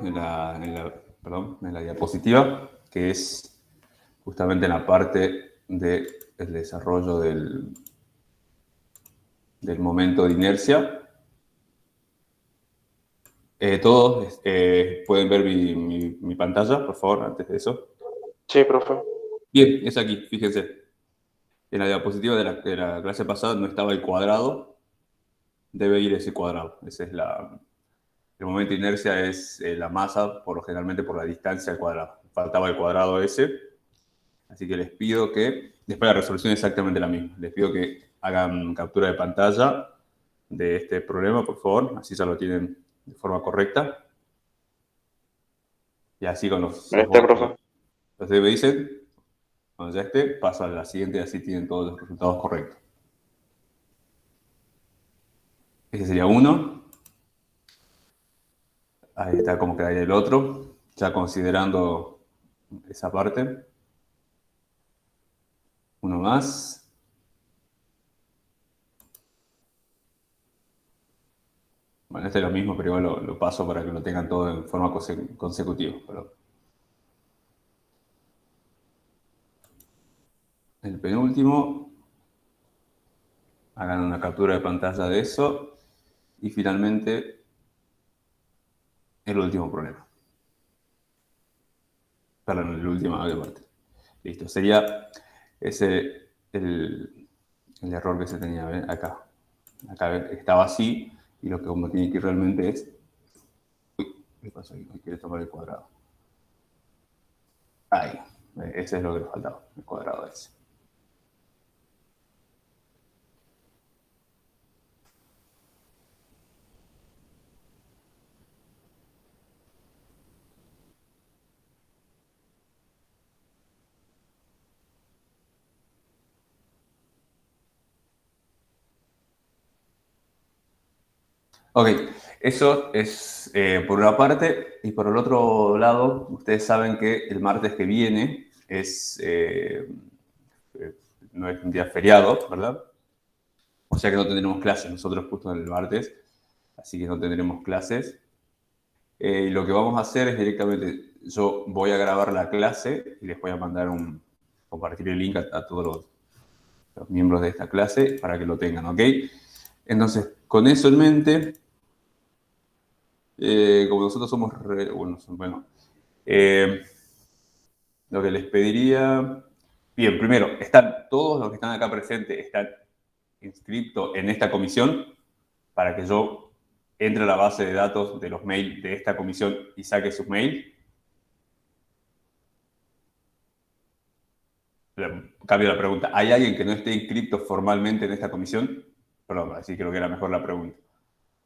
en la diapositiva, que es justamente en la parte del desarrollo del momento de inercia. Todos pueden ver mi pantalla, por favor, antes de eso. Sí, profe. Bien, es aquí, fíjense. En la diapositiva de la clase pasada no estaba el cuadrado, debe ir ese cuadrado. Ese es el momento de inercia es la masa, generalmente por la distancia al cuadrado. Faltaba el cuadrado ese, así que les pido que, después la resolución es exactamente la misma, les pido que hagan captura de pantalla de este problema, por favor, así ya lo tienen de forma correcta. Y así con los Profe. me dicen, cuando ya esté, paso a la siguiente y así tienen todos los resultados correctos. Ese sería uno. Ahí está como quedaría el otro, ya considerando esa parte. Uno más. Bueno, este es lo mismo, pero igual lo paso para que lo tengan todo en forma consecutiva. Pero el penúltimo, hagan una captura de pantalla de eso. Y finalmente, el último problema. Perdón, el último parte. Listo, sería ese el error que se tenía. ¿Ven? Acá estaba así, y lo que uno tiene que ir realmente es... Uy, ¿qué pasó ahí? No quiere tomar el cuadrado. Ahí, ese es lo que le faltaba, el cuadrado ese. Ok, eso es por una parte, y por el otro lado, ustedes saben que el martes que viene no es un día feriado, ¿verdad? O sea que no tendremos clases nosotros justo en el martes, así que no tendremos clases. Y lo que vamos a hacer es directamente, yo voy a grabar la clase y les voy a mandar compartir el link a todos los miembros de esta clase para que lo tengan, ¿ok? Entonces, con eso en mente, como nosotros somos lo que les pediría... Bien, primero, están todos los que están acá presentes, están inscritos en esta comisión para que yo entre a la base de datos de los mails de esta comisión y saque sus mails. Cambio la pregunta. ¿Hay alguien que no esté inscrito formalmente en esta comisión? Perdón, así creo que era mejor la pregunta.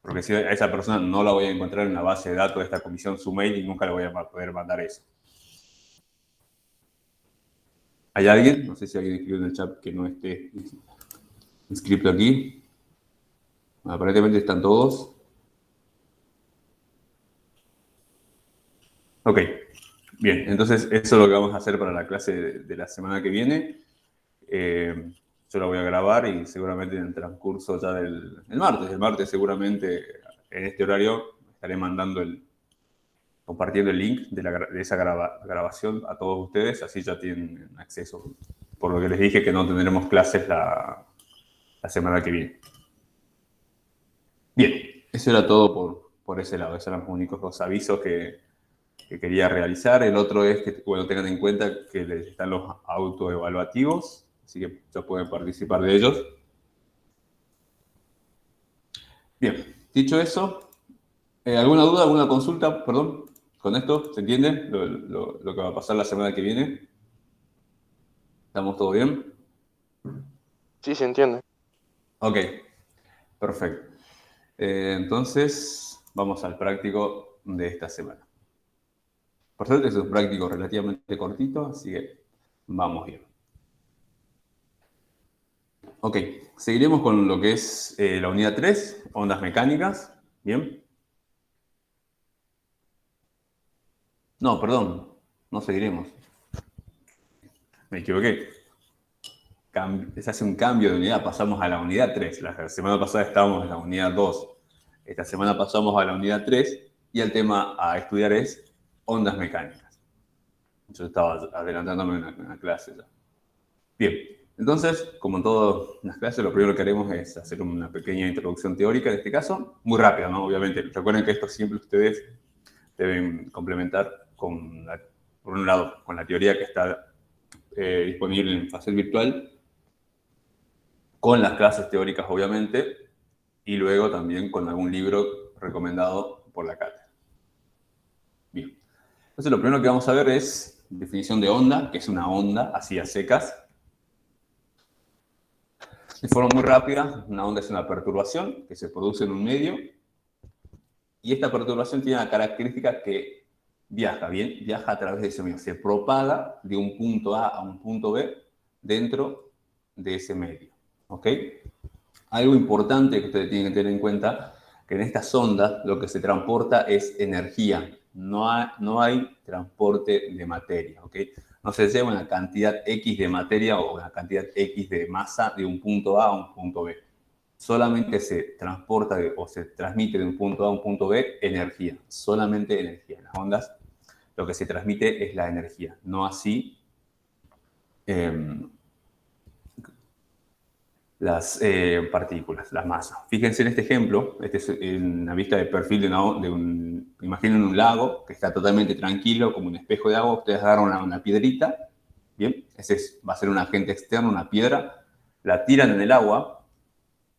Porque si a esa persona no la voy a encontrar en la base de datos de esta comisión su mail y nunca le voy a poder mandar eso. ¿Hay alguien? No sé si alguien escribió en el chat que no esté inscrito aquí. Aparentemente están todos. Ok, bien. Entonces eso es lo que vamos a hacer para la clase de la semana que viene. Yo la voy a grabar y seguramente en el transcurso ya del martes. El martes seguramente en este horario estaré compartiendo el link de esa grabación a todos ustedes, así ya tienen acceso. Por lo que les dije que no tendremos clases la semana que viene. Bien, eso era todo por ese lado. Esos eran los únicos dos avisos que quería realizar. El otro es que, bueno, tengan en cuenta que les están los autoevaluativos, así que ya pueden participar de ellos. Bien, dicho eso, ¿alguna duda, alguna consulta, perdón, con esto? ¿Se entiende lo que va a pasar la semana que viene? ¿Estamos todos bien? Sí, se entiende. Ok, perfecto. Entonces, vamos al práctico de esta semana. Por suerte es un práctico relativamente cortito, así que vamos bien. Ok, seguiremos con lo que es la unidad 3, ondas mecánicas. Bien. No, perdón, no seguiremos. Me equivoqué. Se hace un cambio de unidad, pasamos a la unidad 3. La semana pasada estábamos en la unidad 2. Esta semana pasamos a la unidad 3 y el tema a estudiar es ondas mecánicas. Yo estaba adelantándome en una clase ya. Bien, entonces, como en todas las clases, lo primero que haremos es hacer una pequeña introducción teórica, en este caso, muy rápida, ¿no? Obviamente, recuerden que esto siempre ustedes deben complementar con, por un lado, con la teoría que está disponible en Facet Virtual, con las clases teóricas, obviamente, y luego también con algún libro recomendado por la cátedra. Bien. Entonces, lo primero que vamos a ver es definición de onda, que es una onda, así a secas. De forma muy rápida, una onda es una perturbación que se produce en un medio, y esta perturbación tiene la característica que viaja, ¿bien? Viaja a través de ese medio, se propaga de un punto A a un punto B dentro de ese medio, ¿ok? Algo importante que ustedes tienen que tener en cuenta, que en estas ondas lo que se transporta es energía, no hay transporte de materia, ¿ok? No se lleva una cantidad X de materia o una cantidad X de masa de un punto A a un punto B. Solamente se transporta o se transmite de un punto A a un punto B energía, solamente energía. En las ondas lo que se transmite es la energía, no así las partículas, las masas. Fíjense en este ejemplo, este es una vista de perfil imaginen un lago que está totalmente tranquilo, como un espejo de agua, ustedes agarran una piedrita, ¿bien? Va a ser un agente externo, una piedra, la tiran en el agua,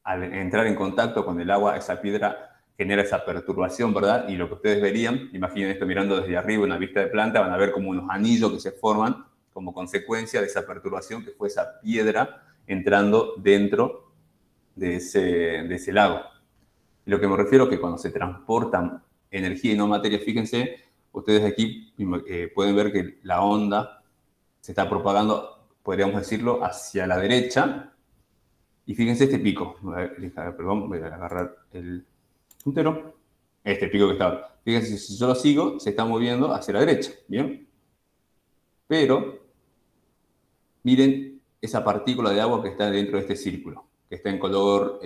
al entrar en contacto con el agua, esa piedra genera esa perturbación, ¿verdad? Y lo que ustedes verían, imaginen esto mirando desde arriba, una vista de planta, van a ver como unos anillos que se forman como consecuencia de esa perturbación que fue esa piedra entrando dentro de ese lago. Y lo que me refiero es que cuando se transportan energía y no materia, fíjense, ustedes aquí pueden ver que la onda se está propagando, podríamos decirlo, hacia la derecha. Y fíjense este pico. Perdón, voy a agarrar el puntero. Este pico que está. Fíjense, si yo lo sigo, se está moviendo hacia la derecha. ¿Bien? Pero miren esa partícula de agua que está dentro de este círculo, que está en color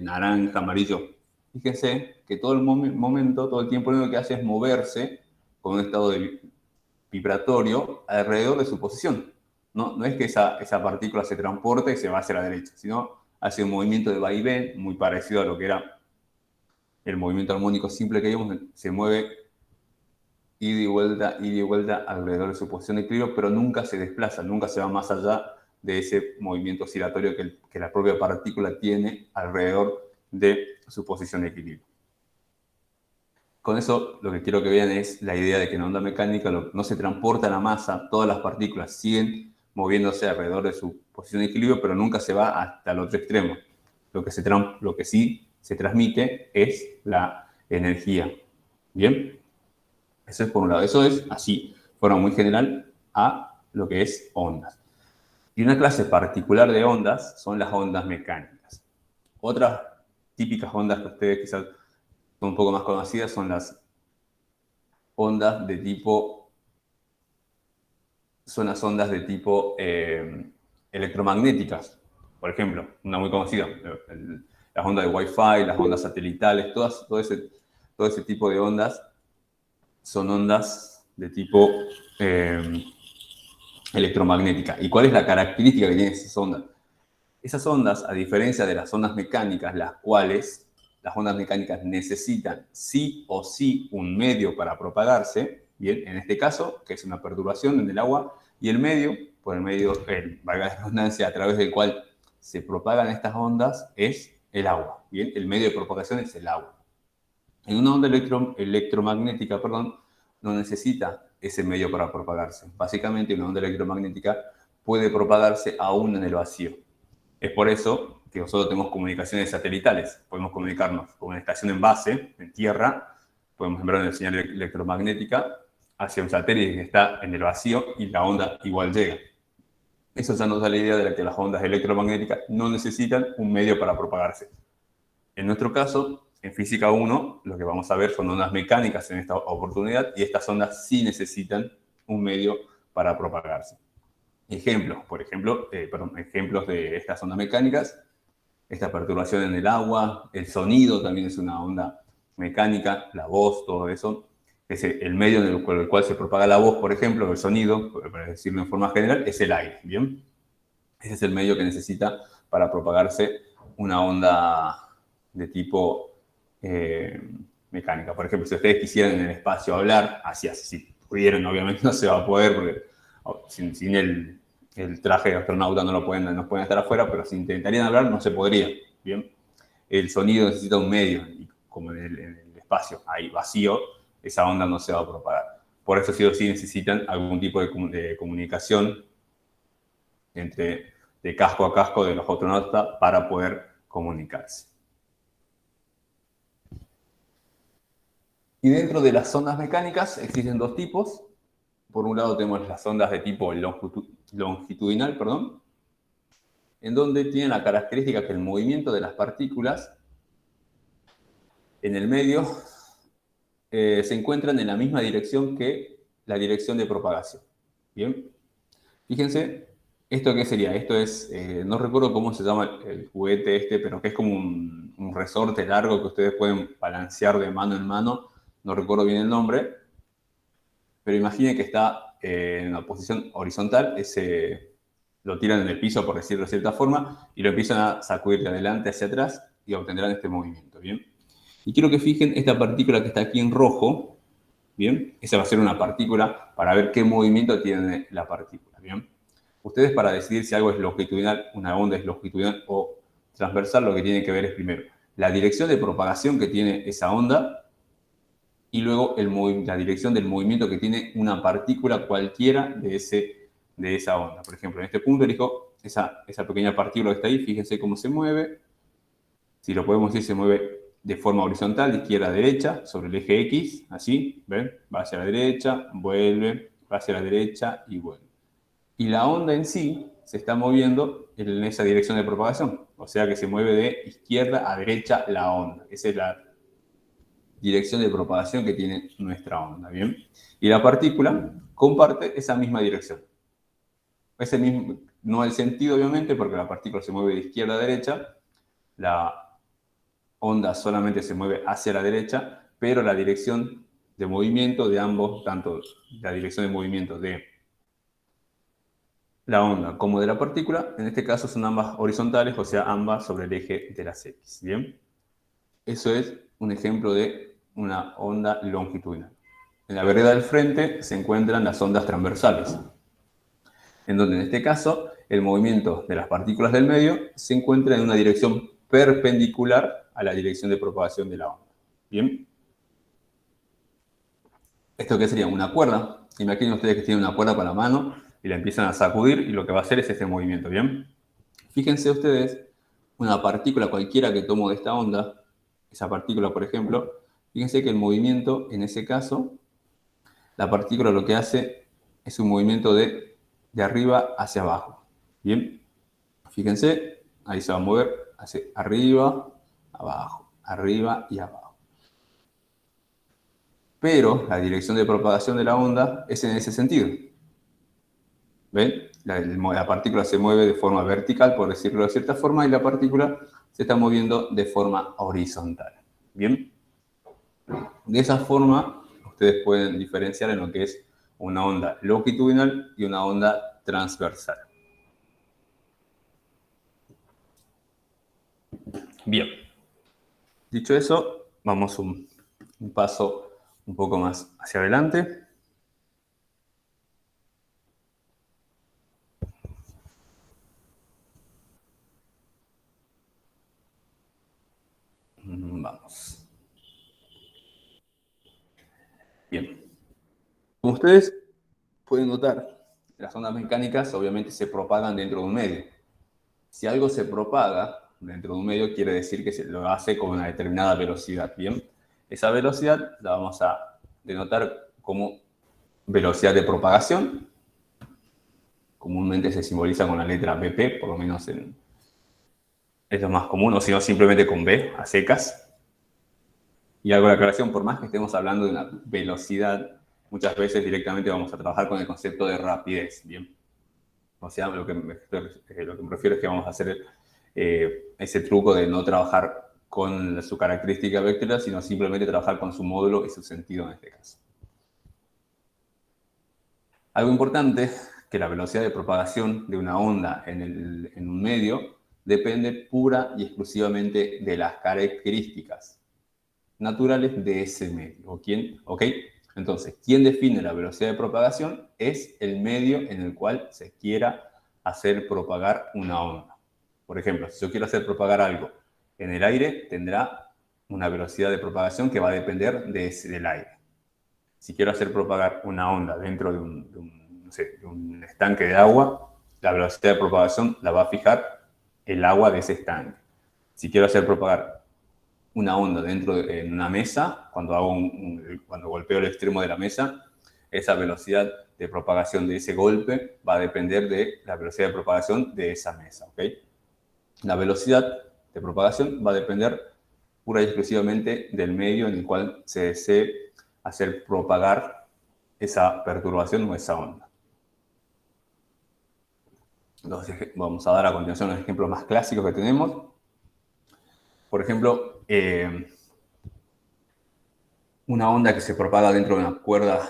naranja, amarillo. Fíjense que todo el momento, todo el tiempo, lo único que hace es moverse con un estado vibratorio alrededor de su posición. No es que esa partícula se transporte y se va hacia la derecha, sino hace un movimiento de vaivén muy parecido a lo que era el movimiento armónico simple que vimos, se mueve ida y vuelta alrededor de su posición de equilibrio, pero nunca se desplaza, nunca se va más allá de ese movimiento oscilatorio que la propia partícula tiene alrededor de su posición de equilibrio. Con eso lo que quiero que vean es la idea de que en onda mecánica no se transporta la masa, todas las partículas siguen moviéndose alrededor de su posición de equilibrio, pero nunca se va hasta el otro extremo. Lo que sí se transmite es la energía. ¿Bien? Eso es por un lado. Eso es así, de forma muy general, a lo que es ondas. Y una clase particular de ondas son las ondas mecánicas. Otras típicas ondas que ustedes quizás son un poco más conocidas son las ondas de tipo, electromagnéticas. Por ejemplo, una muy conocida, las ondas de Wi-Fi, las ondas satelitales, todo ese tipo de ondas son ondas de tipo electromagnética. ¿Y cuál es la característica que tienen esas ondas? Esas ondas, a diferencia de las ondas mecánicas, las cuales las ondas mecánicas necesitan sí o sí un medio para propagarse, bien, en este caso, que es una perturbación en el agua, y el medio, valga la redundancia, a través del cual se propagan estas ondas, es el agua, bien, el medio de propagación es el agua. En una onda electromagnética, no necesita ese medio para propagarse. Básicamente, una onda electromagnética puede propagarse aún en el vacío. Es por eso que nosotros tenemos comunicaciones satelitales. Podemos comunicarnos con una estación en base, en tierra, podemos enviar una señal electromagnética hacia un satélite que está en el vacío y la onda igual llega. Eso ya nos da la idea de que las ondas electromagnéticas no necesitan un medio para propagarse. En nuestro caso, en Física 1, lo que vamos a ver son ondas mecánicas en esta oportunidad y estas ondas sí necesitan un medio para propagarse. Ejemplos de estas ondas mecánicas, esta perturbación en el agua, el sonido también es una onda mecánica, la voz, todo eso, es el medio con el cual se propaga la voz, por ejemplo, el sonido, para decirlo en forma general, es el aire, ¿bien? Ese es el medio que necesita para propagarse una onda de tipo mecánica. Por ejemplo, si ustedes quisieran en el espacio hablar, así, si pudieran, obviamente no se va a poder, porque sin el traje de astronauta no pueden estar afuera, pero si intentarían hablar no se podría, ¿bien? El sonido necesita un medio, y como en el espacio hay vacío, esa onda no se va a propagar. Por eso sí o sí necesitan algún tipo de comunicación de casco a casco de los astronautas para poder comunicarse. Y dentro de las ondas mecánicas existen dos tipos. Por un lado tenemos las ondas de tipo longitudinal, en donde tienen la característica que el movimiento de las partículas en el medio se encuentran en la misma dirección que la dirección de propagación. Bien, fíjense, ¿esto qué sería? Esto es, no recuerdo cómo se llama el juguete este, pero que es como un resorte largo que ustedes pueden balancear de mano en mano. No recuerdo bien el nombre, pero imaginen que está en una posición horizontal, lo tiran en el piso, por decirlo de cierta forma, y lo empiezan a sacudir de adelante hacia atrás y obtendrán este movimiento, ¿bien? Y quiero que fijen esta partícula que está aquí en rojo, ¿bien? Esa va a ser una partícula para ver qué movimiento tiene la partícula, ¿bien? Ustedes, para decidir si algo es longitudinal, una onda es longitudinal o transversal, lo que tienen que ver es primero la dirección de propagación que tiene esa onda y luego la dirección del movimiento que tiene una partícula cualquiera de esa onda. Por ejemplo, en este punto elijo esa pequeña partícula que está ahí, fíjense cómo se mueve. Si lo podemos decir, se mueve de forma horizontal, de izquierda a derecha, sobre el eje X, así, ¿ven? Va hacia la derecha, vuelve, va hacia la derecha y vuelve. Y la onda en sí se está moviendo en esa dirección de propagación, o sea que se mueve de izquierda a derecha la onda. Esa es la dirección de propagación que tiene nuestra onda, ¿bien? Y la partícula comparte esa misma dirección. Ese mismo, no el sentido, obviamente, porque la partícula se mueve de izquierda a derecha, la onda solamente se mueve hacia la derecha, pero la dirección de movimiento de ambos, tanto la dirección de movimiento de la onda como de la partícula, en este caso son ambas horizontales, o sea, ambas sobre el eje de las X, ¿bien? Eso es un ejemplo de una onda longitudinal. En la vereda del frente se encuentran las ondas transversales, en donde en este caso el movimiento de las partículas del medio se encuentra en una dirección perpendicular a la dirección de propagación de la onda. ¿Bien? ¿Esto qué sería? Una cuerda. Imaginen ustedes que tienen una cuerda con la mano y la empiezan a sacudir y lo que va a hacer es este movimiento, ¿bien? Fíjense ustedes, una partícula cualquiera que tomo de esta onda, esa partícula, por ejemplo, fíjense que el movimiento, en ese caso, la partícula lo que hace es un movimiento de arriba hacia abajo. ¿Bien? Fíjense, ahí se va a mover hacia arriba y abajo. Pero la dirección de propagación de la onda es en ese sentido. ¿Ven? La partícula se mueve de forma vertical, por decirlo de cierta forma, y la partícula se está moviendo de forma horizontal. ¿Bien? De esa forma, ustedes pueden diferenciar en lo que es una onda longitudinal y una onda transversal. Bien. Dicho eso, vamos un paso un poco más hacia adelante. Vamos. Bien. Como ustedes pueden notar, las ondas mecánicas obviamente se propagan dentro de un medio. Si algo se propaga dentro de un medio, quiere decir que se lo hace con una determinada velocidad. Bien, esa velocidad la vamos a denotar como velocidad de propagación. Comúnmente se simboliza con la letra BP, por lo menos es lo más común, o si no, simplemente con B, a secas. Y hago la aclaración, por más que estemos hablando de una velocidad, muchas veces directamente vamos a trabajar con el concepto de rapidez, ¿bien? O sea, lo que me refiero es que vamos a hacer ese truco de no trabajar con su característica vectorial, sino simplemente trabajar con su módulo y su sentido en este caso. Algo importante, que la velocidad de propagación de una onda en un medio depende pura y exclusivamente de las características naturales de ese medio. ¿Ok? Entonces, ¿quién define la velocidad de propagación? Es el medio en el cual se quiera hacer propagar una onda. Por ejemplo, si yo quiero hacer propagar algo en el aire, tendrá una velocidad de propagación que va a depender del aire. Si quiero hacer propagar una onda dentro de un estanque de agua, la velocidad de propagación la va a fijar el agua de ese estanque. Si quiero hacer propagar una onda en una mesa, cuando golpeo el extremo de la mesa, esa velocidad de propagación de ese golpe va a depender de la velocidad de propagación de esa mesa. ¿Ok? La velocidad de propagación va a depender pura y exclusivamente del medio en el cual se desee hacer propagar esa perturbación o esa onda. Entonces, vamos a dar a continuación los ejemplos más clásicos que tenemos. Por ejemplo, una onda que se propaga dentro de una cuerda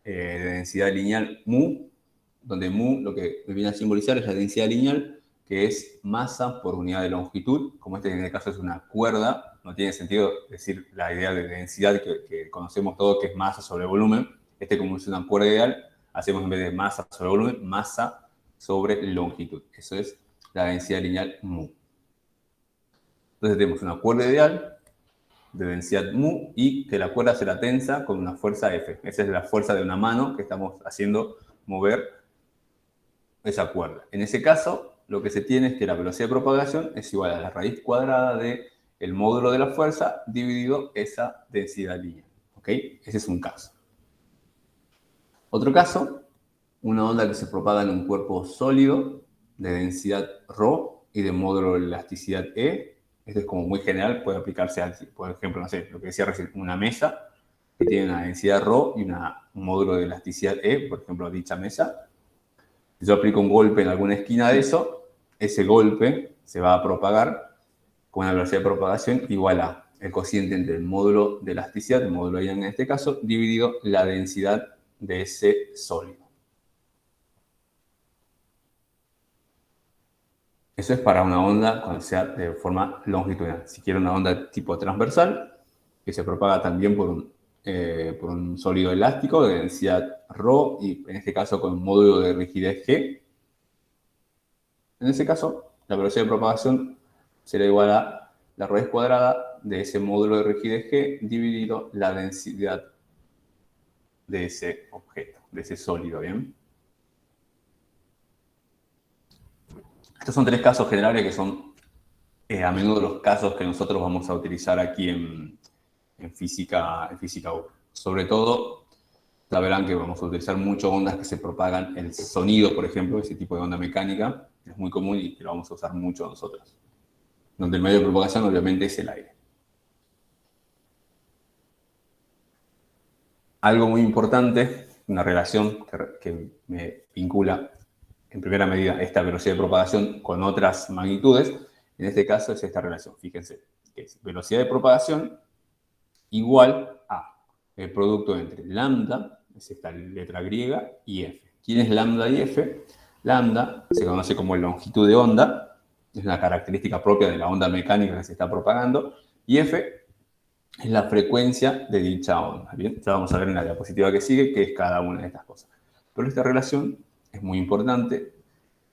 de densidad lineal mu, donde mu lo que viene a simbolizar es la densidad lineal, que es masa por unidad de longitud. Como en este caso es una cuerda, no tiene sentido decir la idea de densidad que conocemos todos, que es masa sobre volumen. Como es una cuerda ideal, hacemos en vez de masa sobre volumen, masa sobre longitud. Eso es la densidad lineal mu. Entonces tenemos una cuerda ideal de densidad mu y que la cuerda se la tensa con una fuerza F. Esa es la fuerza de una mano que estamos haciendo mover esa cuerda. En ese caso, lo que se tiene es que la velocidad de propagación es igual a la raíz cuadrada del módulo de la fuerza dividido esa densidad lineal. ¿Ok? Ese es un caso. Otro caso, una onda que se propaga en un cuerpo sólido de densidad ρ y de módulo de elasticidad E. Esto es como muy general, puede aplicarse a, por ejemplo, no sé, lo que decía recién, una mesa que tiene una densidad ρ y un módulo de elasticidad E, por ejemplo, dicha mesa. Si yo aplico un golpe en alguna esquina de eso, ese golpe se va a propagar con una velocidad de propagación igual a el cociente entre el módulo de elasticidad, el módulo Young en este caso, dividido la densidad de ese sólido. Eso es para una onda cuando sea de forma longitudinal. Si quiero una onda tipo transversal, que se propaga también por un sólido elástico de densidad ρ y en este caso con un módulo de rigidez G. En ese caso, la velocidad de propagación será igual a la raíz cuadrada de ese módulo de rigidez G dividido la densidad de ese objeto, de ese sólido, ¿bien? Estos son tres casos generales que son a menudo los casos que nosotros vamos a utilizar aquí en física 1. Sobre todo, ya verán que vamos a utilizar mucho ondas que se propagan, el sonido, por ejemplo, ese tipo de onda mecánica, es muy común y lo vamos a usar mucho nosotros. Donde el medio de propagación obviamente es el aire. Algo muy importante, una relación que me vincula en primera medida esta velocidad de propagación con otras magnitudes, en este caso es esta relación. Fíjense, que es velocidad de propagación igual a el producto entre lambda, es esta letra griega, y f. ¿Quién es lambda y f? Lambda se conoce como longitud de onda, es una característica propia de la onda mecánica que se está propagando, y f es la frecuencia de dicha onda. Bien, ya vamos a ver en la diapositiva que sigue qué es cada una de estas cosas. Pero esta relación es muy importante.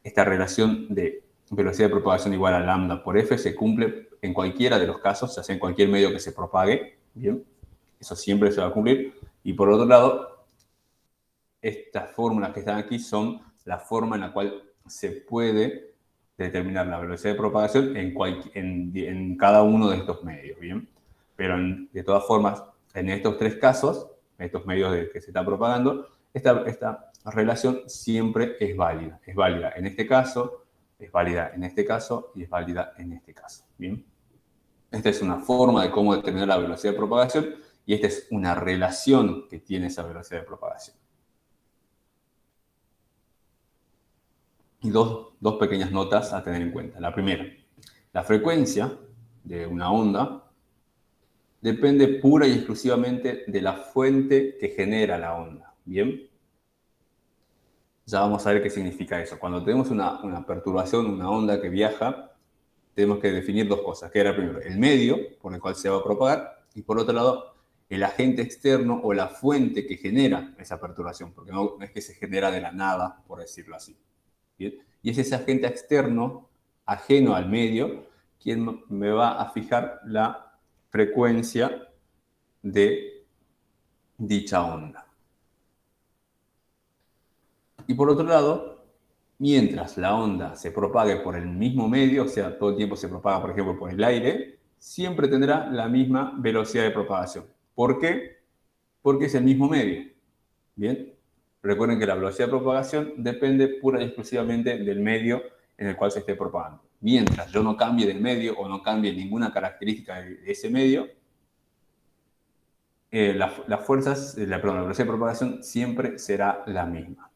Esta relación de velocidad de propagación igual a lambda por f se cumple en cualquiera de los casos, ya sea en cualquier medio que se propague. Bien, eso siempre se va a cumplir. Y por otro lado, estas fórmulas que están aquí son la forma en la cual se puede determinar la velocidad de propagación en cada uno de estos medios. Bien, pero de todas formas, en estos tres casos, estos medios que se está propagando, esta relación siempre es válida. Es válida en este caso, es válida en este caso y es válida en este caso. Bien, esta es una forma de cómo determinar la velocidad de propagación y esta es una relación que tiene esa velocidad de propagación. Y dos pequeñas notas a tener en cuenta. La primera, la frecuencia de una onda depende pura y exclusivamente de la fuente que genera la onda. ¿Bien? Ya vamos a ver qué significa eso. Cuando tenemos una perturbación, una onda que viaja, tenemos que definir dos cosas, que era primero el medio por el cual se va a propagar y por otro lado el agente externo o la fuente que genera esa perturbación, porque no es que se genera de la nada, por decirlo así. ¿Bien? Y es ese agente externo, ajeno al medio, quien me va a fijar la frecuencia de dicha onda. Y por otro lado, mientras la onda se propague por el mismo medio, o sea, todo el tiempo se propaga, por ejemplo, por el aire, siempre tendrá la misma velocidad de propagación. ¿Por qué? Porque es el mismo medio. Bien, recuerden que la velocidad de propagación depende pura y exclusivamente del medio en el cual se esté propagando. Mientras yo no cambie del medio o no cambie ninguna característica de ese medio, las fuerzas, la velocidad de propagación siempre será la misma.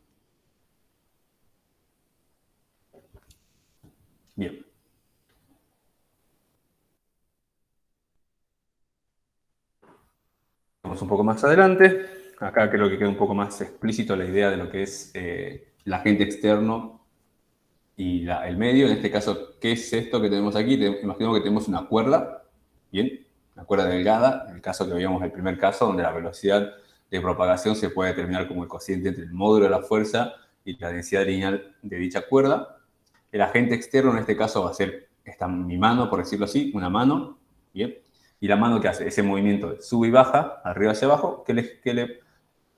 Bien. Vamos un poco más adelante. Acá creo que queda un poco más explícito la idea de lo que es el agente externo y el medio. En este caso, ¿qué es esto que tenemos aquí? Imaginemos que tenemos una cuerda, ¿bien? Una cuerda delgada, en el caso que veíamos el primer caso, donde la velocidad de propagación se puede determinar como el cociente entre el módulo de la fuerza y la densidad lineal de dicha cuerda. El agente externo en este caso va a ser mi mano, por decirlo así, una mano, ¿bien? Y la mano que hace ese movimiento de sube y baja, arriba hacia abajo, que le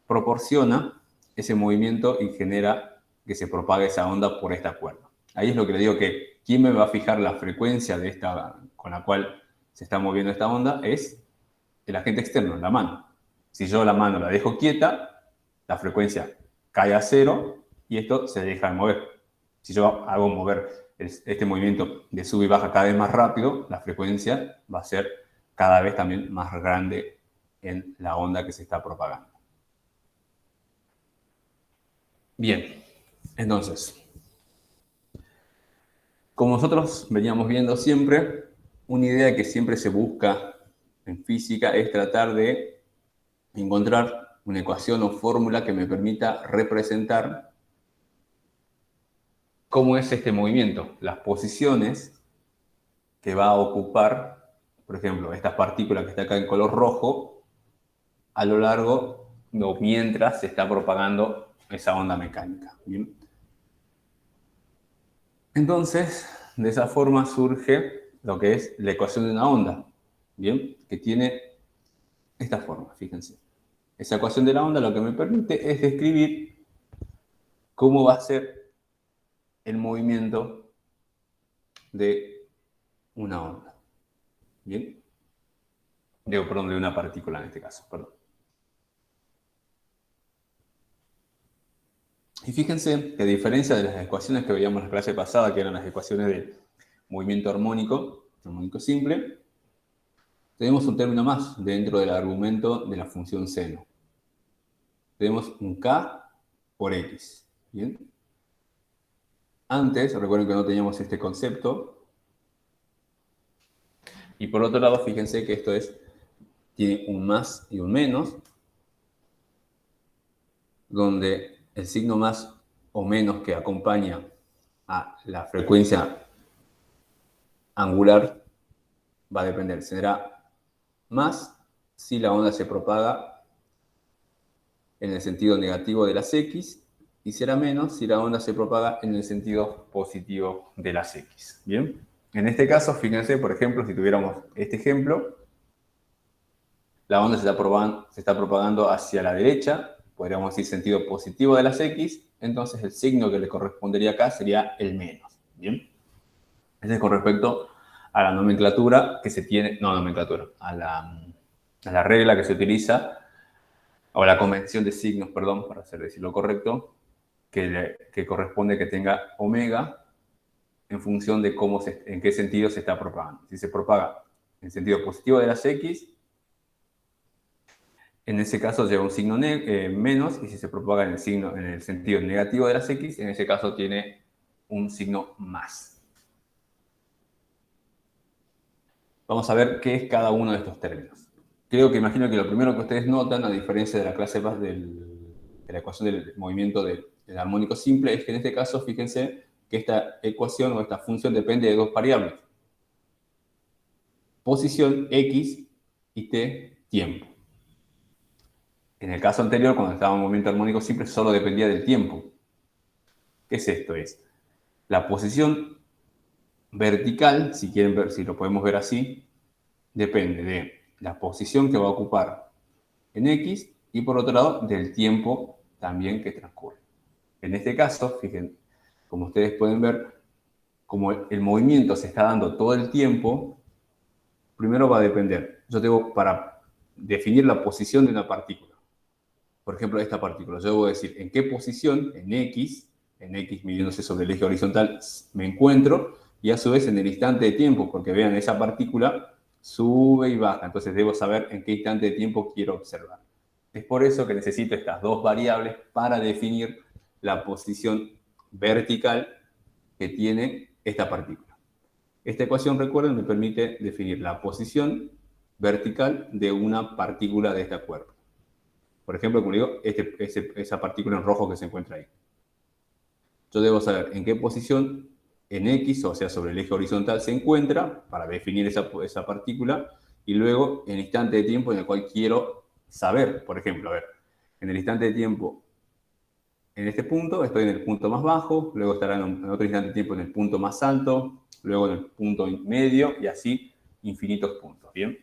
proporciona ese movimiento y genera que se propague esa onda por esta cuerda. Ahí es lo que le digo que quién me va a fijar la frecuencia de esta, con la cual se está moviendo esta onda es el agente externo, la mano. Si yo la mano la dejo quieta, la frecuencia cae a cero y esto se deja de mover. Si yo hago mover este movimiento de sube y baja cada vez más rápido, la frecuencia va a ser cada vez también más grande en la onda que se está propagando. Bien, entonces, como nosotros veníamos viendo siempre, una idea que siempre se busca en física es tratar de encontrar una ecuación o fórmula que me permita representar cómo es este movimiento, las posiciones que va a ocupar, por ejemplo, esta partícula que está acá en color rojo, a lo largo o mientras se está propagando esa onda mecánica. ¿Bien? Entonces, de esa forma surge lo que es la ecuación de una onda, ¿bien? Que tiene esta forma, fíjense. Esa ecuación de la onda lo que me permite es describir cómo va a ser el movimiento de una onda. ¿Bien? Perdón, de una partícula en este caso, perdón. Y fíjense que a diferencia de las ecuaciones que veíamos en la clase pasada, que eran las ecuaciones de movimiento armónico simple, tenemos un término más dentro del argumento de la función seno. Tenemos un k por x. ¿Bien? Antes, recuerden que no teníamos este concepto. Y por otro lado, fíjense que esto tiene un más y un menos, donde el signo más o menos que acompaña a la frecuencia angular va a depender. Será más si la onda se propaga en el sentido negativo de las x y será menos si la onda se propaga en el sentido positivo de las x. ¿Bien? En este caso, fíjense, por ejemplo, si tuviéramos este ejemplo, la onda se está propagando hacia la derecha, podríamos decir sentido positivo de las x, entonces el signo que le correspondería acá sería el menos. ¿Bien? Ese es con respecto a la nomenclatura que se tiene, no nomenclatura, a la regla que se utiliza, o la convención de signos, perdón, para decirlo correcto, que corresponde que tenga omega en función de en qué sentido se está propagando. Si se propaga en sentido positivo de las x, en ese caso lleva un signo menos, y si se propaga en el sentido negativo de las x, en ese caso tiene un signo más. Vamos a ver qué es cada uno de estos términos. Imagino que lo primero que ustedes notan, a diferencia de la clase de la ecuación del movimiento del armónico simple, es que en este caso, fíjense que esta ecuación o esta función depende de dos variables. Posición X y T, tiempo. En el caso anterior, cuando estaba en movimiento armónico simple, solo dependía del tiempo. ¿Qué es esto? Es la posición vertical, si quieren ver, si lo podemos ver así, depende de la posición que va a ocupar en X y por otro lado del tiempo también que transcurre. En este caso, fíjense, como ustedes pueden ver, como el movimiento se está dando todo el tiempo, primero va a depender. Yo tengo para definir la posición de una partícula. Por ejemplo, esta partícula. Yo debo decir en qué posición, en X midiéndose sobre el eje horizontal, me encuentro, y a su vez en el instante de tiempo, porque vean, esa partícula sube y baja. Entonces debo saber en qué instante de tiempo quiero observar. Es por eso que necesito estas dos variables para definir la posición vertical que tiene esta partícula. Esta ecuación, recuerden, me permite definir la posición vertical de una partícula de este cuerpo. Por ejemplo, como digo, esa partícula en rojo que se encuentra ahí. Yo debo saber en qué posición en X, o sea, sobre el eje horizontal, se encuentra para definir esa partícula, y luego el instante de tiempo en el cual quiero saber. Por ejemplo, a ver, en el instante de tiempo, en este punto, estoy en el punto más bajo, luego estará en otro instante de tiempo en el punto más alto, luego en el punto medio, y así infinitos puntos, ¿bien?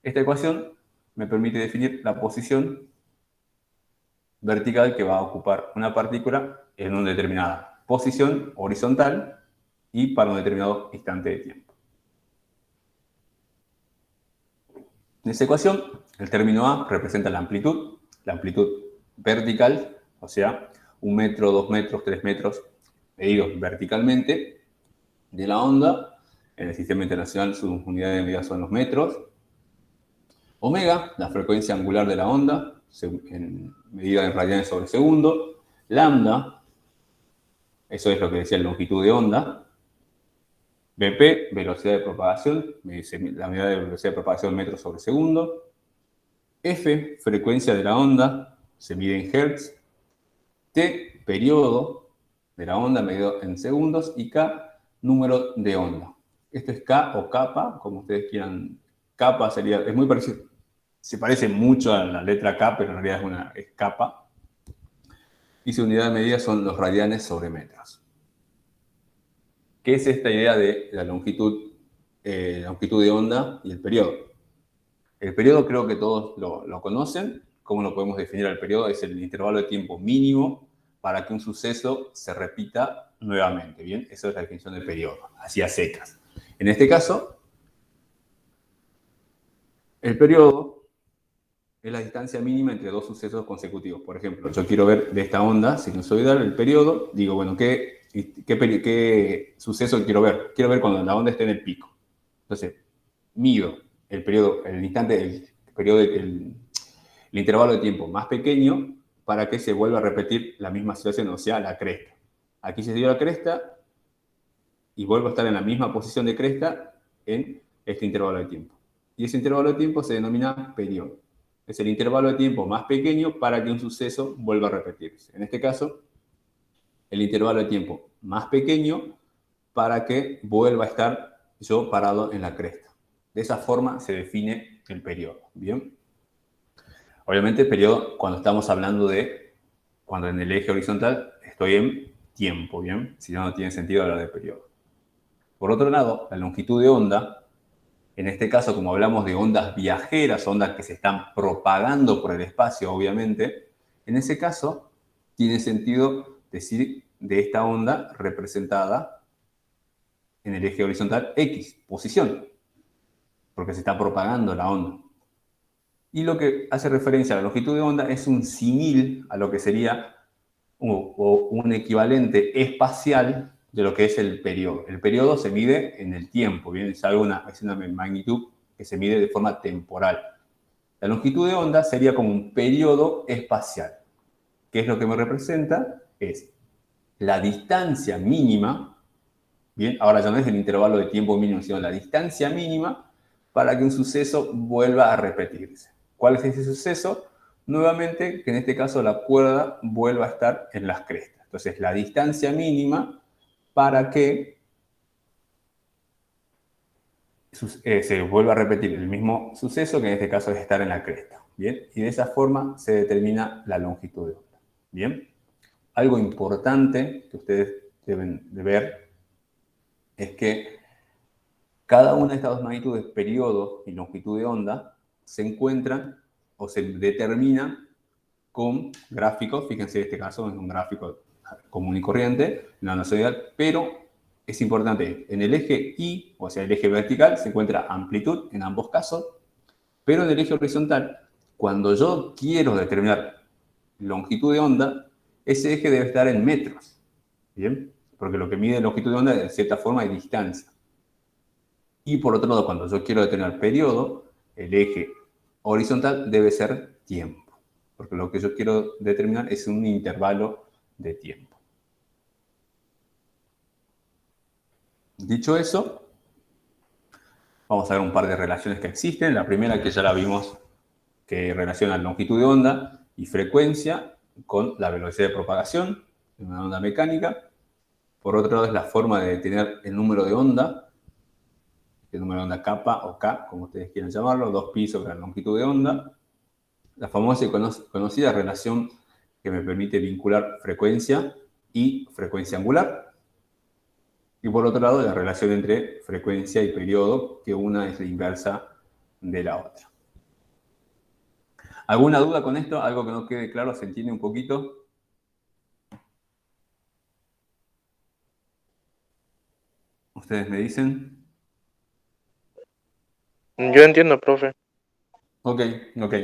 Esta ecuación me permite definir la posición vertical que va a ocupar una partícula en una determinada posición horizontal y para un determinado instante de tiempo. En esta ecuación, el término A representa la amplitud vertical, o sea, 1 metro, 2 metros, 3 metros, medidos verticalmente de la onda. En el sistema internacional sus unidades de medida son los metros. Omega, la frecuencia angular de la onda, medida en radianes sobre segundo. Lambda, eso es lo que decía la longitud de onda. Bp, velocidad de propagación, la medida de velocidad de propagación metros sobre segundo. F, frecuencia de la onda, se mide en hertz. T, periodo de la onda medido en segundos. Y K, número de onda. Esto es K o capa, como ustedes quieran. Capa es muy parecido, se parece mucho a la letra K, pero en realidad es capa. Y su unidad de medida son los radianes sobre metros. ¿Qué es esta idea de la longitud de onda y el periodo? El periodo creo que todos lo conocen. ¿Cómo lo podemos definir al periodo? Es el intervalo de tiempo mínimo para que un suceso se repita nuevamente. ¿Bien? Esa es la definición del periodo, así a secas. En este caso, el periodo es la distancia mínima entre dos sucesos consecutivos. Por ejemplo, yo quiero ver de esta onda sinusoidal el periodo, digo, bueno, ¿qué suceso quiero ver? Quiero ver cuando la onda esté en el pico. Entonces, mido el periodo, el intervalo de tiempo más pequeño para que se vuelva a repetir la misma situación, o sea, la cresta. Aquí se dio la cresta y vuelvo a estar en la misma posición de cresta en este intervalo de tiempo. Y ese intervalo de tiempo se denomina periodo. Es el intervalo de tiempo más pequeño para que un suceso vuelva a repetirse. En este caso, el intervalo de tiempo más pequeño para que vuelva a estar yo parado en la cresta. De esa forma se define el periodo. ¿Bien? Obviamente el periodo, cuando estamos hablando cuando en el eje horizontal estoy en tiempo, ¿bien? Si no, no tiene sentido hablar de periodo. Por otro lado, la longitud de onda, en este caso, como hablamos de ondas viajeras, ondas que se están propagando por el espacio, obviamente, en ese caso tiene sentido decir de esta onda representada en el eje horizontal X, posición, porque se está propagando la onda. Y lo que hace referencia a la longitud de onda es un símil a lo que sería un equivalente espacial de lo que es el periodo. El periodo se mide en el tiempo, ¿bien? Es una magnitud que se mide de forma temporal. La longitud de onda sería como un periodo espacial. ¿Qué es lo que me representa? Es la distancia mínima Bien, ahora ya no es el intervalo de tiempo mínimo, sino la distancia mínima para que un suceso vuelva a repetirse. ¿Cuál es ese suceso? Nuevamente, que en este caso la cuerda vuelva a estar en las crestas. Entonces, la distancia mínima para que se vuelva a repetir el mismo suceso, que en este caso es estar en la cresta. Bien, y de esa forma se determina la longitud de onda. Bien, algo importante que ustedes deben de ver es que cada una de estas dos magnitudes, periodo y longitud de onda, se encuentran o se determinan con gráficos. Fíjense, en este caso es un gráfico común y corriente, en la onda zodiacal, pero es importante, en el eje Y, o sea, el eje vertical, se encuentra amplitud en ambos casos, pero en el eje horizontal, cuando yo quiero determinar longitud de onda, ese eje debe estar en metros, ¿bien? Porque lo que mide longitud de onda, de cierta forma, es distancia. Y por otro lado, cuando yo quiero determinar periodo, el eje horizontal debe ser tiempo, porque lo que yo quiero determinar es un intervalo de tiempo. Dicho eso, vamos a ver un par de relaciones que existen. La primera, que ya la vimos, que relaciona longitud de onda y frecuencia con la velocidad de propagación de una onda mecánica. Por otro lado, es la forma de detener el número de onda, el número de onda kappa o K, como ustedes quieran llamarlo, 2pi sobre la longitud de onda. La famosa y conocida relación que me permite vincular frecuencia y frecuencia angular. Y por otro lado, la relación entre frecuencia y periodo, que una es la inversa de la otra. ¿Alguna duda con esto? ¿Algo que no quede claro? ¿Se entiende un poquito? ¿Ustedes me dicen? Yo entiendo, profe. Ok, ok.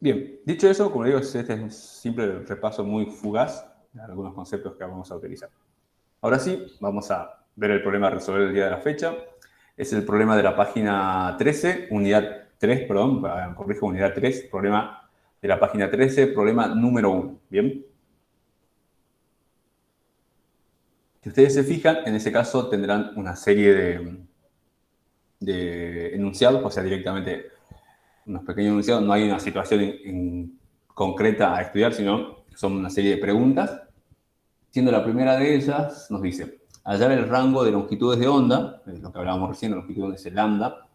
Bien, dicho eso, como digo, este es un simple repaso muy fugaz de algunos conceptos que vamos a utilizar. Ahora sí, vamos a ver el problema a resolver el día de la fecha. Es el problema de la página 13, unidad 3, perdón, corrijo, unidad 3, problema de la página 13, problema número 1. Bien. Si ustedes se fijan, en ese caso tendrán una serie de enunciados, o sea, directamente unos pequeños enunciados. No hay una situación concreta a estudiar, sino son una serie de preguntas. Siendo la primera de ellas, nos dice, hallar el rango de longitudes de onda, lo que hablábamos recién, la longitud de onda es el lambda,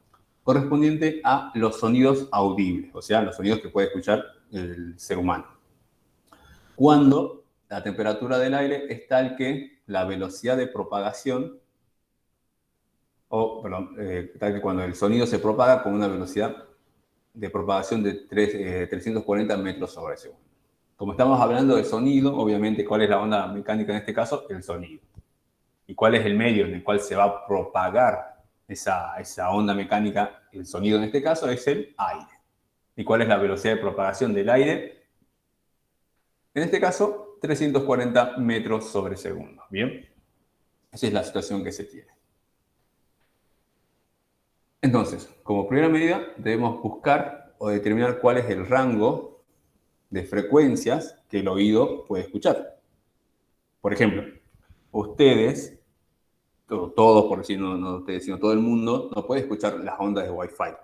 correspondiente a los sonidos audibles, o sea, los sonidos que puede escuchar el ser humano. Cuando la temperatura del aire es tal que la velocidad de propagación, tal que cuando el sonido se propaga con una velocidad de propagación de 340 metros sobre segundo. Como estamos hablando de sonido, obviamente, ¿cuál es la onda mecánica en este caso? El sonido. ¿Y cuál es el medio en el cual se va a propagar esa onda mecánica? El sonido en este caso es el aire. ¿Y cuál es la velocidad de propagación del aire? En este caso, 340 metros sobre segundo. Bien, esa es la situación que se tiene. Entonces, como primera medida, debemos buscar o determinar cuál es el rango de frecuencias que el oído puede escuchar. Por ejemplo, ustedes, todos, por decir no ustedes, sino todo el mundo, no puede escuchar las ondas de Wi-Fi.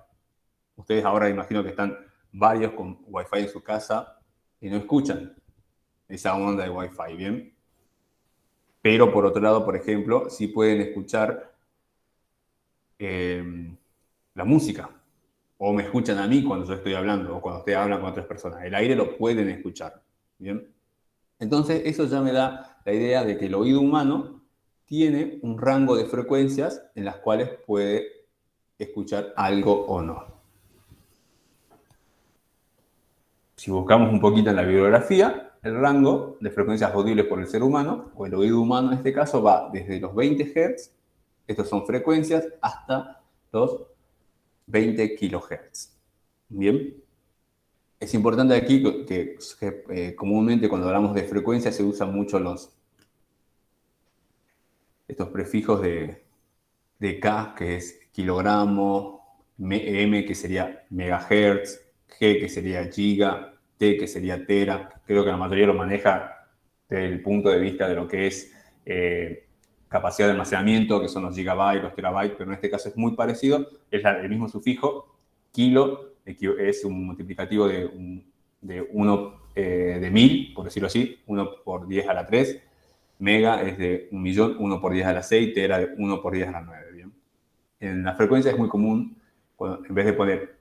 Ustedes ahora imagino que están varios con Wi-Fi en su casa y no escuchan esa onda de Wi-Fi, ¿bien? Pero por otro lado, por ejemplo, sí pueden escuchar la música. O me escuchan a mí cuando yo estoy hablando, o cuando ustedes hablan con otras personas. El aire lo pueden escuchar, ¿bien? Entonces, eso ya me da la idea de que el oído humano tiene un rango de frecuencias en las cuales puede escuchar algo o no. Si buscamos un poquito en la bibliografía, el rango de frecuencias audibles por el ser humano, o el oído humano en este caso, va desde los 20 Hz, estos son frecuencias, hasta los 20 kHz. Bien. Es importante aquí que comúnmente cuando hablamos de frecuencia se usan mucho estos prefijos de K, que es kilogramo, M, que sería megahertz, G, que sería giga, T, que sería tera. Creo que la mayoría lo maneja del punto de vista de lo que es capacidad de almacenamiento, que son los gigabytes, los terabytes, pero en este caso es muy parecido, es el mismo sufijo, kilo, es un multiplicativo de 1 de 1000, por decirlo así, 1 por 10 a la 3, mega es de 1.000.000, 1 por 10 a la 6, tera de 1 por 10 a la 9, ¿bien? En la frecuencia es muy común, en vez de poner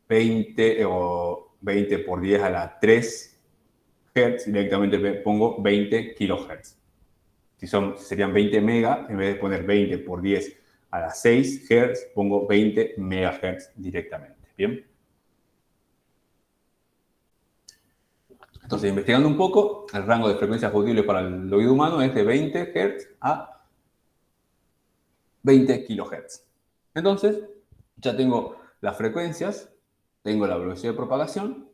20 o 20 por 10 a la 3 Hz, directamente pongo 20 kilohertz. Si serían 20 mega, en vez de poner 20 por 10 a la 6 Hz, pongo 20 megahertz directamente. ¿Bien? Entonces, investigando un poco, el rango de frecuencias audibles para el oído humano es de 20 Hz a 20 kHz. Entonces, ya tengo las frecuencias, tengo la velocidad de propagación,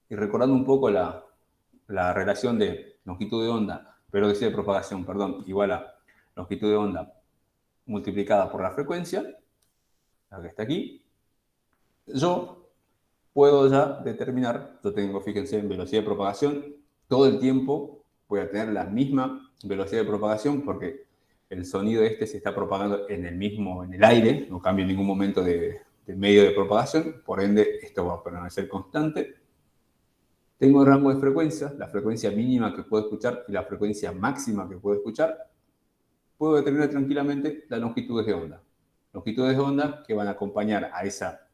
y recordando un poco la relación de longitud de onda, velocidad de propagación, perdón, igual a longitud de onda multiplicada por la frecuencia, la que está aquí, yo puedo ya determinar, yo tengo, fíjense, en velocidad de propagación, todo el tiempo voy a tener la misma velocidad de propagación porque el sonido este se está propagando en el aire, no cambia en ningún momento de medio de propagación, por ende esto va a permanecer constante. Tengo el rango de frecuencias, la frecuencia mínima que puedo escuchar y la frecuencia máxima que puedo escuchar. Puedo determinar tranquilamente las longitudes de onda. Longitudes de onda que van a acompañar a esa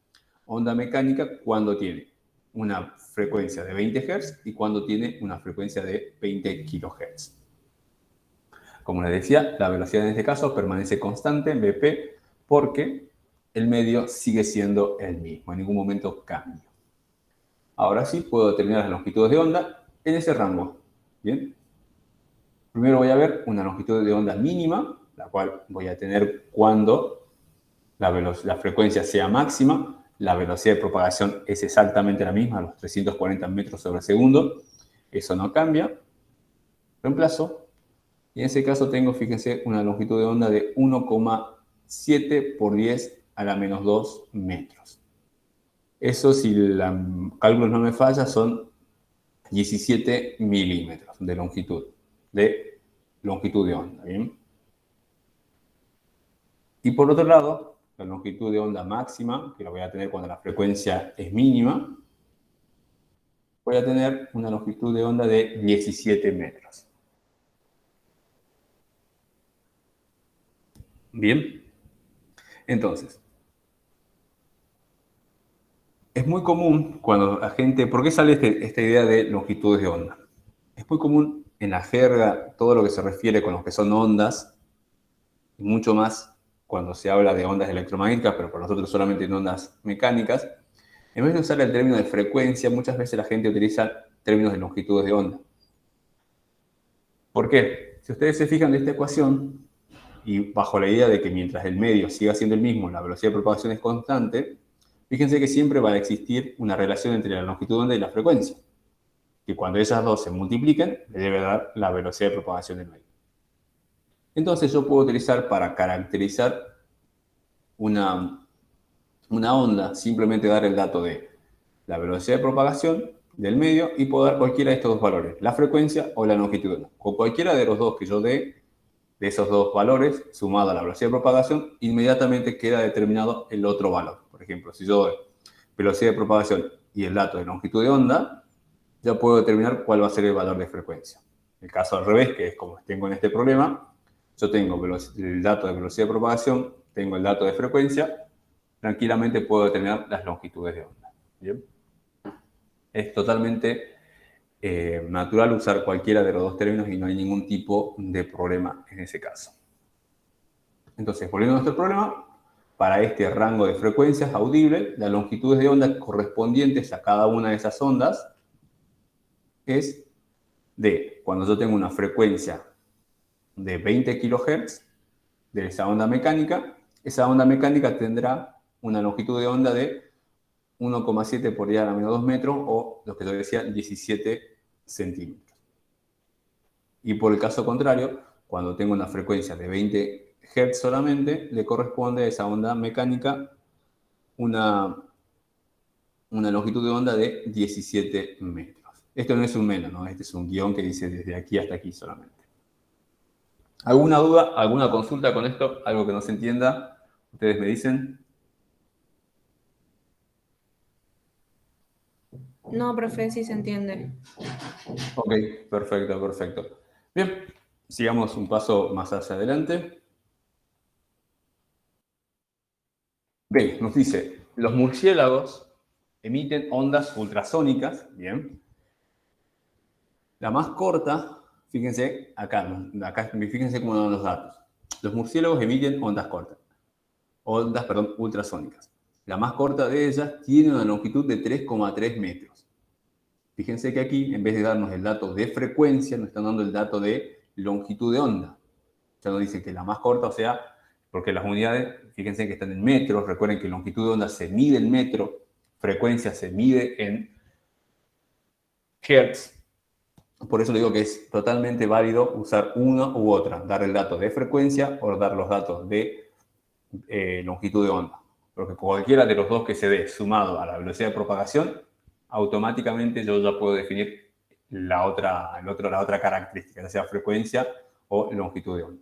onda mecánica cuando tiene una frecuencia de 20 Hz y cuando tiene una frecuencia de 20 kHz. Como les decía, la velocidad en este caso permanece constante en BP porque el medio sigue siendo el mismo, en ningún momento cambia. Ahora sí puedo determinar las longitudes de onda en ese rango. ¿Bien? Primero voy a ver una longitud de onda mínima, la cual voy a tener cuando la frecuencia sea máxima, la velocidad de propagación es exactamente la misma, los 340 metros sobre segundo, eso no cambia. Reemplazo, y en ese caso tengo, fíjense, una longitud de onda de 1,7 por 10 a la menos 2 metros. Eso, si los cálculos no me fallan, son 17 milímetros de longitud de onda. ¿Bien? Y por otro lado, la longitud de onda máxima, que la voy a tener cuando la frecuencia es mínima, voy a tener una longitud de onda de 17 metros. Bien, entonces, es muy común cuando la gente, ¿por qué sale esta idea de longitudes de onda? Es muy común en la jerga, todo lo que se refiere con lo que son ondas, y mucho más cuando se habla de ondas electromagnéticas, pero para nosotros solamente en ondas mecánicas. En vez de usar el término de frecuencia, muchas veces la gente utiliza términos de longitudes de onda. ¿Por qué? Si ustedes se fijan de esta ecuación, y bajo la idea de que mientras el medio siga siendo el mismo, la velocidad de propagación es constante, fíjense que siempre va a existir una relación entre la longitud de onda y la frecuencia, que cuando esas dos se multipliquen, le debe dar la velocidad de propagación del medio. Entonces yo puedo utilizar para caracterizar una onda, simplemente dar el dato de la velocidad de propagación del medio y puedo dar cualquiera de estos dos valores, la frecuencia o la longitud de onda. Con cualquiera de los dos que yo dé, de esos dos valores, sumado a la velocidad de propagación, inmediatamente queda determinado el otro valor. Por ejemplo, si yo doy velocidad de propagación y el dato de longitud de onda, ya puedo determinar cuál va a ser el valor de frecuencia. El caso al revés, que es como tengo en este problema, yo tengo el dato de velocidad de propagación, tengo el dato de frecuencia, tranquilamente puedo determinar las longitudes de onda. ¿Bien? Es totalmente natural usar cualquiera de los dos términos y no hay ningún tipo de problema en ese caso. Entonces, volviendo a nuestro problema, para este rango de frecuencias audibles, las longitudes de onda correspondientes a cada una de esas ondas es de cuando yo tengo una frecuencia de 20 kHz de esa onda mecánica tendrá una longitud de onda de 1,7 por 10 a la menos 2 metros o, lo que yo decía, 17 centímetros. Y por el caso contrario, cuando tengo una frecuencia de 20 Hz solamente, le corresponde a esa onda mecánica una longitud de onda de 17 metros. Esto no es un menos, ¿no? Este es un guión que dice desde aquí hasta aquí solamente. ¿Alguna duda, alguna consulta con esto? ¿Algo que no se entienda? Ustedes me dicen. No, profe, sí se entiende. Ok, perfecto, perfecto. Bien, sigamos un paso más hacia adelante. Bien, nos dice, los murciélagos emiten ondas ultrasónicas, bien. La más corta, fíjense acá, fíjense cómo dan los datos. Los murciélagos emiten ondas cortas, ultrasónicas. La más corta de ellas tiene una longitud de 3,3 metros. Fíjense que aquí, en vez de darnos el dato de frecuencia, nos están dando el dato de longitud de onda. Ya nos dice que la más corta, o sea, porque las unidades, fíjense que están en metros, recuerden que longitud de onda se mide en metro, frecuencia se mide en hertz. Por eso le digo que es totalmente válido usar una u otra, dar el dato de frecuencia o dar los datos de longitud de onda. Porque cualquiera de los dos que se dé sumado a la velocidad de propagación, automáticamente yo ya puedo definir la otra característica, ya sea frecuencia o longitud de onda.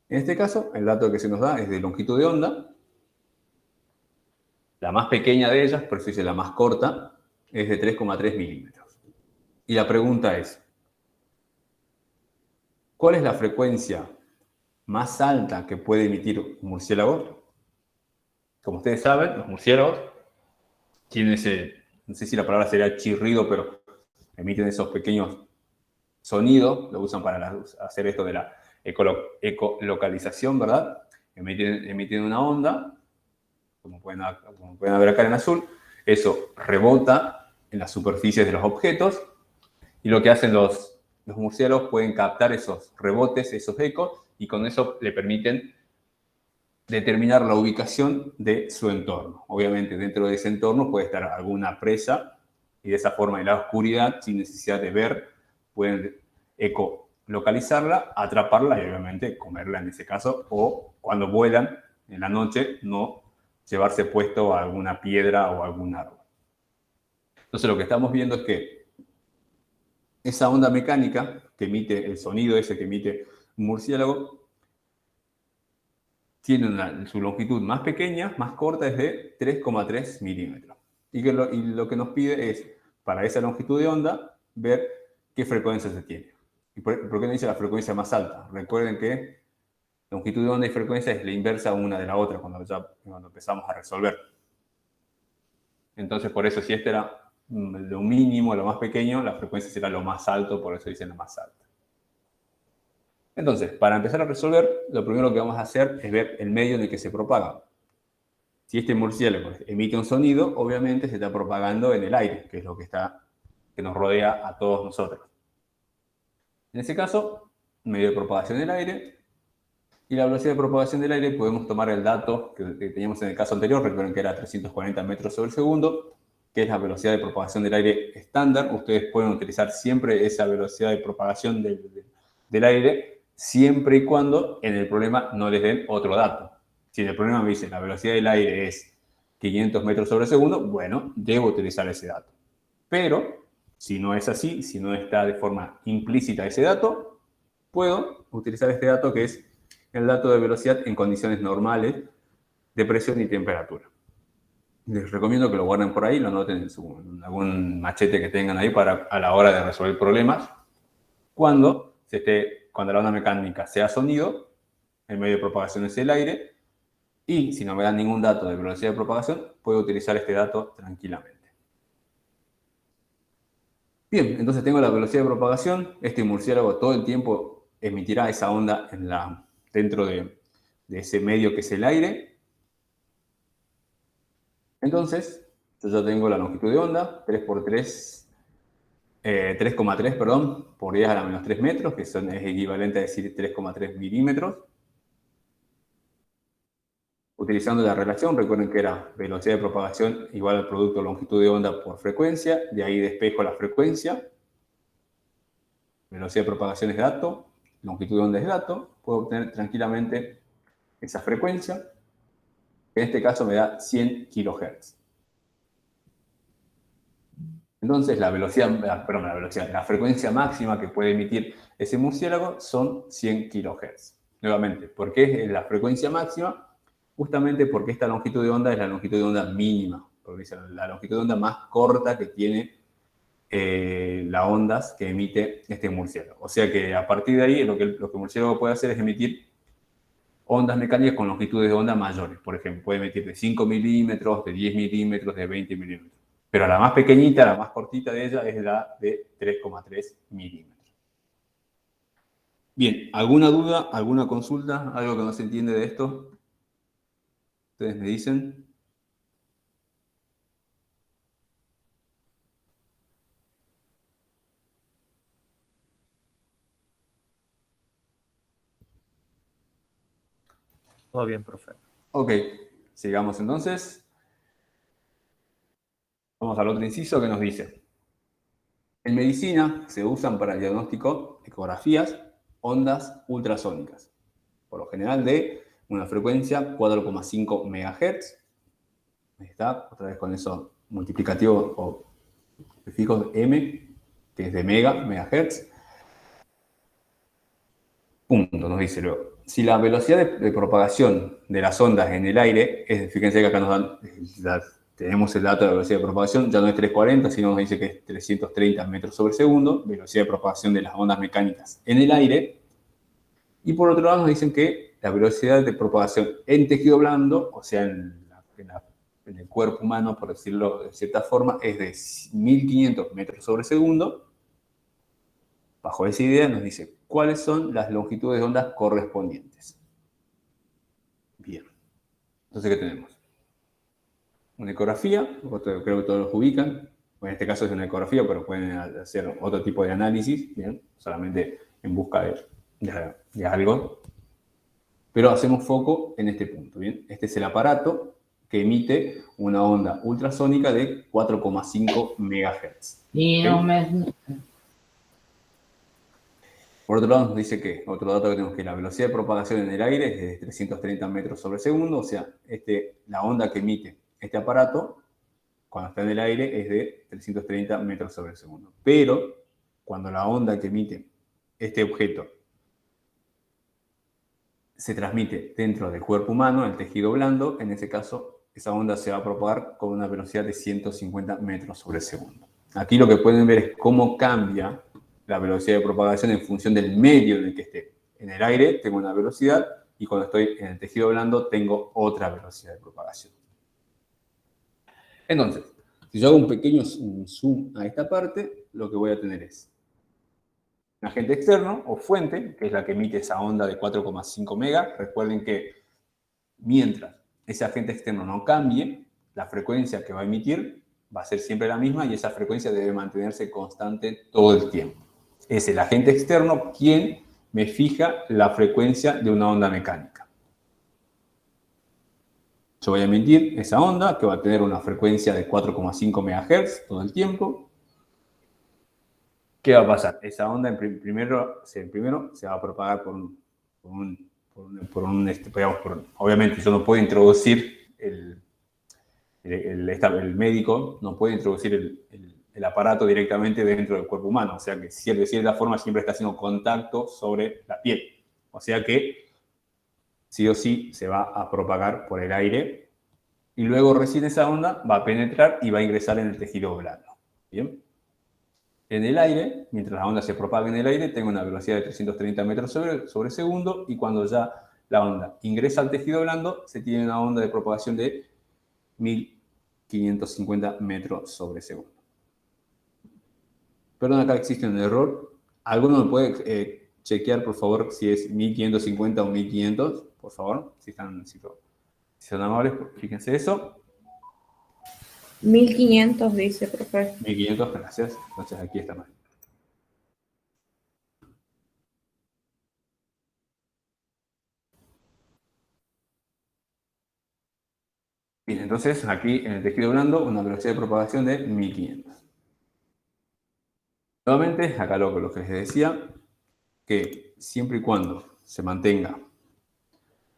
En este caso, el dato que se nos da es de longitud de onda. La más pequeña de ellas, por eso dice la más corta, es de 3,3 milímetros. Y la pregunta es, ¿cuál es la frecuencia más alta que puede emitir un murciélago? Como ustedes saben, los murciélagos tienen ese, no sé si la palabra sería chirrido, pero emiten esos pequeños sonidos, lo usan para hacer esto de la ecolocalización, ¿verdad? Emiten una onda, como pueden ver acá en azul, eso rebota en las superficies de los objetos y lo que hacen los murciélagos pueden captar esos rebotes, esos ecos, y con eso le permiten determinar la ubicación de su entorno. Obviamente dentro de ese entorno puede estar alguna presa y de esa forma en la oscuridad, sin necesidad de ver, pueden ecolocalizarla, atraparla y obviamente comerla en ese caso, o cuando vuelan en la noche no llevarse puesto a alguna piedra o algún árbol. Entonces lo que estamos viendo es que esa onda mecánica que emite el sonido ese que emite un murciélago tiene su longitud más pequeña, más corta, es de 3,3 milímetros. Y lo que nos pide es, para esa longitud de onda, ver qué frecuencia se tiene. ¿Y por qué no dice la frecuencia más alta? Recuerden que longitud de onda y frecuencia es la inversa una de la otra cuando empezamos a resolver. Entonces, por eso, si este era lo mínimo, lo más pequeño, la frecuencia será lo más alto, por eso dicen la más alta. Entonces, para empezar a resolver, lo primero que vamos a hacer es ver el medio en el que se propaga. Si este murciélago emite un sonido, obviamente se está propagando en el aire, que es lo que nos rodea a todos nosotros. En ese caso, medio de propagación del aire, y la velocidad de propagación del aire podemos tomar el dato que teníamos en el caso anterior, recuerden que era 340 metros sobre segundo, que es la velocidad de propagación del aire estándar. Ustedes pueden utilizar siempre esa velocidad de propagación del aire, siempre y cuando en el problema no les den otro dato. Si en el problema me dice la velocidad del aire es 500 metros sobre segundo, bueno, debo utilizar ese dato. Pero si no es así, si no está de forma implícita ese dato, puedo utilizar este dato que es el dato de velocidad en condiciones normales de presión y temperatura. Les recomiendo que lo guarden por ahí, lo anoten en algún machete que tengan ahí a la hora de resolver problemas. Cuando la onda mecánica sea sonido, el medio de propagación es el aire, y si no me dan ningún dato de velocidad de propagación, puedo utilizar este dato tranquilamente. Bien, entonces tengo la velocidad de propagación. Este murciélago todo el tiempo emitirá esa onda dentro de ese medio que es el aire. Entonces, yo ya tengo la longitud de onda, 3,3, por 10 a la menos 3 metros, que es equivalente a decir 3,3 milímetros. Utilizando la relación, recuerden que era velocidad de propagación igual al producto longitud de onda por frecuencia, de ahí despejo la frecuencia. Velocidad de propagación es dato, longitud de onda es dato, puedo obtener tranquilamente esa frecuencia, que en este caso me da 100 kHz. Entonces, la frecuencia máxima que puede emitir ese murciélago son 100 kHz. Nuevamente, ¿por qué es la frecuencia máxima? Justamente porque esta longitud de onda es la longitud de onda mínima, porque es la longitud de onda más corta que tiene las ondas que emite este murciélago. O sea que a partir de ahí lo que el murciélago puede hacer es emitir ondas mecánicas con longitudes de onda mayores. Por ejemplo, puede emitir de 5 milímetros, de 10 milímetros, de 20 milímetros. Pero la más pequeñita, la más cortita de ella, es la de 3,3 milímetros. Bien, ¿alguna duda, alguna consulta, algo que no se entiende de esto? ¿Ustedes me dicen? Todo bien, profe. Ok, sigamos entonces. Vamos al otro inciso que nos dice. En medicina se usan para el diagnóstico ecografías ondas ultrasónicas, por lo general de una frecuencia 4,5 MHz. Ahí está, otra vez con eso multiplicativo o prefijo M, que es de megahertz. Punto, nos dice luego. Si la velocidad de propagación de las ondas en el aire, fíjense que acá nos dan, tenemos el dato de la velocidad de propagación, ya no es 340, sino nos dice que es 330 metros sobre segundo, velocidad de propagación de las ondas mecánicas en el aire. Y por otro lado nos dicen que la velocidad de propagación en tejido blando, o sea, en el cuerpo humano, por decirlo de cierta forma, es de 1500 metros sobre segundo. Bajo esa idea nos dice cuáles son las longitudes de ondas correspondientes. Bien. Entonces, ¿qué tenemos? Una ecografía, creo que todos los ubican. En este caso es una ecografía, pero pueden hacer otro tipo de análisis, ¿bien? Solamente en busca de algo. Pero hacemos foco en este punto, ¿bien? Este es el aparato que emite una onda ultrasónica de 4,5 MHz. Y no me... Por otro lado, nos dice que, otro dato que tenemos, que la velocidad de propagación en el aire es de 330 metros sobre segundo, o sea, la onda que emite este aparato, cuando está en el aire, es de 330 metros sobre segundo. Pero, cuando la onda que emite este objeto se transmite dentro del cuerpo humano, el tejido blando, en ese caso, esa onda se va a propagar con una velocidad de 150 metros sobre segundo. Aquí lo que pueden ver es cómo cambia la velocidad de propagación en función del medio en el que esté. En el aire tengo una velocidad y cuando estoy en el tejido blando tengo otra velocidad de propagación. Entonces, si yo hago un pequeño zoom a esta parte, lo que voy a tener es un agente externo o fuente, que es la que emite esa onda de 4,5 megas. Recuerden que mientras ese agente externo no cambie, la frecuencia que va a emitir va a ser siempre la misma y esa frecuencia debe mantenerse constante todo el tiempo. Es el agente externo quien me fija la frecuencia de una onda mecánica. Yo voy a emitir esa onda que va a tener una frecuencia de 4,5 MHz todo el tiempo. ¿Qué va a pasar? Esa onda primero se va a propagar obviamente yo no puedo introducir el médico no puede introducir el aparato directamente dentro del cuerpo humano. O sea que de cierta forma siempre está haciendo contacto sobre la piel. O sea que sí o sí se va a propagar por el aire y luego recién esa onda va a penetrar y va a ingresar en el tejido blando. ¿Bien? En el aire, mientras la onda se propaga en el aire, tengo una velocidad de 330 metros sobre segundo y cuando ya la onda ingresa al tejido blando, se tiene una onda de propagación de 1550 metros sobre segundo. Perdón, acá existe un error. ¿Alguno me puede chequear, por favor, si es 1550 o 1500? Por favor, si son amables, fíjense eso. 1500 dice, profe. 1500, gracias. Entonces aquí está mal. Bien, entonces aquí en el tejido blando una velocidad de propagación de 1500. Nuevamente, acá lo que les decía, que siempre y cuando se mantenga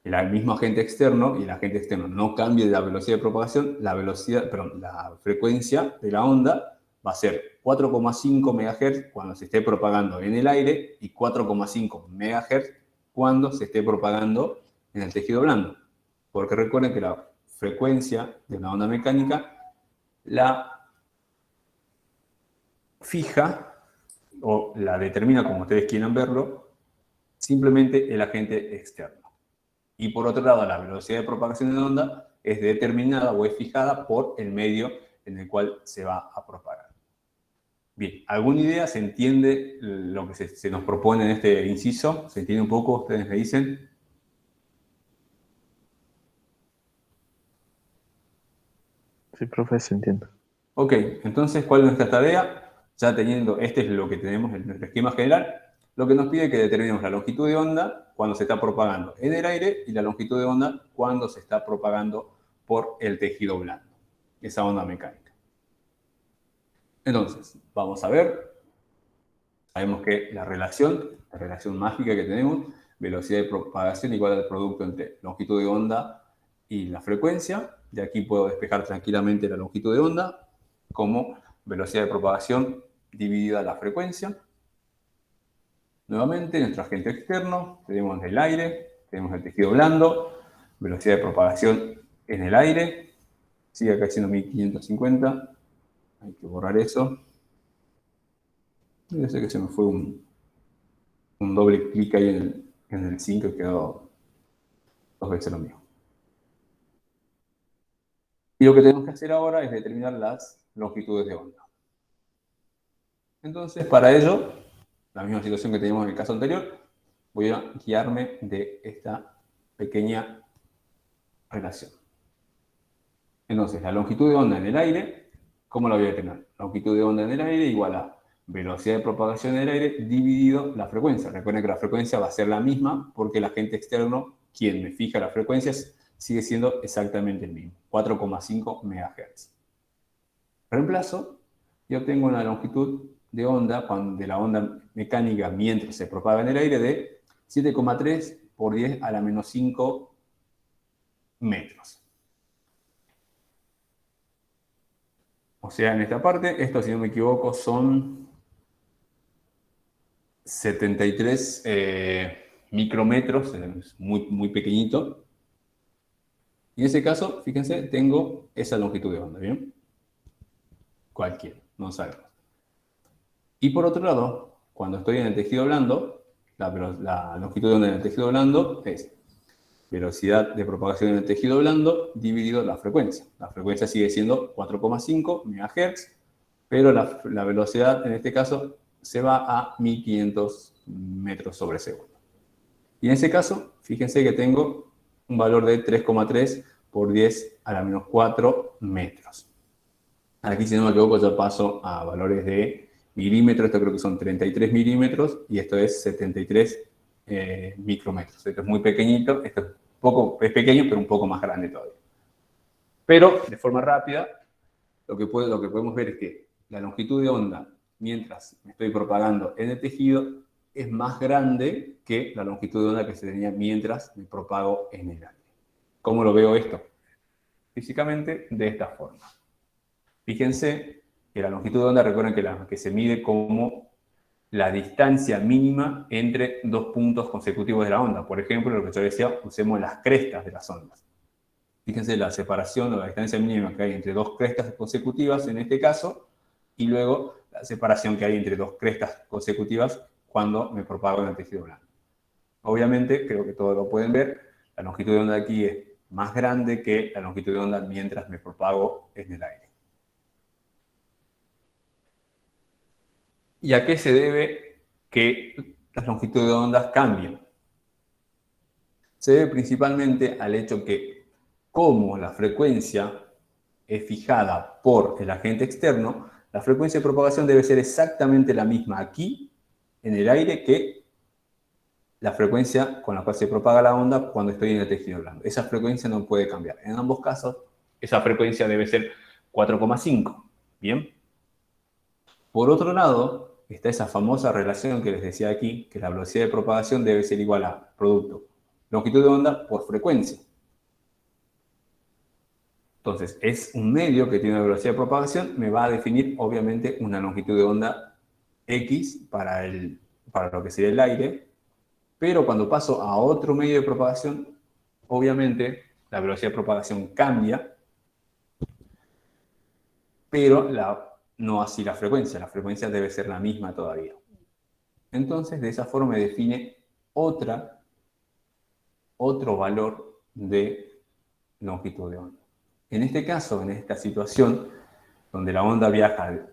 el mismo agente externo y el agente externo no cambie la velocidad de propagación, la frecuencia de la onda va a ser 4,5 MHz cuando se esté propagando en el aire y 4,5 MHz cuando se esté propagando en el tejido blando. Porque recuerden que la frecuencia de una onda mecánica la fija o la determina, como ustedes quieran verlo, simplemente el agente externo. Y por otro lado, la velocidad de propagación de onda es determinada o es fijada por el medio en el cual se va a propagar. Bien, ¿alguna idea? ¿Se entiende lo que se nos propone en este inciso? ¿Se entiende un poco? ¿Ustedes me dicen? Sí, profe, se entiende. Ok, entonces, ¿cuál es nuestra tarea? Ya teniendo, este es lo que tenemos en nuestro esquema general, lo que nos pide es que determinemos la longitud de onda cuando se está propagando en el aire y la longitud de onda cuando se está propagando por el tejido blando, esa onda mecánica. Entonces, vamos a ver. Sabemos que la relación mágica que tenemos, velocidad de propagación igual al producto entre longitud de onda y la frecuencia. De aquí puedo despejar tranquilamente la longitud de onda como velocidad de propagación dividida la frecuencia. Nuevamente, nuestro agente externo, tenemos el aire, tenemos el tejido blando, velocidad de propagación en el aire, sigue acá siendo 1550, hay que borrar eso. Yo sé que se me fue un doble clic ahí en el 5 y quedó 2 veces lo mismo. Y lo que tenemos que hacer ahora es determinar las longitudes de onda. Entonces, para ello, la misma situación que teníamos en el caso anterior, voy a guiarme de esta pequeña relación. Entonces, la longitud de onda en el aire, ¿cómo la voy a determinar? Longitud de onda en el aire igual a velocidad de propagación en el aire dividido la frecuencia. Recuerden que la frecuencia va a ser la misma porque el agente externo, quien me fija las frecuencias, sigue siendo exactamente el mismo, 4,5 MHz. Reemplazo y obtengo una longitud de onda de la onda mecánica mientras se propaga en el aire de 7,3 por 10 a la menos 5 metros. O sea, en esta parte, esto si no me equivoco son 73 micrómetros, es muy pequeñito. Y en ese caso, fíjense, tengo esa longitud de onda, ¿bien? Cualquiera, no sabemos. Y por otro lado, cuando estoy en el tejido blando, la longitud de onda en el tejido blando es velocidad de propagación en el tejido blando dividido la frecuencia. La frecuencia sigue siendo 4,5 MHz, pero la velocidad en este caso se va a 1500 metros sobre segundo. Y en ese caso, fíjense que tengo un valor de 3,3 por 10 a la menos 4 metros. Aquí, si no me equivoco, ya paso a valores de milímetros. Esto creo que son 33 milímetros y esto es 73 micrómetros. Esto es muy pequeñito. Esto es pequeño, pero un poco más grande todavía. Pero, de forma rápida, lo que podemos ver es que la longitud de onda, mientras me estoy propagando en el tejido, es más grande que la longitud de onda que se tenía mientras me propago en el aire. ¿Cómo lo veo esto? Físicamente, de esta forma. Fíjense que la longitud de onda, recuerden que se mide como la distancia mínima entre dos puntos consecutivos de la onda. Por ejemplo, lo que yo decía, usemos las crestas de las ondas. Fíjense la separación o la distancia mínima que hay entre dos crestas consecutivas en este caso, y luego la separación que hay entre dos crestas consecutivas cuando me propago en el tejido blando. Obviamente, creo que todos lo pueden ver, la longitud de onda aquí es más grande que la longitud de onda mientras me propago en el aire. ¿Y a qué se debe que las longitudes de ondas cambien? Se debe principalmente al hecho que, como la frecuencia es fijada por el agente externo, la frecuencia de propagación debe ser exactamente la misma aquí, en el aire, que la frecuencia con la cual se propaga la onda cuando estoy en el tejido blando. Esa frecuencia no puede cambiar. En ambos casos, esa frecuencia debe ser 4,5. ¿Bien? Por otro lado, está esa famosa relación que les decía aquí, que la velocidad de propagación debe ser igual a producto longitud de onda por frecuencia. Entonces, es un medio que tiene una velocidad de propagación, me va a definir, obviamente, una longitud de onda X para lo que sería el aire, pero cuando paso a otro medio de propagación, obviamente, la velocidad de propagación cambia, pero no así la frecuencia debe ser la misma todavía. Entonces, de esa forma me define otro valor de longitud de onda. En este caso, en esta situación, donde la onda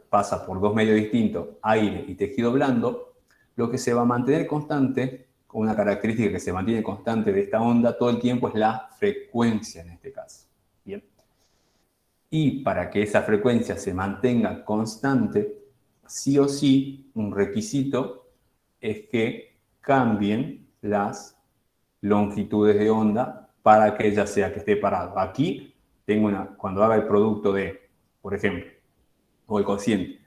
pasa por dos medios distintos, aire y tejido blando, lo que se va a mantener constante, una característica que se mantiene constante de esta onda todo el tiempo es la frecuencia en este caso. Bien. Y para que esa frecuencia se mantenga constante, sí o sí, un requisito es que cambien las longitudes de onda para que ella sea que esté parado. Aquí tengo cuando haga el producto de, por ejemplo, o el cociente,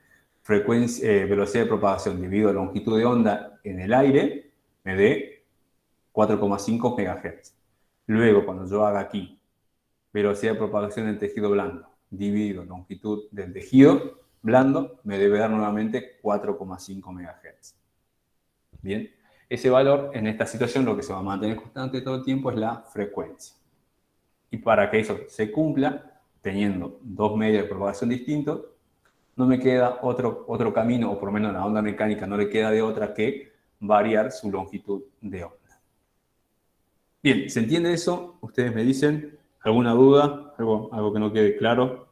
velocidad de propagación dividido longitud de onda en el aire, me dé 4,5 MHz. Luego, cuando yo haga aquí velocidad de propagación en tejido blando dividido longitud del tejido blando, me debe dar nuevamente 4,5 MHz. Bien, ese valor en esta situación lo que se va a mantener constante todo el tiempo es la frecuencia. Y para que eso se cumpla, teniendo dos medios de propagación distintos, no me queda otro camino, o por lo menos a la onda mecánica no le queda de otra que variar su longitud de onda. Bien, ¿se entiende eso? Ustedes me dicen, ¿alguna duda? ¿Algo que no quede claro?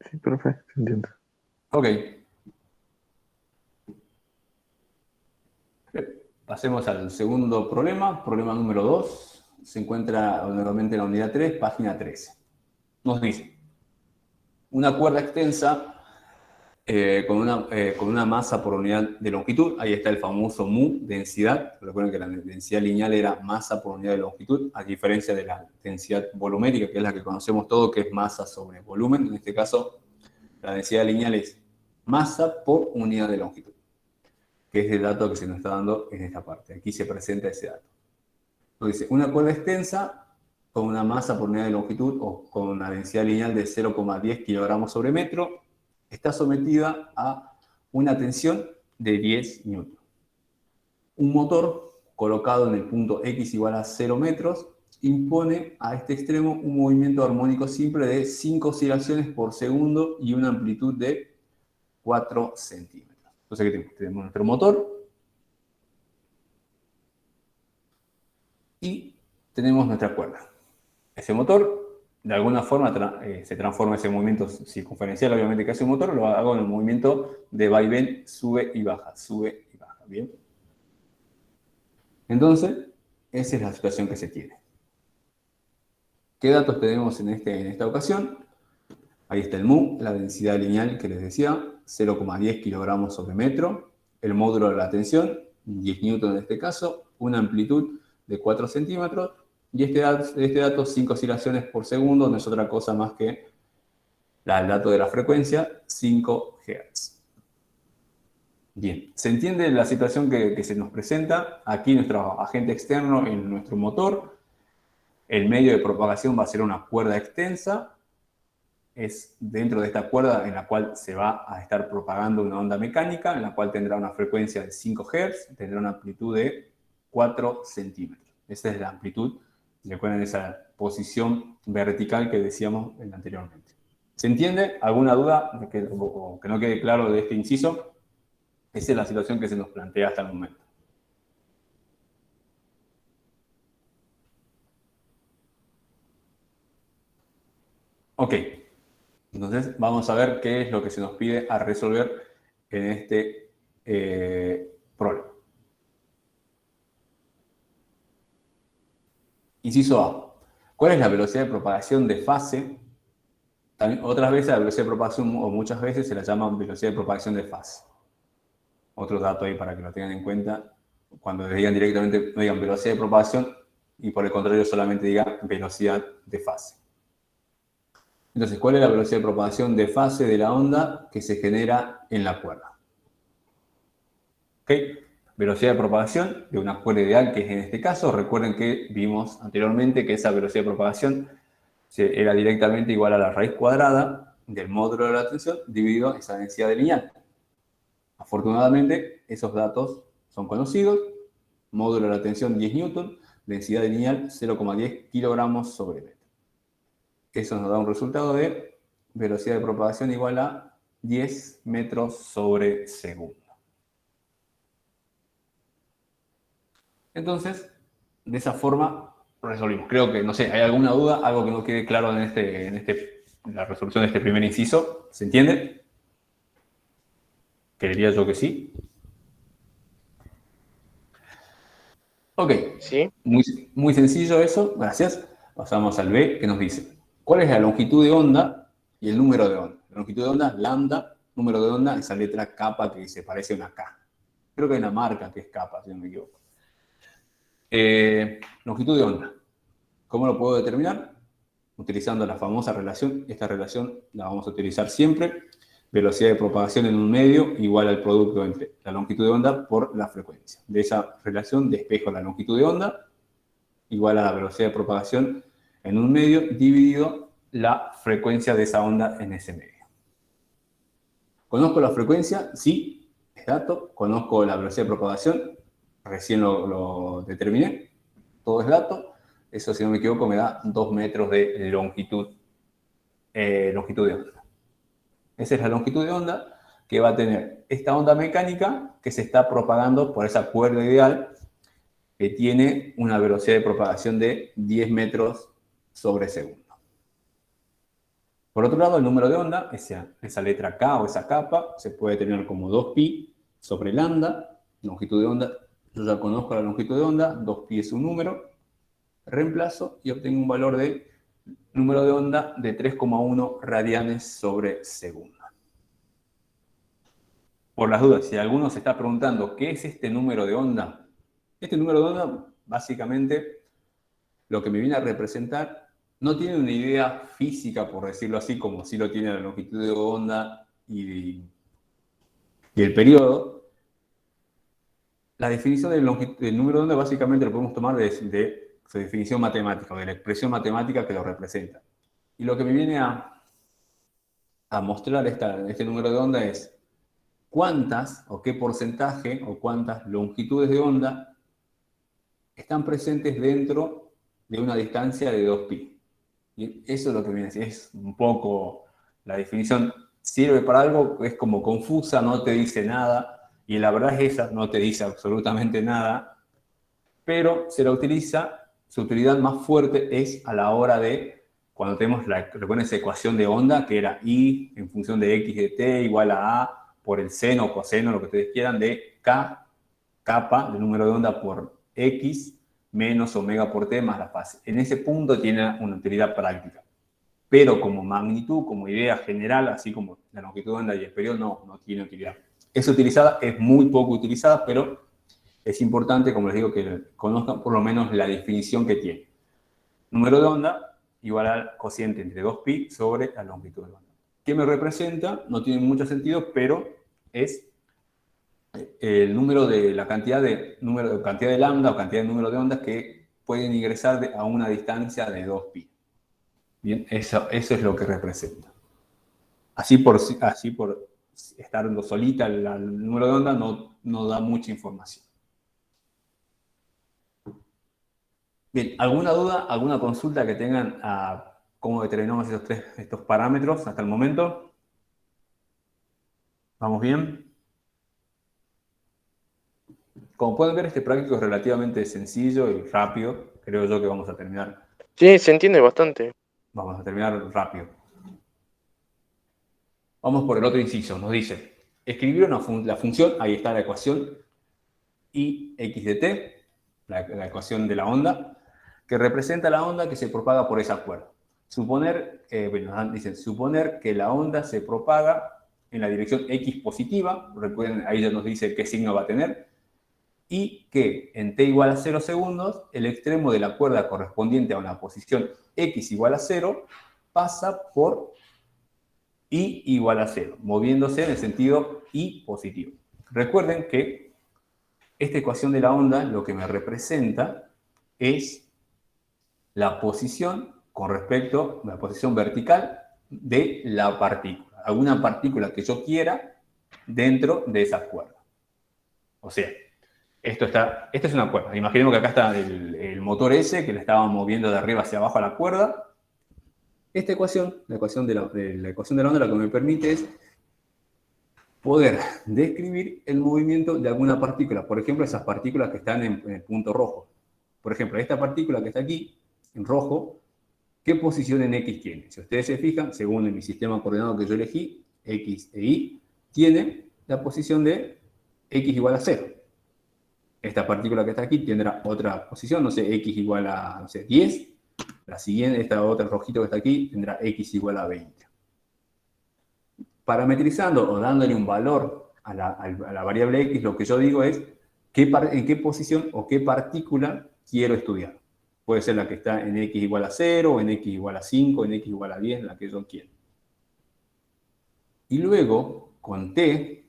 Sí, profe, se entiende. Ok. Pasemos al segundo problema, problema número 2. Se encuentra nuevamente en la unidad 3, página 13. Nos dice, una cuerda extensa con una masa por unidad de longitud, ahí está el famoso mu, densidad. Recuerden que la densidad lineal era masa por unidad de longitud, a diferencia de la densidad volumétrica, que es la que conocemos todos, que es masa sobre volumen. En este caso, la densidad lineal es masa por unidad de longitud, que es el dato que se nos está dando en esta parte. Aquí se presenta ese dato. Entonces, una cuerda extensa con una masa por unidad de longitud o con una densidad lineal de 0,10 kilogramos sobre metro está sometida a una tensión de 10 newton. Un motor colocado en el punto X igual a 0 metros impone a este extremo un movimiento armónico simple de 5 oscilaciones por segundo y una amplitud de 4 centímetros. Entonces, ¿qué tenemos? Nuestro motor y tenemos nuestra cuerda. Ese motor, de alguna forma, se transforma ese movimiento circunferencial, obviamente, que hace un motor, lo hago en el movimiento de vaivén, sube y baja, ¿bien? Entonces, esa es la situación que se tiene. ¿Qué datos tenemos en esta ocasión? Ahí está el mu, la densidad lineal que les decía, 0,10 kilogramos sobre metro, el módulo de la tensión, 10 newton en este caso, una amplitud de 4 centímetros, y este dato, 5 oscilaciones por segundo, no es otra cosa más que el dato de la frecuencia, 5 Hz. Bien, ¿se entiende la situación que se nos presenta? Aquí nuestro agente externo en nuestro motor, el medio de propagación va a ser una cuerda extensa, es dentro de esta cuerda en la cual se va a estar propagando una onda mecánica, en la cual tendrá una frecuencia de 5 Hz, tendrá una amplitud de 4 centímetros. Esa es la amplitud. Recuerden esa posición vertical que decíamos anteriormente. ¿Se entiende? ¿Alguna duda o que no quede claro de este inciso? Esa es la situación que se nos plantea hasta el momento. Ok. Entonces vamos a ver qué es lo que se nos pide a resolver en este problema. Inciso A. ¿Cuál es la velocidad de propagación de fase? También, otras veces la velocidad de propagación, o muchas veces se la llama velocidad de propagación de fase. Otro dato ahí para que lo tengan en cuenta. Cuando les digan directamente, no digan velocidad de propagación y por el contrario solamente digan velocidad de fase. Entonces, ¿cuál es la velocidad de propagación de fase de la onda que se genera en la cuerda? ¿Ok? ¿Ok? Velocidad de propagación de una cuerda ideal, que es en este caso. Recuerden que vimos anteriormente que esa velocidad de propagación era directamente igual a la raíz cuadrada del módulo de la tensión dividido esa densidad de lineal. Afortunadamente, esos datos son conocidos. Módulo de la tensión 10 newton, densidad de lineal 0,10 kilogramos sobre metro. Eso nos da un resultado de velocidad de propagación igual a 10 metros sobre segundo. Entonces, de esa forma resolvimos. Creo que, no sé, ¿hay alguna duda? ¿Algo que no quede claro en la resolución de este primer inciso? ¿Se entiende? Creería yo que sí. Ok, Sí, muy sencillo eso, gracias. Pasamos al B, que nos dice, ¿cuál es la longitud de onda y el número de onda? La longitud de onda es lambda, número de onda, esa letra kappa que se parece a una K. Creo que hay una marca que es kappa, si no me equivoco. Longitud de onda. ¿Cómo lo puedo determinar? Utilizando la famosa relación. Esta relación la vamos a utilizar siempre. Velocidad de propagación en un medio igual al producto entre la longitud de onda por la frecuencia. De esa relación despejo la longitud de onda igual a la velocidad de propagación en un medio dividido la frecuencia de esa onda en ese medio. ¿Conozco la frecuencia? Sí, es dato. ¿Conozco la velocidad de propagación? Recién lo determiné. Todo es dato. Eso, si no me equivoco, me da 2 metros de longitud de onda. Esa es la longitud de onda que va a tener esta onda mecánica que se está propagando por esa cuerda ideal que tiene una velocidad de propagación de 10 metros sobre segundo. Por otro lado, el número de onda, esa letra K o esa capa, se puede tener como 2pi sobre lambda, longitud de onda. Yo ya conozco la longitud de onda, 2pi es un número, reemplazo y obtengo un valor de número de onda de 3,1 radianes sobre segundo. Por las dudas, si alguno se está preguntando qué es este número de onda, este número de onda básicamente lo que me viene a representar no tiene una idea física, por decirlo así, como sí lo tiene la longitud de onda y el periodo. La definición del número de onda básicamente lo podemos tomar de su definición matemática, o de la expresión matemática que lo representa. Y lo que me viene a mostrar este número de onda es cuántas o qué porcentaje o cuántas longitudes de onda están presentes dentro de una distancia de 2pi. Y eso es lo que viene a decir, es un poco la definición. Sirve para algo, es como confusa, no te dice nada, y la verdad es esa, no te dice absolutamente nada, pero se la utiliza, su utilidad más fuerte es a la hora de, cuando tenemos recuerden esa ecuación de onda, que era I en función de X de T igual a A por el seno o coseno, lo que ustedes quieran, de K, kappa, del número de onda por X, menos omega por T más la fase. En ese punto tiene una utilidad práctica. Pero como magnitud, como idea general, así como la longitud de onda y el periodo, no tiene utilidad. Es utilizada, es muy poco utilizada, pero es importante, como les digo, que conozcan por lo menos la definición que tiene. Número de onda igual al cociente entre 2pi sobre la longitud de onda. ¿Qué me representa? No tiene mucho sentido, pero es el número de la cantidad de lambda o cantidad de número de ondas que pueden ingresar a una distancia de 2pi. Bien, eso es lo que representa. Así por estar solita el número de onda no da mucha información. Bien, ¿alguna duda, alguna consulta que tengan a cómo determinamos estos parámetros hasta el momento? ¿Vamos bien? Como pueden ver, este práctico es relativamente sencillo y rápido. Creo yo que vamos a terminar. sí, se entiende bastante. Vamos a terminar rápido. Vamos por el otro inciso. Nos dice, escribir la función, ahí está la ecuación, I x de t, la ecuación de la onda, que representa la onda que se propaga por esa cuerda. Suponer que la onda se propaga en la dirección x positiva, recuerden, ahí ya nos dice qué signo va a tener, y que en t igual a 0 segundos, el extremo de la cuerda correspondiente a una posición x igual a 0 pasa por y igual a 0, moviéndose en el sentido y positivo. Recuerden que esta ecuación de la onda lo que me representa es la posición con respecto a la posición vertical de la partícula. Alguna partícula que yo quiera dentro de esa cuerda. O sea, esta es una cuerda. Imaginemos que acá está el motor ese que le estábamos moviendo de arriba hacia abajo a la cuerda. Esta ecuación, la ecuación de la onda, lo que me permite es poder describir el movimiento de alguna partícula. Por ejemplo, esas partículas que están en el punto rojo. Por ejemplo, esta partícula que está aquí, en rojo, ¿qué posición en X tiene? Si ustedes se fijan, según mi sistema coordenado que yo elegí, X e Y, tiene la posición de X igual a 0. Esta partícula que está aquí tendrá otra posición, no sé, X igual a, no sé, 10. La siguiente, esta otra rojito que está aquí, tendrá X igual a 20. Parametrizando o dándole un valor a la variable X, lo que yo digo es en qué posición o qué partícula quiero estudiar. Puede ser la que está en X igual a 0, en X igual a 5, en X igual a 10, la que yo quiera. Y luego, con T,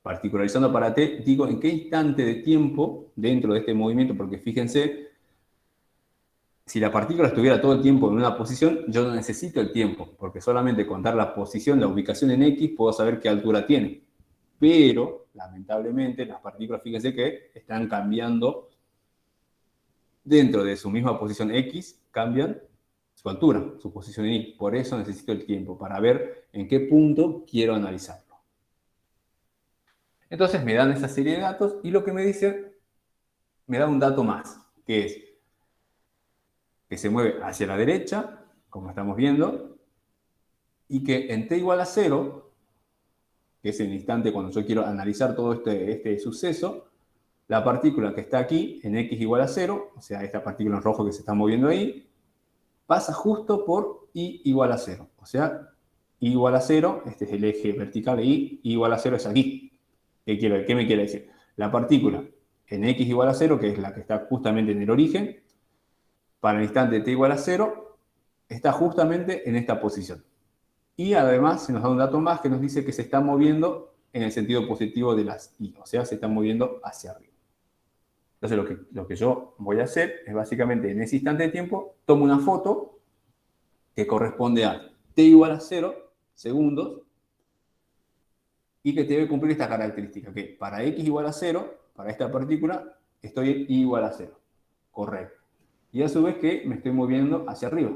particularizando para T, digo en qué instante de tiempo dentro de este movimiento, porque fíjense, si la partícula estuviera todo el tiempo en una posición, yo no necesito el tiempo, porque solamente contar la posición, la ubicación en X, puedo saber qué altura tiene. Pero, lamentablemente, las partículas, fíjense que están cambiando dentro de su misma posición X, cambian su altura, su posición en Y. Por eso necesito el tiempo, para ver en qué punto quiero analizarlo. Entonces me dan esa serie de datos y lo que me dice, me da un dato más, que es que se mueve hacia la derecha, como estamos viendo, y que en t igual a 0, que es el instante cuando yo quiero analizar todo este suceso, la partícula que está aquí, en x igual a 0, o sea, esta partícula en rojo que se está moviendo ahí, pasa justo por y igual a 0. O sea, y igual a 0, este es el eje vertical de y igual a 0 es aquí. ¿Qué me quiere decir? La partícula en x igual a 0, que es la que está justamente en el origen, para el instante t igual a 0, está justamente en esta posición. Y además se nos da un dato más que nos dice que se está moviendo en el sentido positivo de las y, o sea, se está moviendo hacia arriba. Entonces lo que yo voy a hacer es básicamente en ese instante de tiempo, tomo una foto que corresponde a t igual a 0 segundos y que debe cumplir esta característica, que para x igual a 0, para esta partícula, estoy en y igual a 0. Correcto. Y a su vez que me estoy moviendo hacia arriba.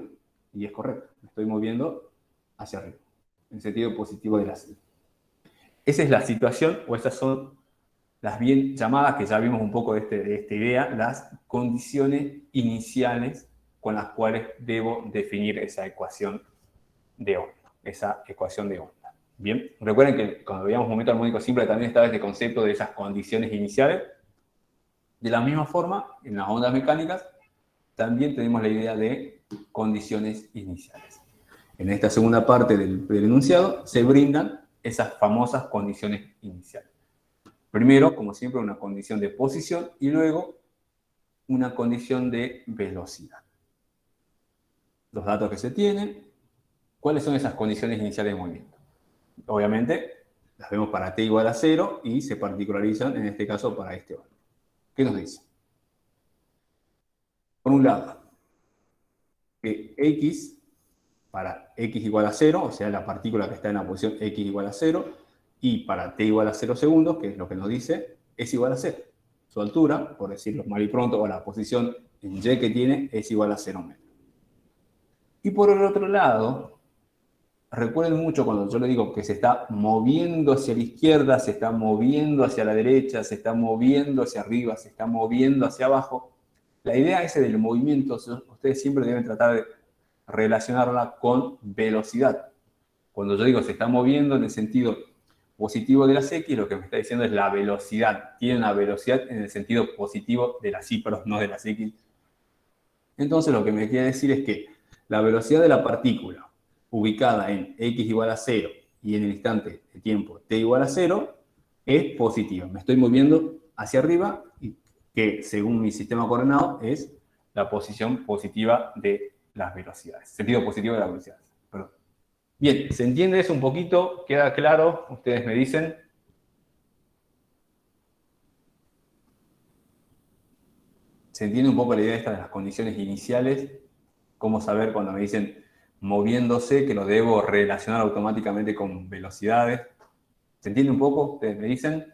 Y es correcto, me estoy moviendo hacia arriba, en el sentido positivo de la y. Esa es la situación, o esas son las bien llamadas, que ya vimos un poco de esta idea, las condiciones iniciales con las cuales debo definir esa ecuación de onda. Bien, recuerden que cuando veíamos momento armónico simple también estaba este concepto de esas condiciones iniciales. De la misma forma, en las ondas mecánicas también tenemos la idea de condiciones iniciales. En esta segunda parte del enunciado se brindan esas famosas condiciones iniciales. Primero, como siempre, una condición de posición y luego una condición de velocidad. Los datos que se tienen, ¿cuáles son esas condiciones iniciales de movimiento? Obviamente, las vemos para t igual a 0 y se particularizan, en este caso, para este orden. ¿Qué nos dice? Por un lado, que x, para x igual a 0, o sea, la partícula que está en la posición x igual a 0, y para t igual a 0 segundos, que es lo que nos dice, es igual a 0. Su altura, por decirlo mal y pronto, o la posición en y que tiene, es igual a 0 metros. Y por el otro lado, recuerden mucho cuando yo le digo que se está moviendo hacia la izquierda, se está moviendo hacia la derecha, se está moviendo hacia arriba, se está moviendo hacia abajo. La idea esa del movimiento, ustedes siempre deben tratar de relacionarla con velocidad. Cuando yo digo se está moviendo en el sentido positivo de las X, lo que me está diciendo es la velocidad. Tiene una velocidad en el sentido positivo de las Y, pero no de las X. Entonces lo que me quiere decir es que la velocidad de la partícula ubicada en X igual a 0 y en el instante de tiempo t igual a 0 es positiva. Me estoy moviendo hacia arriba y que según mi sistema coordenado es la posición positiva de las velocidades. Sentido positivo de las velocidades. Perdón. Bien, ¿se entiende eso un poquito? ¿Queda claro? Ustedes me dicen. ¿Se entiende un poco la idea esta de las condiciones iniciales? ¿Cómo saber cuando me dicen moviéndose que lo debo relacionar automáticamente con velocidades? ¿Se entiende un poco? ¿Ustedes me dicen?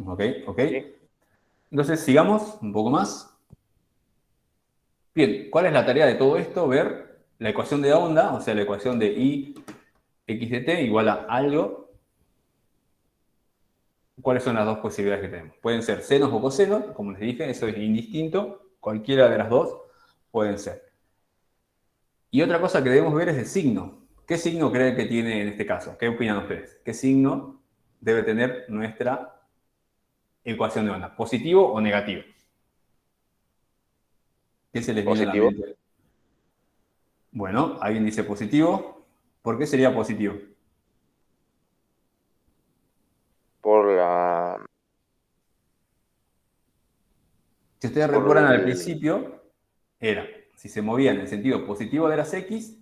Ok, ok. Sí. Entonces, sigamos un poco más. Bien, ¿cuál es la tarea de todo esto? Ver la ecuación de onda, o sea, la ecuación de I x de t igual a algo. ¿Cuáles son las dos posibilidades que tenemos? Pueden ser senos o cosenos, como les dije, eso es indistinto. Cualquiera de las dos pueden ser. Y otra cosa que debemos ver es el signo. ¿Qué signo creen que tiene en este caso? ¿Qué opinan ustedes? ¿Qué signo debe tener nuestra ecuación de onda? ¿Positivo o negativo? ¿Qué se les viene a la Positivo. mente? Bueno, alguien dice positivo. ¿Por qué sería positivo? Por la... Si ustedes Por recuerdan al el... principio, era, si se movía en el sentido positivo de las X,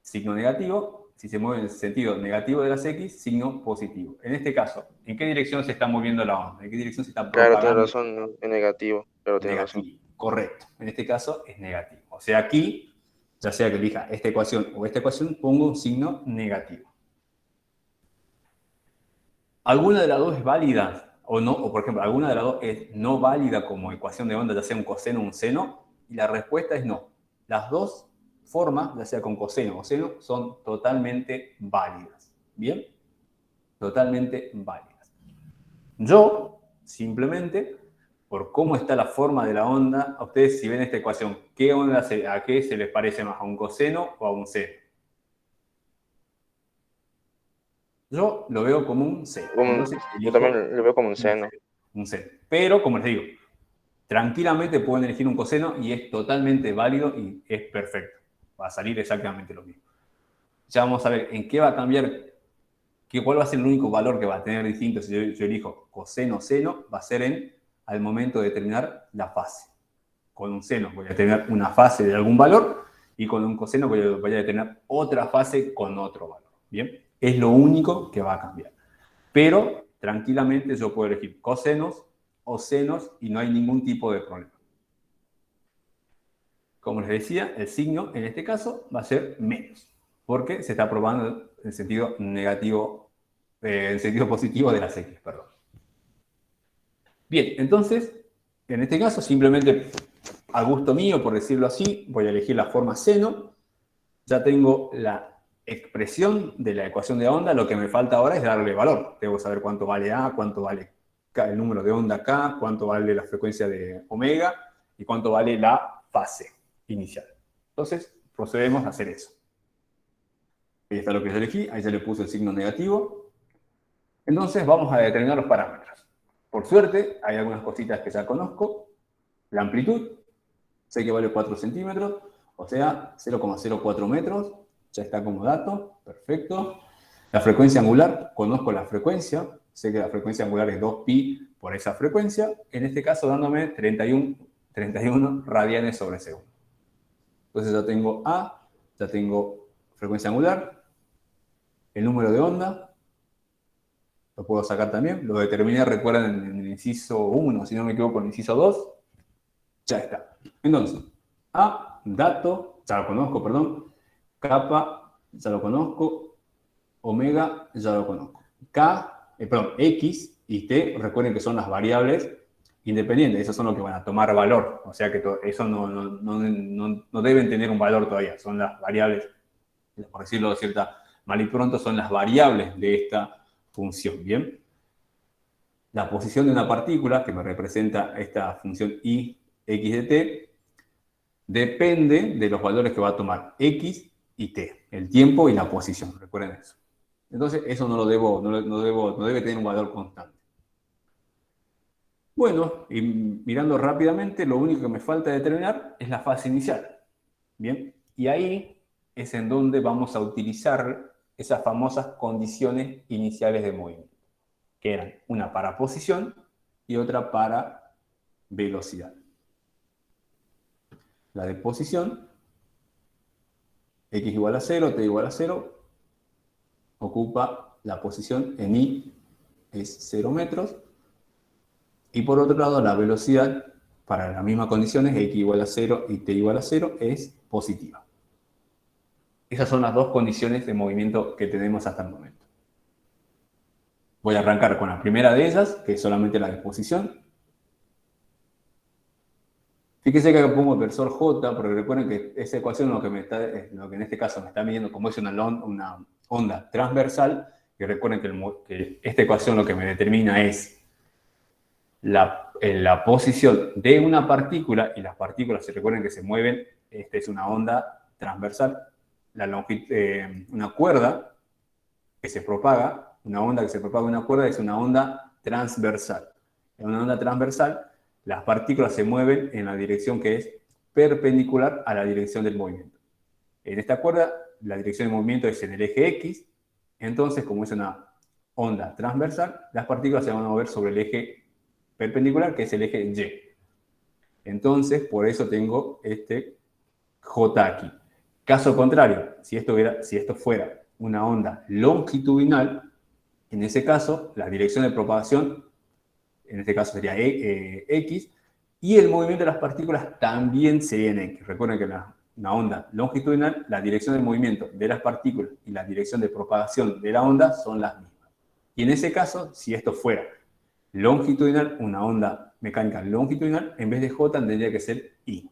signo negativo. Si se mueve en el sentido negativo de las X, signo positivo. En este caso, ¿en qué dirección se está moviendo la onda? ¿En qué dirección se está Claro, tiene propagando? razón, ¿no? Es negativo. Claro, tiene razón. Negativo, correcto. En este caso es negativo. O sea, aquí, ya sea que elija esta ecuación o esta ecuación, pongo un signo negativo. ¿Alguna de las dos es válida o no? O, por ejemplo, ¿alguna de las dos es no válida como ecuación de onda, ya sea un coseno o un seno? Y la respuesta es no. Las dos formas, ya sea con coseno o seno, son totalmente válidas. ¿Bien? Totalmente válidas. Yo, simplemente, por cómo está la forma de la onda, a ustedes si ven esta ecuación, ¿qué onda a qué se les parece más? ¿A un coseno o a un seno? Yo lo veo como un seno. Entonces Yo elijo también lo veo como un un seno. seno. Un seno. Pero, como les digo, tranquilamente pueden elegir un coseno y es totalmente válido y es perfecto. Va a salir exactamente lo mismo. Ya vamos a ver en qué va a cambiar, cuál va a ser el único valor que va a tener distinto si yo elijo coseno o seno, va a ser al momento de determinar la fase. Con un seno voy a tener una fase de algún valor y con un coseno voy a tener otra fase con otro valor. ¿Bien? Es lo único que va a cambiar. Pero tranquilamente yo puedo elegir cosenos o senos y no hay ningún tipo de problema. Como les decía, el signo en este caso va a ser menos, porque se está probando en sentido negativo, en sentido positivo de las X, perdón. Bien, entonces, en este caso, simplemente a gusto mío, por decirlo así, voy a elegir la forma seno. Ya tengo la expresión de la ecuación de onda, lo que me falta ahora es darle valor. Debo saber cuánto vale A, cuánto vale el número de onda K, cuánto vale la frecuencia de omega y cuánto vale la fase inicial. Entonces, procedemos a hacer eso. Ahí está lo que yo elegí, ahí ya le puse el signo negativo. Entonces, vamos a determinar los parámetros. Por suerte, hay algunas cositas que ya conozco. La amplitud, sé que vale 4 centímetros, o sea, 0,04 metros, ya está como dato, perfecto. La frecuencia angular, conozco la frecuencia, sé que la frecuencia angular es 2pi por esa frecuencia, en este caso dándome 31 radianes sobre segundo. Entonces ya tengo A, ya tengo frecuencia angular, el número de onda, lo puedo sacar también, lo determiné, recuerdan, en el inciso 1, si no me equivoco, en el inciso 2, ya está. Entonces, A, dato, ya lo conozco, perdón. Kappa, ya lo conozco. Omega, ya lo conozco. X y T, recuerden que son las variables independientes, esos son los que van a tomar valor. O sea que eso no deben tener un valor todavía, son las variables, por decirlo de cierta mal y pronto, son las variables de esta función, ¿bien? La posición de una partícula, que me representa esta función I, X de T, depende de los valores que va a tomar X y T, el tiempo y la posición, recuerden eso. Entonces, eso no debe tener un valor constante. Bueno, y mirando rápidamente, lo único que me falta determinar es la fase inicial. Bien, y ahí es en donde vamos a utilizar esas famosas condiciones iniciales de movimiento, que eran una para posición y otra para velocidad. La de posición, x igual a 0, t igual a 0, ocupa la posición en I es 0 metros. Y por otro lado, la velocidad para las mismas condiciones, x igual a 0 y t igual a 0, es positiva. Esas son las dos condiciones de movimiento que tenemos hasta el momento. Voy a arrancar con la primera de ellas, que es solamente la disposición. Fíjense que acá pongo el versor J, porque recuerden que esa ecuación lo que en este caso me está midiendo como es una onda transversal, y recuerden que esta ecuación lo que me determina es la posición de una partícula, y las partículas, se recuerden que se mueven, esta es una onda transversal, una cuerda que se propaga, una onda que se propaga en una cuerda es una onda transversal. En una onda transversal, las partículas se mueven en la dirección que es perpendicular a la dirección del movimiento. En esta cuerda, la dirección del movimiento es en el eje X, entonces, como es una onda transversal, las partículas se van a mover sobre el eje perpendicular, que es el eje Y. Entonces, por eso tengo este J aquí. Caso contrario, si esto fuera una onda longitudinal, en ese caso, la dirección de propagación, en este caso sería X, y el movimiento de las partículas también sería en X. Recuerden que una onda longitudinal, la dirección de movimiento de las partículas y la dirección de propagación de la onda son las mismas. Y en ese caso, si esto fuera longitudinal, una onda mecánica longitudinal, en vez de J tendría que ser I.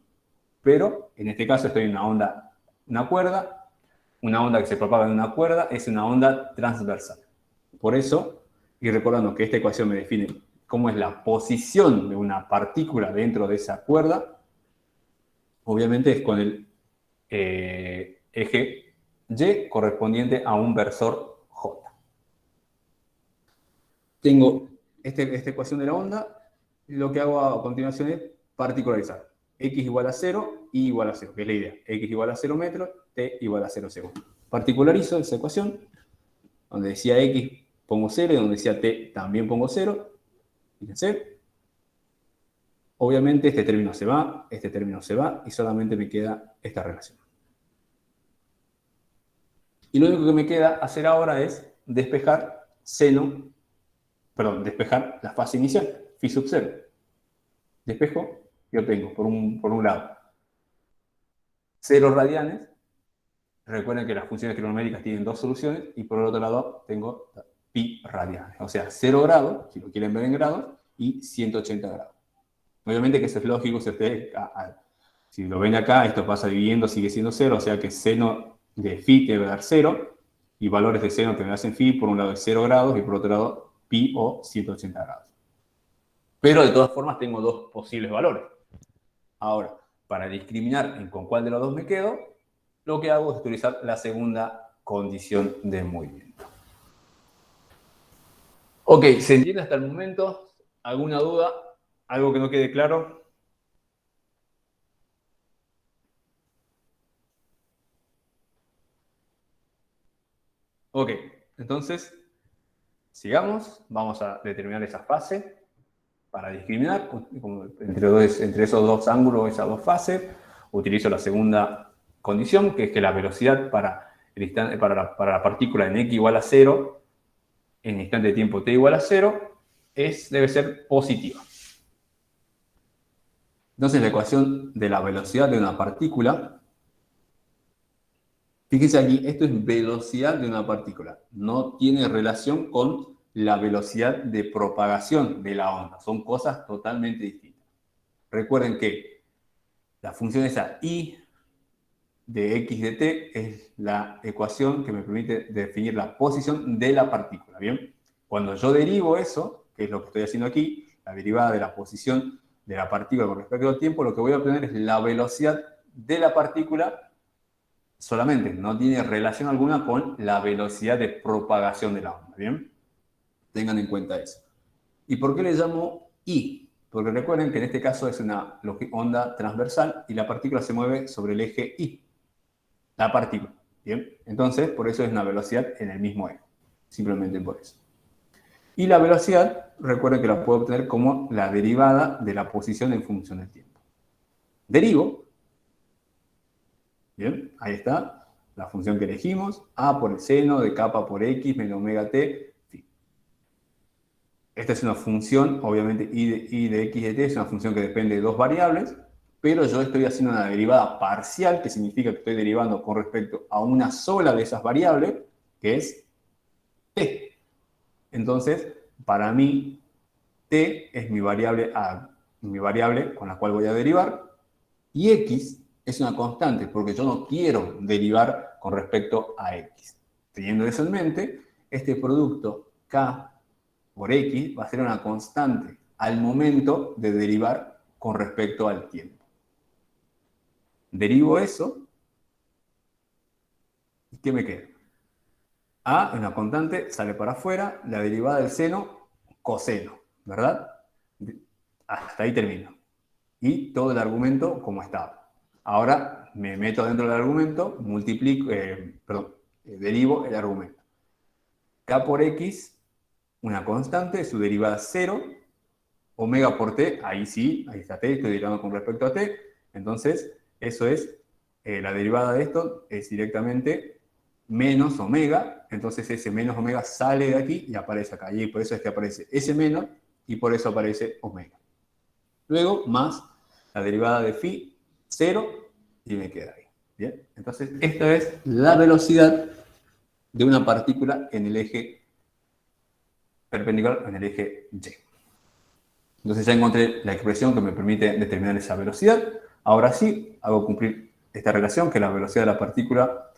Pero en este caso estoy en una cuerda, una onda que se propaga en una cuerda es una onda transversal. Por eso, y recordando que esta ecuación me define cómo es la posición de una partícula dentro de esa cuerda, obviamente es con el eje Y correspondiente a un versor J. Tengo esta ecuación de la onda, y lo que hago a continuación es particularizar. X igual a 0, Y igual a 0, que es la idea. X igual a 0 metros, T igual a 0 segundos. Particularizo esa ecuación, donde decía X pongo 0 y donde decía T también pongo 0. Fíjense. Obviamente este término se va, y solamente me queda esta relación. Y lo único que me queda hacer ahora es despejar la fase inicial, phi sub 0. Despejo y obtengo, por un lado, 0 radianes. Recuerden que las funciones trigonométricas tienen dos soluciones, y por el otro lado tengo pi radianes. O sea, 0 grados, si lo quieren ver en grados, y 180 grados. Obviamente que eso es lógico, si lo ven acá, esto pasa dividiendo, sigue siendo 0, o sea que seno de phi te va a dar 0, y valores de seno que me hacen phi, por un lado es 0 grados, y por otro lado pi o 180 grados. Pero de todas formas tengo dos posibles valores. Ahora, para discriminar con cuál de los dos me quedo, lo que hago es utilizar la segunda condición de movimiento. Ok, ¿se entiende hasta el momento? ¿Alguna duda? ¿Algo que no quede claro? Ok, entonces, sigamos. Vamos a determinar esa fase para discriminar. Entre esos dos ángulos, esas dos fases, utilizo la segunda condición, que es que la velocidad para la partícula en x igual a 0, en instante de tiempo t igual a 0, debe ser positiva. Entonces, la ecuación de la velocidad de una partícula, fíjense aquí, esto es velocidad de una partícula. No tiene relación con la velocidad de propagación de la onda. Son cosas totalmente distintas. Recuerden que la función esa I de x de t es la ecuación que me permite definir la posición de la partícula. ¿Bien? Cuando yo derivo eso, que es lo que estoy haciendo aquí, la derivada de la posición de la partícula con respecto al tiempo, lo que voy a obtener es la velocidad de la partícula solamente. No tiene relación alguna con la velocidad de propagación de la onda. ¿Bien? Tengan en cuenta eso. ¿Y por qué le llamo I? Porque recuerden que en este caso es una onda transversal y la partícula se mueve sobre el eje I. La partícula. ¿Bien? Entonces, por eso es una velocidad en el mismo eje. Simplemente por eso. Y la velocidad, recuerden que la puedo obtener como la derivada de la posición en función del tiempo. Derivo. Bien, ahí está. la función que elegimos, a por el seno de kappa por x menos omega t, phi. Esta es una función, obviamente y de x de t es una función que depende de dos variables, pero yo estoy haciendo una derivada parcial, que significa que estoy derivando con respecto a una sola de esas variables, que es t. Entonces, para mí, t es mi variable con la cual voy a derivar, y x es una constante, porque yo no quiero derivar con respecto a x. Teniendo eso en mente, este producto k por x va a ser una constante al momento de derivar con respecto al tiempo. Derivo eso, ¿y qué me queda? A, una constante, sale para afuera, la derivada del seno, coseno, ¿verdad? Hasta ahí termino. Y todo el argumento como estaba. Ahora me meto dentro del argumento, derivo el argumento. K por X, una constante, su derivada es 0. Omega por T, ahí sí, ahí está T, estoy derivando con respecto a T. Entonces, eso es, la derivada de esto es directamente menos omega. Entonces ese menos omega sale de aquí y aparece acá. Y por eso es que aparece ese menos y por eso aparece omega. Luego, más la derivada de phi, 0, y me queda ahí. ¿Bien? Entonces, esta es la velocidad de una partícula en el eje perpendicular, en el eje y. Entonces ya encontré la expresión que me permite determinar esa velocidad. Ahora sí, hago cumplir esta relación, que la velocidad de la partícula,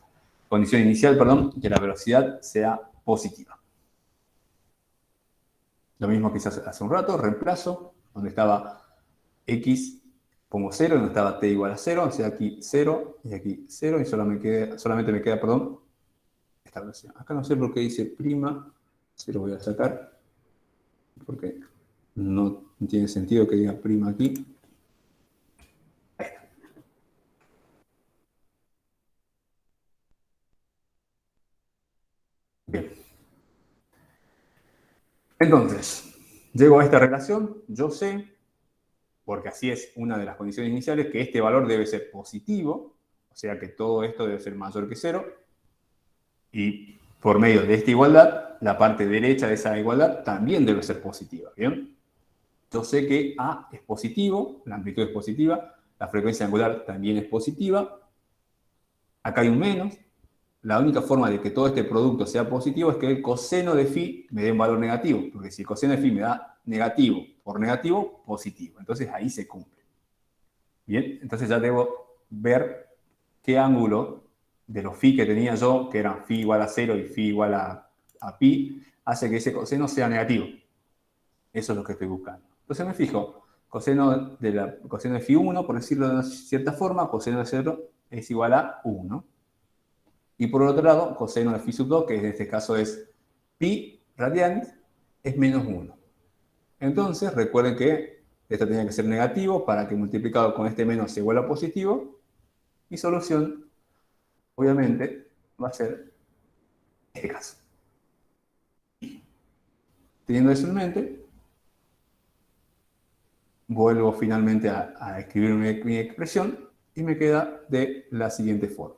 condición inicial, perdón, que la velocidad sea positiva. Lo mismo que hice hace un rato, reemplazo, donde estaba x, pongo 0, donde estaba t igual a 0, o sea, aquí 0 y aquí 0, y solamente me queda, perdón, esta velocidad. Acá no sé por qué dice prima, se lo voy a sacar, porque no tiene sentido que diga prima aquí. Ahí está. Bien. Entonces, llego a esta relación, yo sé, porque así es una de las condiciones iniciales, que este valor debe ser positivo, o sea que todo esto debe ser mayor que 0, y por medio de esta igualdad, la parte derecha de esa igualdad también debe ser positiva, ¿bien? Yo sé que A es positivo, la amplitud es positiva, la frecuencia angular también es positiva, acá hay un menos. La única forma de que todo este producto sea positivo es que el coseno de phi me dé un valor negativo, porque si el coseno de phi me da negativo por negativo, positivo. Entonces ahí se cumple. Bien, entonces ya debo ver qué ángulo de los phi que tenía yo, que eran phi igual a 0 y phi igual a pi, hace que ese coseno sea negativo. Eso es lo que estoy buscando. Entonces me fijo, coseno de phi 1, por decirlo de una cierta forma, coseno de 0 es igual a 1. Y por otro lado, coseno de phi sub 2, que en este caso es pi radianes, es menos 1. Entonces, recuerden que esto tenía que ser negativo para que multiplicado con este menos sea igual a positivo. Mi solución, obviamente, va a ser este caso. Teniendo eso en mente, vuelvo finalmente a escribir mi expresión y me queda de la siguiente forma.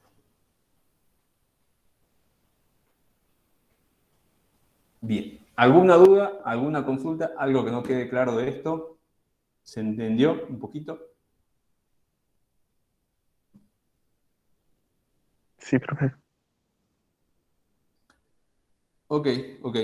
Bien, ¿alguna duda, alguna consulta, algo que no quede claro de esto? ¿Se entendió un poquito? Sí, profe. Ok, ok.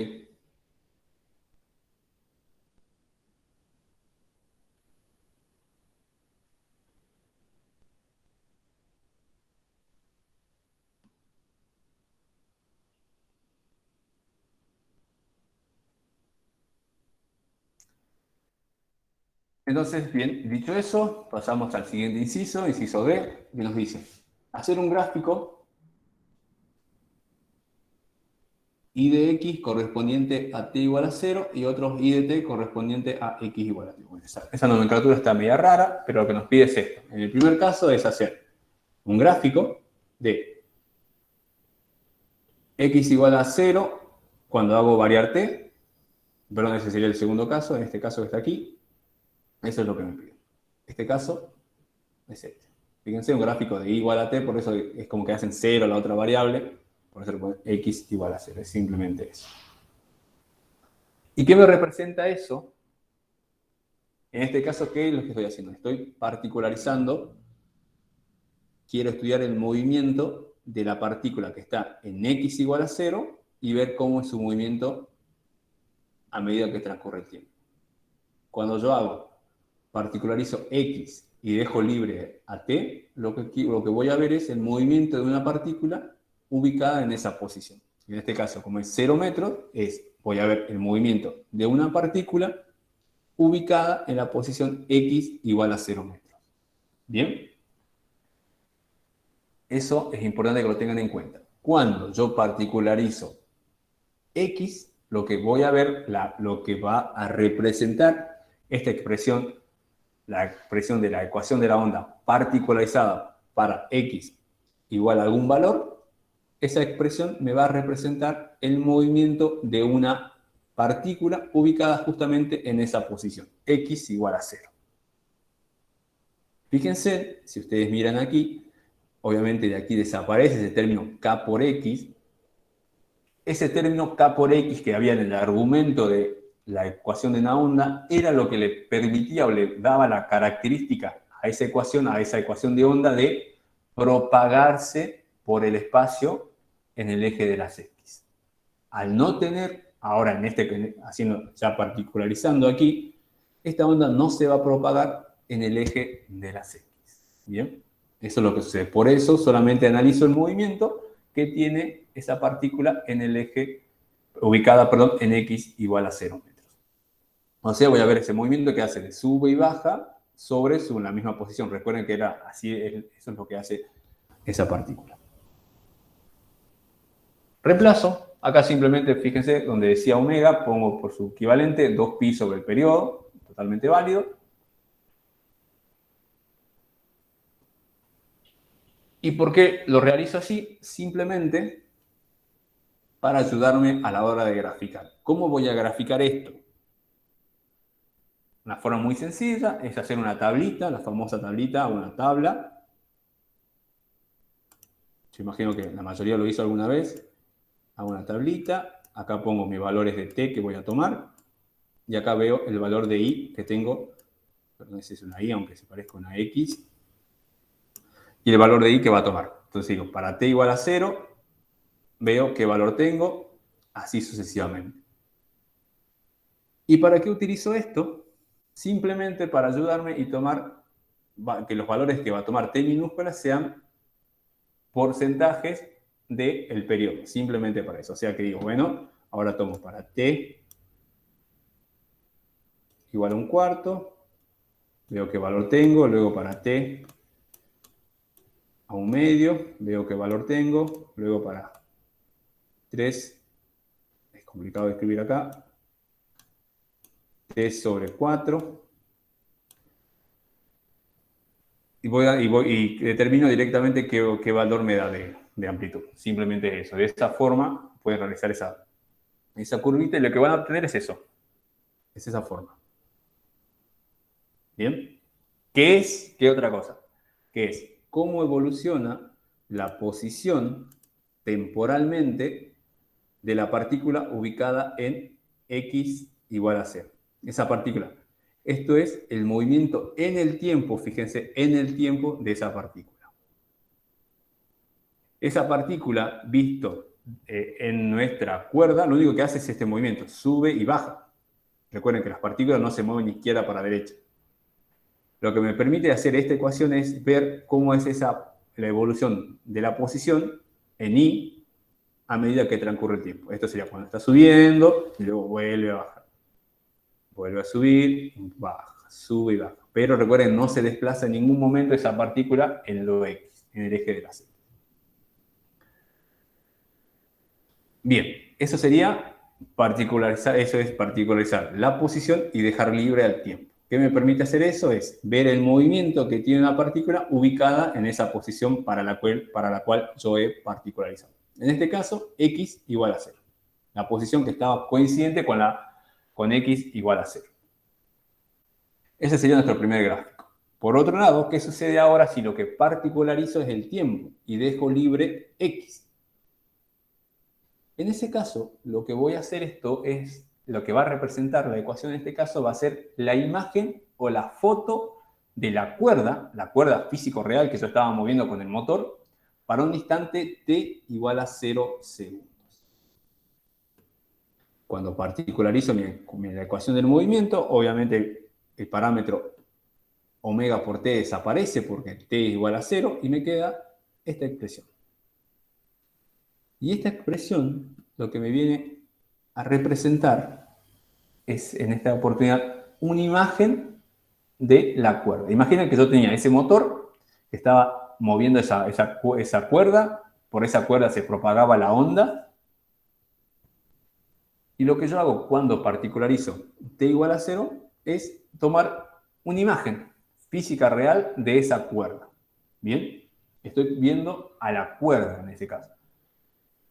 Entonces, bien, dicho eso, pasamos al siguiente inciso, inciso D, que nos dice hacer un gráfico y de x correspondiente a t igual a 0 y otros y de t correspondiente a x igual a t. Bueno, esa nomenclatura está media rara, pero lo que nos pide es esto. En el primer caso es hacer un gráfico de x igual a 0 cuando hago variar t, perdón, ese sería el segundo caso, en este caso que está aquí, eso es lo que me pide. Este caso es este. Fíjense, un gráfico de y igual a t, por eso es como que hacen 0 a la otra variable, por eso le ponen x igual a 0, es simplemente eso. ¿Y qué me representa eso? En este caso, ¿qué es lo que estoy haciendo? Estoy particularizando, quiero estudiar el movimiento de la partícula que está en x igual a 0 y ver cómo es su movimiento a medida que transcurre el tiempo. Cuando yo particularizo x y dejo libre a t, lo que voy a ver es el movimiento de una partícula ubicada en esa posición. En este caso, como es 0 metros, voy a ver el movimiento de una partícula ubicada en la posición x igual a 0 metros. ¿Bien? Eso es importante que lo tengan en cuenta. Cuando yo particularizo x, lo que voy a ver, lo que va a representar esta expresión, la expresión de la ecuación de la onda particularizada para x igual a algún valor, esa expresión me va a representar el movimiento de una partícula ubicada justamente en esa posición, x igual a 0. Fíjense, si ustedes miran aquí, obviamente de aquí desaparece ese término k por x. Ese término k por x que había en el argumento de la ecuación de una onda era lo que le permitía o le daba la característica a esa ecuación de onda de propagarse por el espacio en el eje de las x. Al no tener, ahora ya particularizando aquí, esta onda no se va a propagar en el eje de las x. ¿Bien? Eso es lo que sucede. Por eso solamente analizo el movimiento que tiene esa partícula en el eje, ubicada, en x igual a 0 metros. O sea, voy a ver ese movimiento que hace de sube y baja sobre la misma posición. Recuerden que era así, eso es lo que hace esa partícula. Reemplazo. Acá simplemente, fíjense, donde decía omega, pongo por su equivalente 2pi sobre el periodo, totalmente válido. ¿Y por qué lo realizo así? Simplemente para ayudarme a la hora de graficar. ¿Cómo voy a graficar esto? Una forma muy sencilla es hacer una tablita, la famosa tablita, una tabla. Yo imagino que la mayoría lo hizo alguna vez. Hago una tablita, acá pongo mis valores de t que voy a tomar, y acá veo el valor de y que tengo, perdón, ese es una y, aunque se parezca a una x, y el valor de y que va a tomar. Entonces digo, para t igual a 0, veo qué valor tengo, así sucesivamente. ¿Y para qué utilizo esto? Simplemente para ayudarme y tomar, que los valores que va a tomar t minúscula sean porcentajes del periodo, simplemente para eso. O sea que digo, bueno, ahora tomo para t igual a 1/4, veo qué valor tengo, luego para t a 1/2, veo qué valor tengo, luego para 3, es complicado de escribir acá, t sobre 4, y determino directamente qué valor me da de amplitud. Simplemente eso. De esta forma pueden realizar esa curvita y lo que van a obtener es eso. Es esa forma. ¿Bien? ¿Qué otra cosa? ¿Qué es? ¿Cómo evoluciona la posición temporalmente de la partícula ubicada en x igual a 0? Esa partícula. Esto es el movimiento en el tiempo, fíjense, en el tiempo de esa partícula. Esa partícula, visto en nuestra cuerda, lo único que hace es este movimiento, sube y baja. Recuerden que las partículas no se mueven ni izquierda para derecha. Lo que me permite hacer esta ecuación es ver cómo es la evolución de la posición en y a medida que transcurre el tiempo. Esto sería cuando está subiendo y luego vuelve a bajar. Vuelve a subir, baja, sube y baja. Pero recuerden, no se desplaza en ningún momento esa partícula en lo x, en el eje de la z. Bien, eso sería particularizar la posición y dejar libre al tiempo. ¿Qué me permite hacer eso? Es ver el movimiento que tiene una partícula ubicada en esa posición para la cual yo he particularizado. En este caso, x igual a 0. La posición que estaba coincidente con x igual a 0. Ese sería nuestro primer gráfico. Por otro lado, ¿qué sucede ahora si lo que particularizo es el tiempo y dejo libre X? En ese caso, lo que voy a hacer esto es, lo que va a representar la ecuación en este caso va a ser la imagen o la foto de la cuerda físico-real que yo estaba moviendo con el motor, para un instante t igual a 0 segundos. Cuando particularizo la ecuación del movimiento, obviamente el parámetro omega por t desaparece porque t es igual a 0 y me queda esta expresión. Y esta expresión lo que me viene a representar es, en esta oportunidad, una imagen de la cuerda. Imaginen que yo tenía ese motor que estaba moviendo esa cuerda, por esa cuerda se propagaba la onda, y lo que yo hago cuando particularizo t igual a 0 es tomar una imagen física real de esa cuerda. ¿Bien? Estoy viendo a la cuerda en ese caso.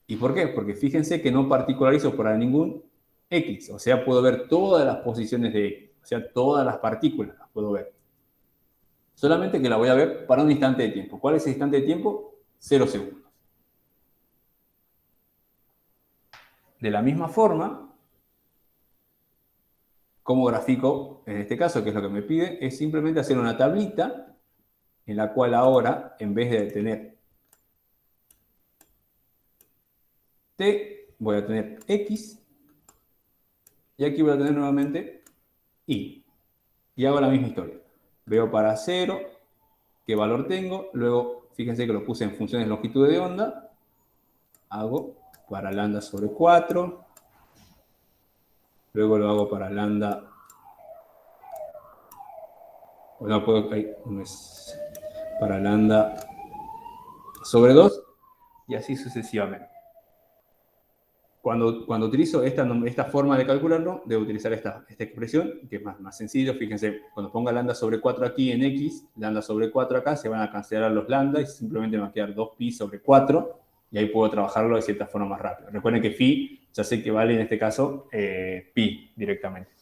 ¿Y por qué? Porque fíjense que no particularizo para ningún X, o sea, puedo ver todas las posiciones de X, o sea, todas las partículas las puedo ver. Solamente que la voy a ver para un instante de tiempo. ¿Cuál es el instante de tiempo? 0 segundos. De la misma forma, ¿cómo grafico en este caso? Que es lo que me pide, es simplemente hacer una tablita en la cual ahora, en vez de tener t, voy a tener x, y aquí voy a tener nuevamente y. Y hago la misma historia. Veo para 0 qué valor tengo, luego fíjense que lo puse en funciones de longitud de onda, hago para lambda sobre 4, luego lo hago para lambda, o no puedo, no es, para lambda sobre 2, y así sucesivamente. Cuando utilizo esta forma de calcularlo, debo utilizar esta expresión, que es más sencillo. Fíjense, cuando ponga lambda sobre 4 aquí en x, lambda sobre 4 acá, se van a cancelar los lambda y simplemente me va a quedar 2pi sobre 4, y ahí puedo trabajarlo de cierta forma más rápido. Recuerden que phi ya sé que vale en este caso pi directamente,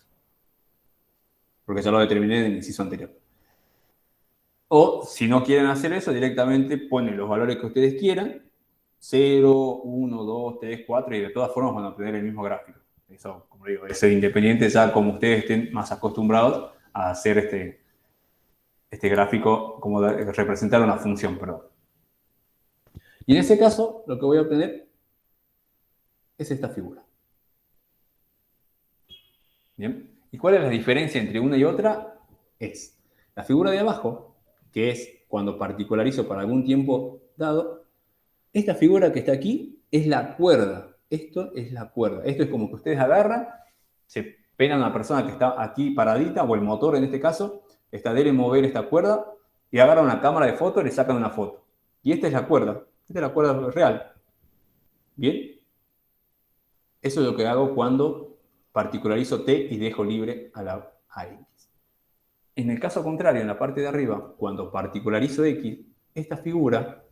porque ya lo determiné en el inciso anterior. O, si no quieren hacer eso, directamente ponen los valores que ustedes quieran, 0, 1, 2, 3, 4, y de todas formas van a obtener el mismo gráfico. Eso, como digo, es independiente ya como ustedes estén más acostumbrados a hacer este gráfico, como representar una función, perdón. Y en ese caso, lo que voy a obtener es esta figura. ¿Bien? ¿Y cuál es la diferencia entre una y otra? Es la figura de abajo, que es cuando particularizo para algún tiempo dado. Esta figura que está aquí es la cuerda. Esto es la cuerda. Esto es como que ustedes agarran, se pegan a una persona que está aquí paradita, o el motor en este caso, está de mover esta cuerda, y agarran una cámara de foto y le sacan una foto. Y esta es la cuerda. Esta es la cuerda real. ¿Bien? Eso es lo que hago cuando particularizo t y dejo libre a x. En el caso contrario, en la parte de arriba, cuando particularizo x, esta figura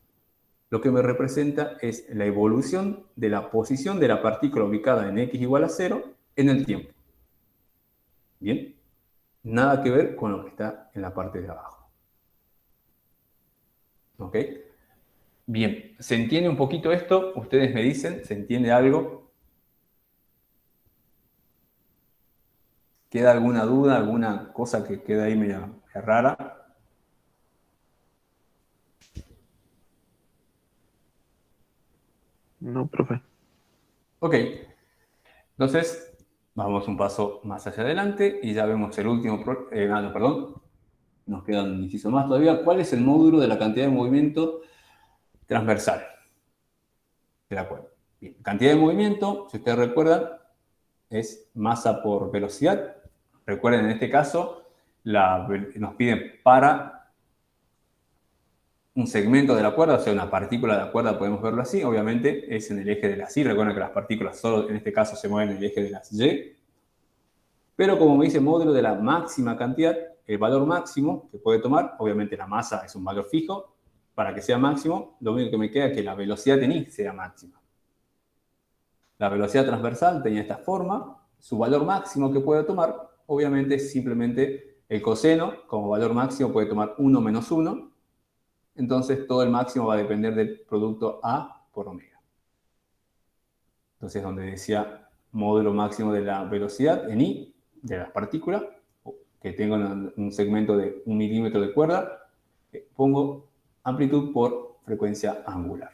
lo que me representa es la evolución de la posición de la partícula ubicada en x igual a 0 en el tiempo. ¿Bien? Nada que ver con lo que está en la parte de abajo. ¿Ok? Bien, ¿se entiende un poquito esto? Ustedes me dicen, ¿se entiende algo? ¿Queda alguna duda, alguna cosa que queda ahí media rara? No, profe. Ok, entonces vamos un paso más hacia adelante y ya vemos el último, perdón, nos queda un inciso más todavía. ¿Cuál es el módulo de la cantidad de movimiento transversal de la cuerda? Bien, cantidad de movimiento, si ustedes recuerdan, es masa por velocidad. Recuerden, en este caso, nos piden para un segmento de la cuerda, o sea, una partícula de la cuerda, podemos verlo así. Obviamente es en el eje de las Y. Recuerden que las partículas solo en este caso se mueven en el eje de las Y. Pero como me dice módulo de la máxima cantidad, el valor máximo que puede tomar, obviamente la masa es un valor fijo, para que sea máximo, lo único que me queda es que la velocidad en Y sea máxima. La velocidad transversal tenía esta forma, su valor máximo que puede tomar, obviamente es simplemente El coseno, como valor máximo, puede tomar 1 menos 1. Entonces, todo el máximo va a depender del producto A por omega. Entonces, donde decía módulo máximo de la velocidad en I, de las partículas, que tengo un segmento de 1 milímetro de cuerda, pongo amplitud por frecuencia angular.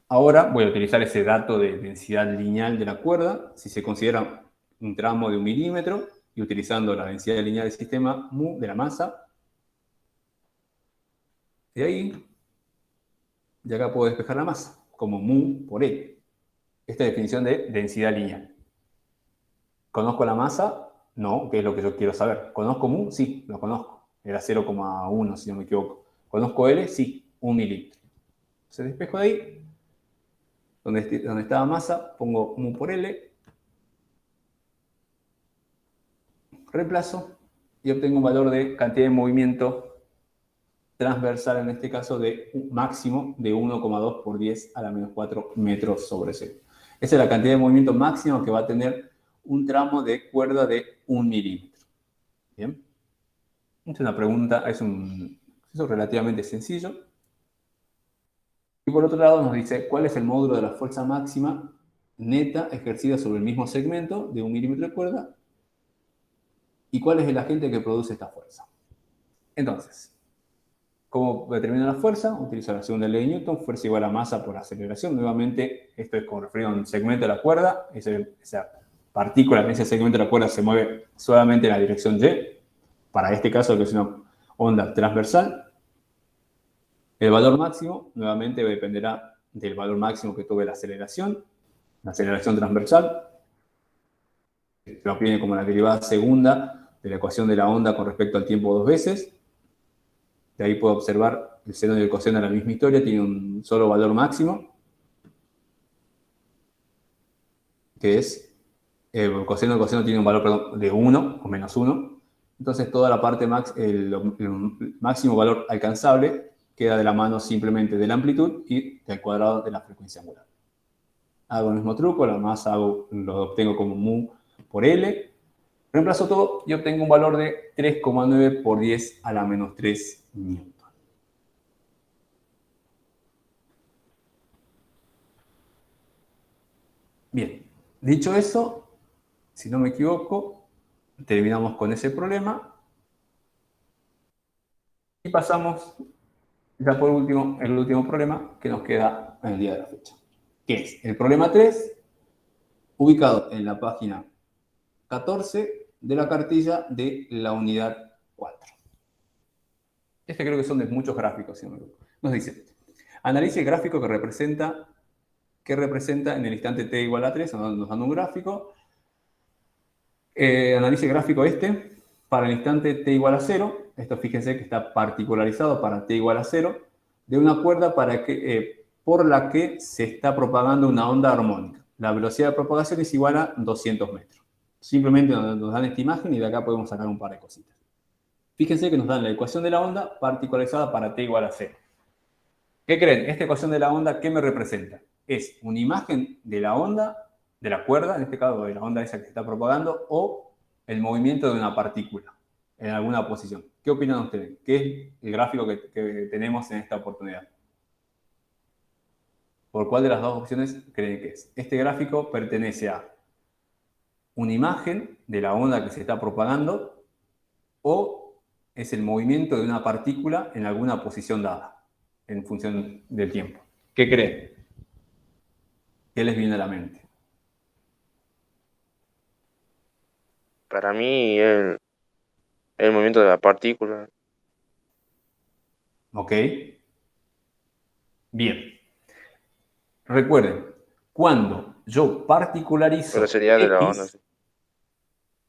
Ahora voy a utilizar ese dato de densidad lineal de la cuerda, si se considera un tramo de 1 milímetro, y utilizando la densidad lineal del sistema mu de la masa. De ahí, de acá puedo despejar la masa, como mu por L. Esta es la definición de densidad lineal. ¿Conozco la masa? No, que es lo que yo quiero saber. ¿Conozco mu? Sí, lo conozco. Era 0,1 si no me equivoco. ¿Conozco L? Sí, 1 milímetro. Se despejo de ahí. Donde estaba masa, pongo mu por L. Reemplazo y obtengo un valor de cantidad de movimiento transversal, en este caso de un máximo de 1,2 por 10 a la menos 4 metros sobre segundo. Esa es la cantidad de movimiento máximo que va a tener un tramo de cuerda de 1 milímetro. Bien. Es una pregunta, es un proceso relativamente sencillo. Y por otro lado nos dice cuál es el módulo de la fuerza máxima neta ejercida sobre el mismo segmento de 1 milímetro de cuerda y cuál es el agente que produce esta fuerza. Entonces, ¿cómo determina la fuerza? Utilizo la segunda ley de Newton, fuerza igual a masa por aceleración. Nuevamente, esto es con referido a un segmento de la cuerda. Esa partícula en ese segmento de la cuerda se mueve solamente en la dirección Y. Para este caso, que es una onda transversal. El valor máximo, nuevamente, dependerá del valor máximo que tuve la aceleración transversal. Lo obtiene como la derivada segunda de la ecuación de la onda con respecto al tiempo dos veces. De ahí puedo observar el seno y el coseno de la misma historia, tiene un solo valor máximo, que es, el coseno tiene un valor de 1 o menos 1. Entonces toda la parte el máximo valor alcanzable queda de la mano simplemente de la amplitud y del cuadrado de la frecuencia angular. Hago el mismo truco, la masa lo obtengo como mu por L. Reemplazo todo y obtengo un valor de 3,9 por 10 a la menos 3 Newton. Bien, dicho eso, si no me equivoco, terminamos con ese problema. Y pasamos ya por último, el último problema que nos queda en el día de la fecha, que es el problema 3, ubicado en la página 14 de la cartilla de la unidad 4. Este creo que son de muchos gráficos, si no me equivoco. Nos dice, analice el gráfico que representa en el instante t igual a 3, nos dan un gráfico. Analice el gráfico para el instante t igual a 0. Esto fíjense que está particularizado para t igual a 0, de una cuerda por la que se está propagando una onda armónica. La velocidad de propagación es igual a 200 metros. Simplemente nos dan esta imagen y de acá podemos sacar un par de cositas. Fíjense que nos dan la ecuación de la onda particularizada para t igual a 0. ¿Qué creen? Esta ecuación de la onda, ¿qué me representa? Es una imagen de la onda, de la cuerda, en este caso de la onda esa que se está propagando, o el movimiento de una partícula en alguna posición. ¿Qué opinan ustedes? ¿Qué es el gráfico que tenemos en esta oportunidad? ¿Por cuál de las dos opciones creen que es? Este gráfico pertenece a una imagen de la onda que se está propagando o es el movimiento de una partícula en alguna posición dada en función del tiempo. ¿Qué creen? ¿Qué les viene a la mente? Para mí, el movimiento de la partícula. ¿Ok? Bien. Recuerden, cuando yo particularizo Pero sería de la onda. X,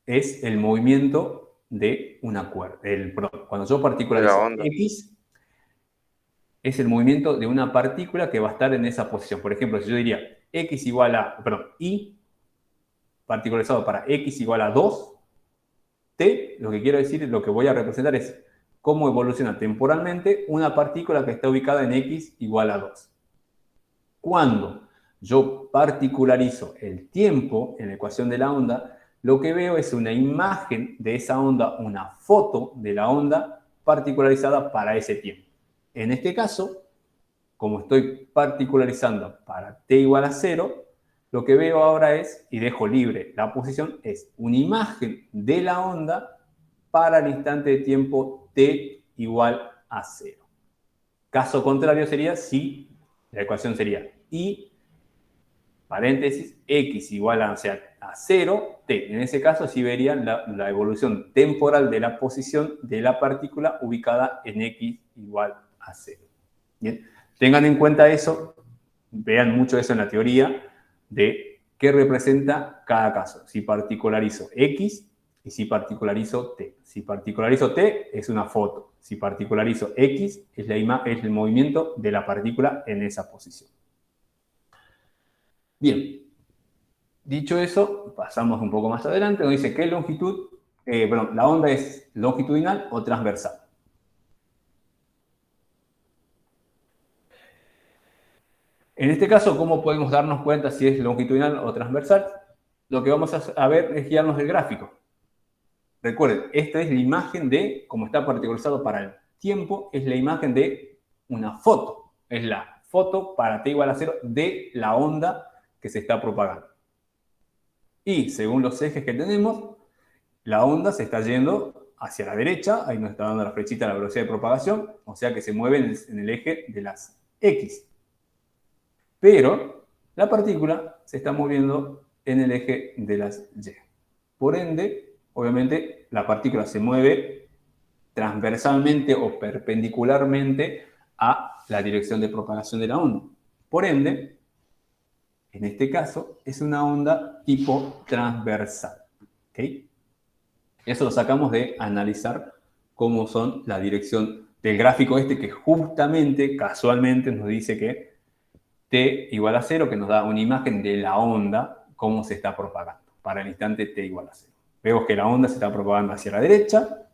es el movimiento de una cuerda. Cuando yo De la particularizo onda. X, es el movimiento de una partícula que va a estar en esa posición. Por ejemplo, si yo diría X igual a, Y particularizado para X igual a 2, T, lo que quiero decir, lo que voy a representar es cómo evoluciona temporalmente una partícula que está ubicada en X igual a 2. Cuando yo particularizo el tiempo en la ecuación de la onda, lo que veo es una imagen de esa onda, una foto de la onda particularizada para ese tiempo. En este caso, como estoy particularizando para t igual a 0, lo que veo ahora es, y dejo libre la posición, es una imagen de la onda para el instante de tiempo t igual a 0. Caso contrario sería si la ecuación sería y, paréntesis, x igual a 0, t. En ese caso sí verían la evolución temporal de la posición de la partícula ubicada en x igual a 0. Bien, tengan en cuenta eso, vean mucho eso en la teoría de qué representa cada caso. Si particularizo x y si particularizo t. Si particularizo t es una foto. Si particularizo x es el movimiento de la partícula en esa posición. Bien, dicho eso, pasamos un poco más adelante, donde dice qué longitud, la onda es longitudinal o transversal. En este caso, ¿cómo podemos darnos cuenta si es longitudinal o transversal? Lo que vamos a ver es guiarnos del gráfico. Recuerden, esta es la imagen de, como está particularizado para el tiempo, es la imagen de una foto. Es la foto para t igual a 0 de la onda que se está propagando. Y según los ejes que tenemos, la onda se está yendo hacia la derecha, ahí nos está dando la flechita la velocidad de propagación, o sea que se mueve en el eje de las X. Pero la partícula se está moviendo en el eje de las Y. Por ende, obviamente, la partícula se mueve transversalmente o perpendicularmente a la dirección de propagación de la onda. Por ende, en este caso, es una onda tipo transversal. ¿Okay? Eso lo sacamos de analizar cómo son la dirección del gráfico este que justamente, casualmente, nos dice que t igual a 0, que nos da una imagen de la onda, cómo se está propagando, para el instante t igual a 0. Vemos que la onda se está propagando hacia la derecha,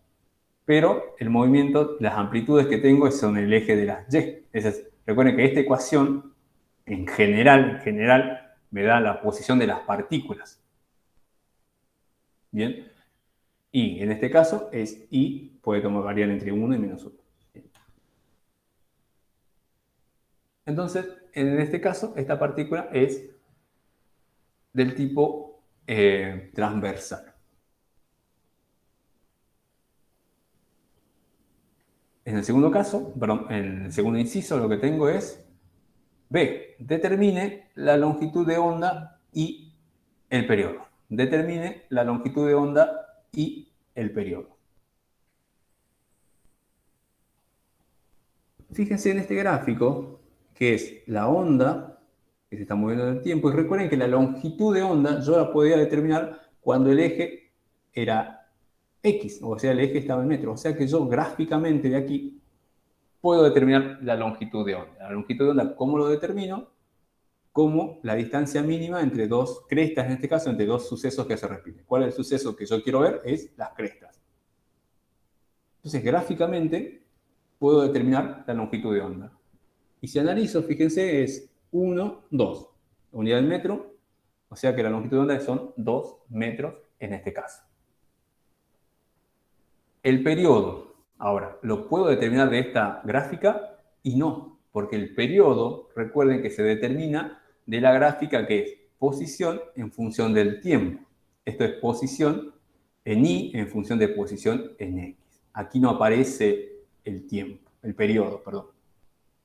pero el movimiento, las amplitudes que tengo son el eje de las y. Recuerden que esta ecuación, en general, me da la posición de las partículas. Bien. Y en este caso es y, puede variar entre 1 y menos 1. Entonces, en este caso, esta partícula es del tipo transversal. En el segundo caso, en el segundo inciso, lo que tengo es B. Determine la longitud de onda y el periodo. Determine la longitud de onda y el periodo. Fíjense en este gráfico, que es la onda que se está moviendo en el tiempo. Y recuerden que la longitud de onda yo la podía determinar cuando el eje era X, o sea, el eje estaba en metros. O sea que yo gráficamente de aquí puedo determinar la longitud de onda. La longitud de onda, ¿cómo lo determino? Como la distancia mínima entre dos crestas, en este caso, entre dos sucesos que se repiten. ¿Cuál es el suceso que yo quiero ver? Es las crestas. Entonces, gráficamente, puedo determinar la longitud de onda. Y si analizo, fíjense, es 1, 2. Unidad del metro, o sea que la longitud de onda son 2 metros en este caso. El periodo, ahora, ¿lo puedo determinar de esta gráfica? Y no, porque el periodo, recuerden que se determina de la gráfica que es posición en función del tiempo. Esto es posición en y en función de posición en x. Aquí no aparece el tiempo, el periodo, perdón.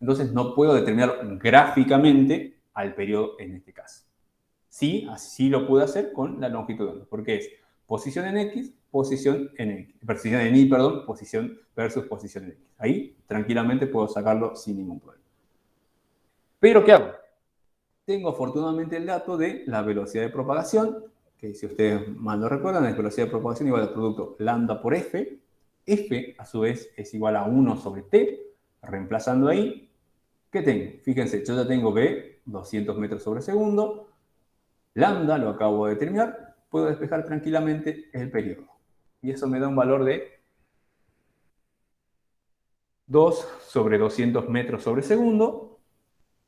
Entonces no puedo determinar gráficamente al periodo en este caso. Sí, así lo puedo hacer con la longitud de onda, porque es posición en x, posición en y, posición versus posición en x. Ahí tranquilamente puedo sacarlo sin ningún problema. Pero ¿qué hago? Tengo afortunadamente el dato de la velocidad de propagación, que si ustedes mal lo recuerdan, es velocidad de propagación igual al producto lambda por f. F a su vez es igual a 1 sobre t. Reemplazando ahí, ¿qué tengo? Fíjense, yo ya tengo b, 200 metros sobre segundo. Lambda, lo acabo de determinar, puedo despejar tranquilamente el periodo. Y eso me da un valor de 2 sobre 200 metros sobre segundo.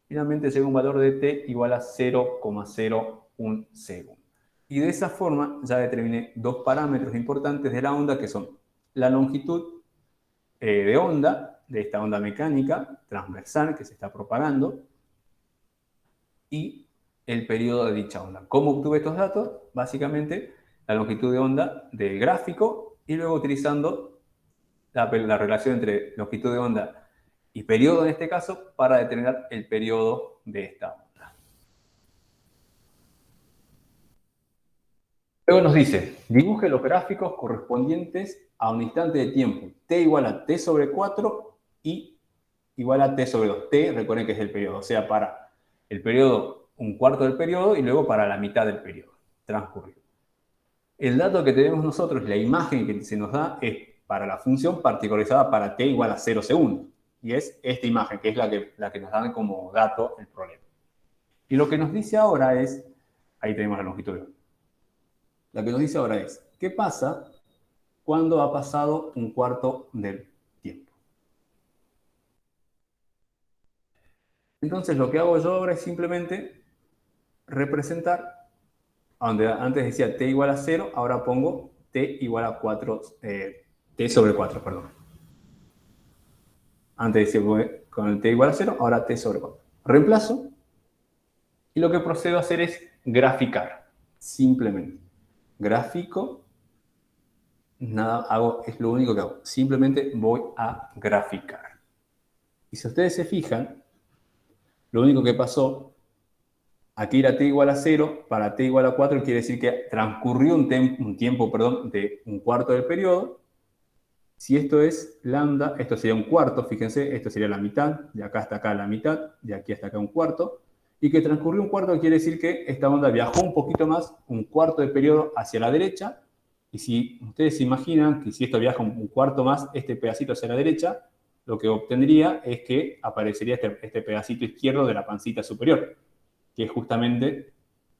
Finalmente llega un valor de t igual a 0,01 segundo. Y de esa forma ya determiné dos parámetros importantes de la onda, que son la longitud de onda, de esta onda mecánica transversal que se está propagando, y el periodo de dicha onda. ¿Cómo obtuve estos datos? Básicamente, la longitud de onda del gráfico y luego utilizando la relación entre longitud de onda y periodo en este caso para determinar el periodo de esta onda. Luego nos dice, dibuje los gráficos correspondientes a un instante de tiempo, t igual a t sobre 4 y igual a t sobre 2. T, recuerden que es el periodo, o sea, para el periodo, un cuarto del periodo y luego para la mitad del periodo transcurrido. El dato que tenemos nosotros, la imagen que se nos da, es para la función particularizada para t igual a 0 segundos. Y es esta imagen, que es la que nos dan como dato el problema. Y lo que nos dice ahora es, ahí tenemos la longitud de onda. Lo que nos dice ahora es, ¿qué pasa cuando ha pasado un cuarto del tiempo? Entonces lo que hago yo ahora es simplemente representar, donde antes decía t igual a 0, ahora pongo t igual a 4, t sobre 4, perdón. Antes decía con el t igual a 0, ahora t sobre 4. Reemplazo y lo que procedo a hacer es graficar, simplemente. Gráfico, nada hago, es lo único que hago. Simplemente voy a graficar. Y si ustedes se fijan, lo único que pasó, aquí era t igual a 0, para t igual a 4 quiere decir que transcurrió un tiempo de un cuarto del periodo. Si esto es lambda, esto sería un cuarto, fíjense, esto sería la mitad, de acá hasta acá la mitad, de aquí hasta acá un cuarto, y que transcurrió un cuarto quiere decir que esta onda viajó un poquito más, un cuarto de periodo hacia la derecha, y si ustedes se imaginan que si esto viaja un cuarto más, este pedacito hacia la derecha, lo que obtendría es que aparecería este pedacito izquierdo de la pancita superior, que es justamente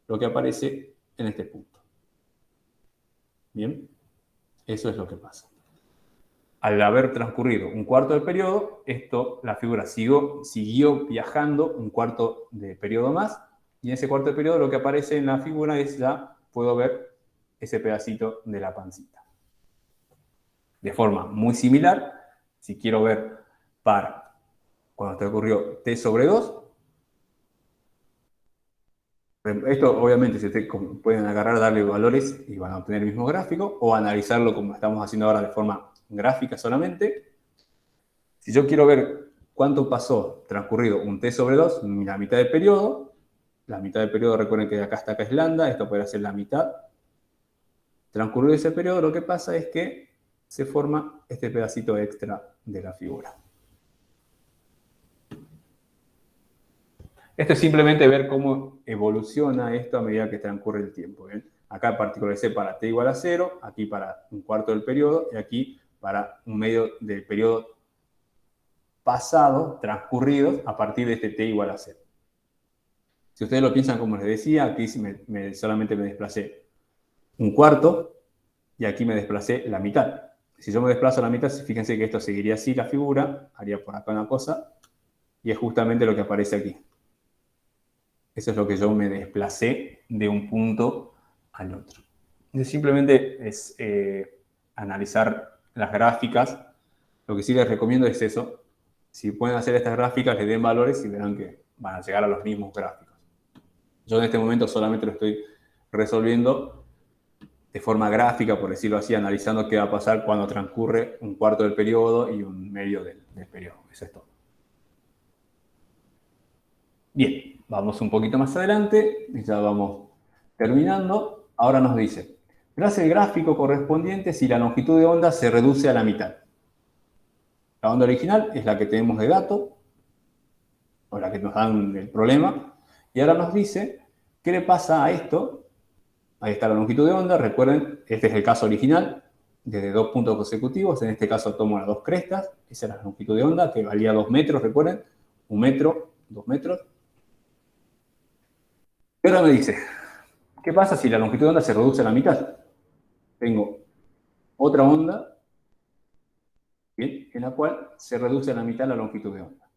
lo que aparece en este punto. Bien, eso es lo que pasa. Al haber transcurrido un cuarto del periodo, la figura siguió viajando un cuarto de periodo más, y en ese cuarto de periodo lo que aparece en la figura es ya puedo ver ese pedacito de la pancita. De forma muy similar, si quiero ver para cuando transcurrió t sobre 2, esto obviamente si ustedes pueden agarrar, darle valores y van a obtener el mismo gráfico, o analizarlo como estamos haciendo ahora de forma gráfica solamente. Si yo quiero ver cuánto pasó transcurrido un t sobre 2, la mitad del periodo, la mitad del periodo recuerden que de acá hasta acá es lambda, esto puede ser la mitad. Transcurrido ese periodo, lo que pasa es que se forma este pedacito extra de la figura. Esto es simplemente ver cómo evoluciona esto a medida que transcurre el tiempo. ¿Bien? Acá particularicé para t igual a 0, aquí para un cuarto del periodo y aquí para un medio del periodo pasado, transcurridos, a partir de este t igual a 0. Si ustedes lo piensan como les decía, aquí solamente me desplacé un cuarto y aquí me desplacé la mitad. Si yo me desplazo a la mitad, fíjense que esto seguiría así la figura, haría por acá una cosa, y es justamente lo que aparece aquí. Eso es lo que yo me desplacé de un punto al otro. Entonces, simplemente es analizar las gráficas. Lo que sí les recomiendo es eso. Si pueden hacer estas gráficas, les den valores y verán que van a llegar a los mismos gráficos. Yo en este momento solamente lo estoy resolviendo de forma gráfica, por decirlo así, analizando qué va a pasar cuando transcurre un cuarto del periodo y un medio del periodo. Eso es todo. Bien, vamos un poquito más adelante, ya vamos terminando. Ahora nos dice, trace el gráfico correspondiente si la longitud de onda se reduce a la mitad. La onda original es la que tenemos de dato, o la que nos dan el problema, y ahora nos dice qué le pasa a esto. Ahí está la longitud de onda, recuerden, este es el caso original, desde 2 puntos consecutivos, en este caso tomo las 2 crestas, esa es la longitud de onda, que valía 2 metros, recuerden, 1 metro, 2 metros. Y ahora me dice, ¿qué pasa si la longitud de onda se reduce a la mitad? Tengo otra onda, ¿bien?, en la cual se reduce a la mitad la longitud de onda.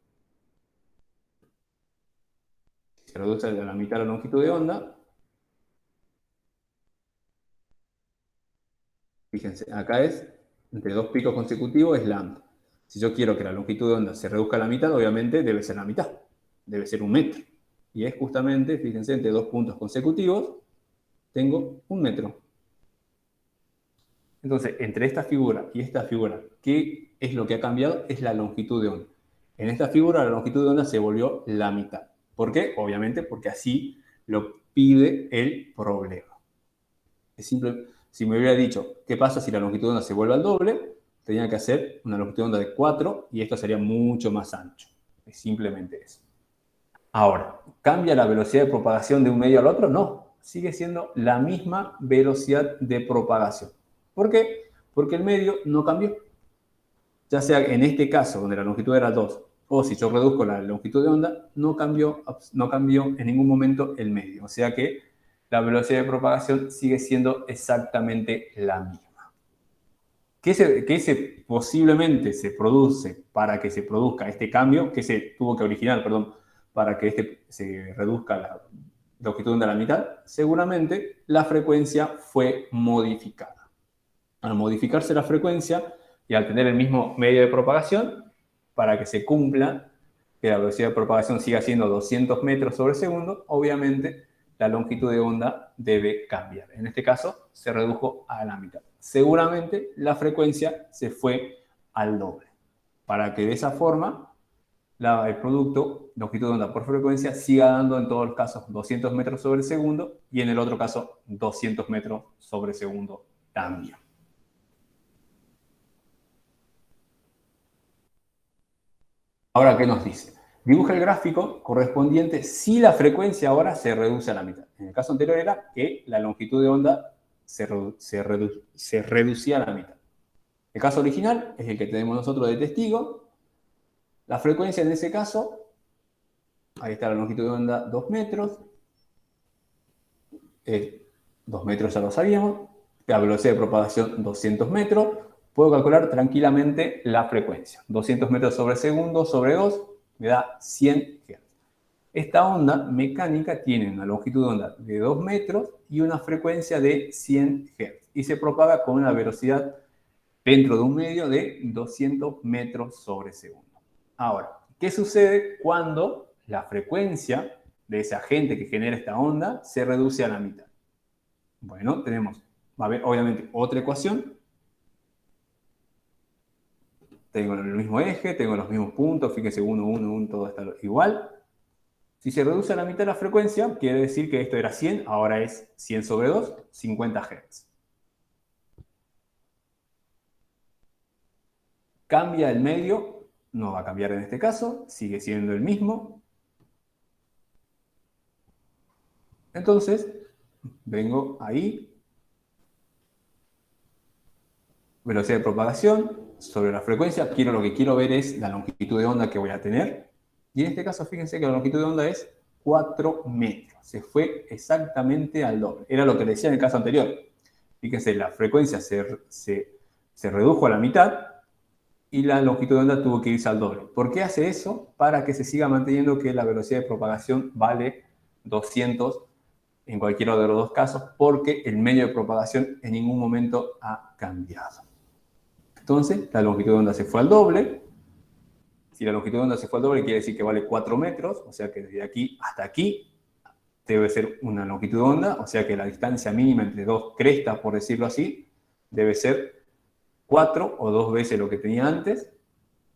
Se reduce a la mitad la longitud de onda. Fíjense, acá es entre dos picos consecutivos es lambda. Si yo quiero que la longitud de onda se reduzca a la mitad, obviamente debe ser la mitad. Debe ser 1 metro. Y es justamente, fíjense, entre dos puntos consecutivos tengo 1 metro. Entonces, entre esta figura y esta figura, ¿qué es lo que ha cambiado? Es la longitud de onda. En esta figura la longitud de onda se volvió la mitad. ¿Por qué? Obviamente porque así lo pide el problema. Es simple. Si me hubiera dicho, ¿qué pasa si la longitud de onda se vuelve al doble? Tenía que hacer una longitud de onda de 4 y esto sería mucho más ancho. Es simplemente eso. Ahora, ¿cambia la velocidad de propagación de un medio al otro? No, sigue siendo la misma velocidad de propagación. ¿Por qué? Porque el medio no cambió. Ya sea en este caso, donde la longitud era 2, o si yo reduzco la longitud de onda, no cambió en ningún momento el medio. O sea que la velocidad de propagación sigue siendo exactamente la misma. ¿Qué posiblemente se produce para que se produzca este cambio? ¿Qué se tuvo que originar, perdón, para que se reduzca la longitud de onda a la mitad? Seguramente la frecuencia fue modificada. Al modificarse la frecuencia y al tener el mismo medio de propagación, para que se cumpla que la velocidad de propagación siga siendo 200 metros sobre segundo, obviamente la longitud de onda debe cambiar. En este caso, se redujo a la mitad. Seguramente la frecuencia se fue al doble, para que de esa forma el producto, longitud de onda por frecuencia, siga dando en todos los casos 200 metros sobre segundo y en el otro caso 200 metros sobre segundo también. Ahora, ¿qué nos dice? Dibuja el gráfico correspondiente si la frecuencia ahora se reduce a la mitad. En el caso anterior era que la longitud de onda se reducía a la mitad. El caso original es el que tenemos nosotros de testigo. La frecuencia en ese caso, ahí está la longitud de onda, 2 metros. 2 metros ya lo sabíamos. La velocidad de propagación, 200 metros. Puedo calcular tranquilamente la frecuencia. 200 metros sobre segundo sobre 2 me da 100 Hz. Esta onda mecánica tiene una longitud de onda de 2 metros y una frecuencia de 100 Hz. Y se propaga con una velocidad dentro de un medio de 200 metros sobre segundo. Ahora, ¿qué sucede cuando la frecuencia de ese agente que genera esta onda se reduce a la mitad? Bueno, va a haber obviamente otra ecuación. Tengo el mismo eje, tengo los mismos puntos, fíjense, 1, 1, 1, todo está igual. Si se reduce a la mitad la frecuencia, quiere decir que esto era 100, ahora es 100 sobre 2, 50 Hz. ¿Cambia el medio? No va a cambiar en este caso, sigue siendo el mismo. Entonces, vengo ahí. Velocidad de propagación sobre la frecuencia. Lo que quiero ver es la longitud de onda que voy a tener. Y en este caso, fíjense que la longitud de onda es 4 metros. Se fue exactamente al doble. Era lo que decía en el caso anterior. Fíjense, la frecuencia se redujo a la mitad y la longitud de onda tuvo que irse al doble. ¿Por qué hace eso? Para que se siga manteniendo que la velocidad de propagación vale 200 en cualquiera de los dos casos, porque el medio de propagación en ningún momento ha cambiado. Entonces, la longitud de onda se fue al doble. Si la longitud de onda se fue al doble, quiere decir que vale 4 metros, o sea que desde aquí hasta aquí debe ser una longitud de onda, o sea que la distancia mínima entre dos crestas, por decirlo así, debe ser 4 o 2 veces lo que tenía antes.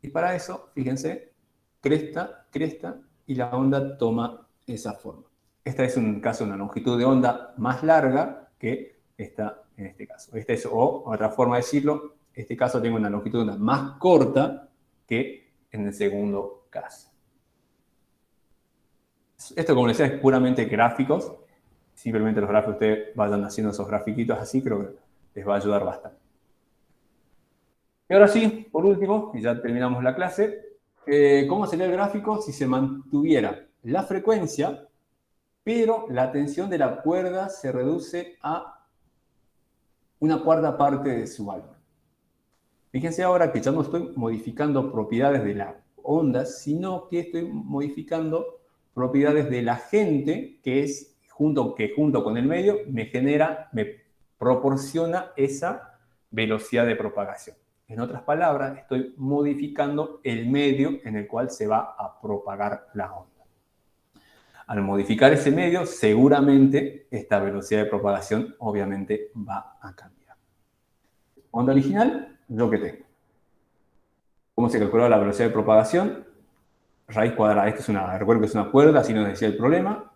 Y para eso, fíjense, cresta, cresta, y la onda toma esa forma. Esta es un caso de una longitud de onda más larga que esta en este caso. O otra forma de decirlo, en este caso tengo una longitud de onda más corta que en el segundo caso. Esto, como les decía, es puramente gráficos. Simplemente los gráficos, ustedes vayan haciendo esos grafiquitos así, creo que les va a ayudar bastante. Y ahora sí, por último, y ya terminamos la clase, ¿cómo sería el gráfico si se mantuviera la frecuencia, pero la tensión de la cuerda se reduce a una cuarta parte de su valor? Fíjense ahora que ya no estoy modificando propiedades de la onda, sino que estoy modificando propiedades del agente que junto con el medio me proporciona esa velocidad de propagación. En otras palabras, estoy modificando el medio en el cual se va a propagar la onda. Al modificar ese medio, seguramente esta velocidad de propagación obviamente va a cambiar. Onda original, lo que tengo. ¿Cómo se calcula la velocidad de propagación? Raíz cuadrada. Recuerdo que es una cuerda, así nos decía el problema.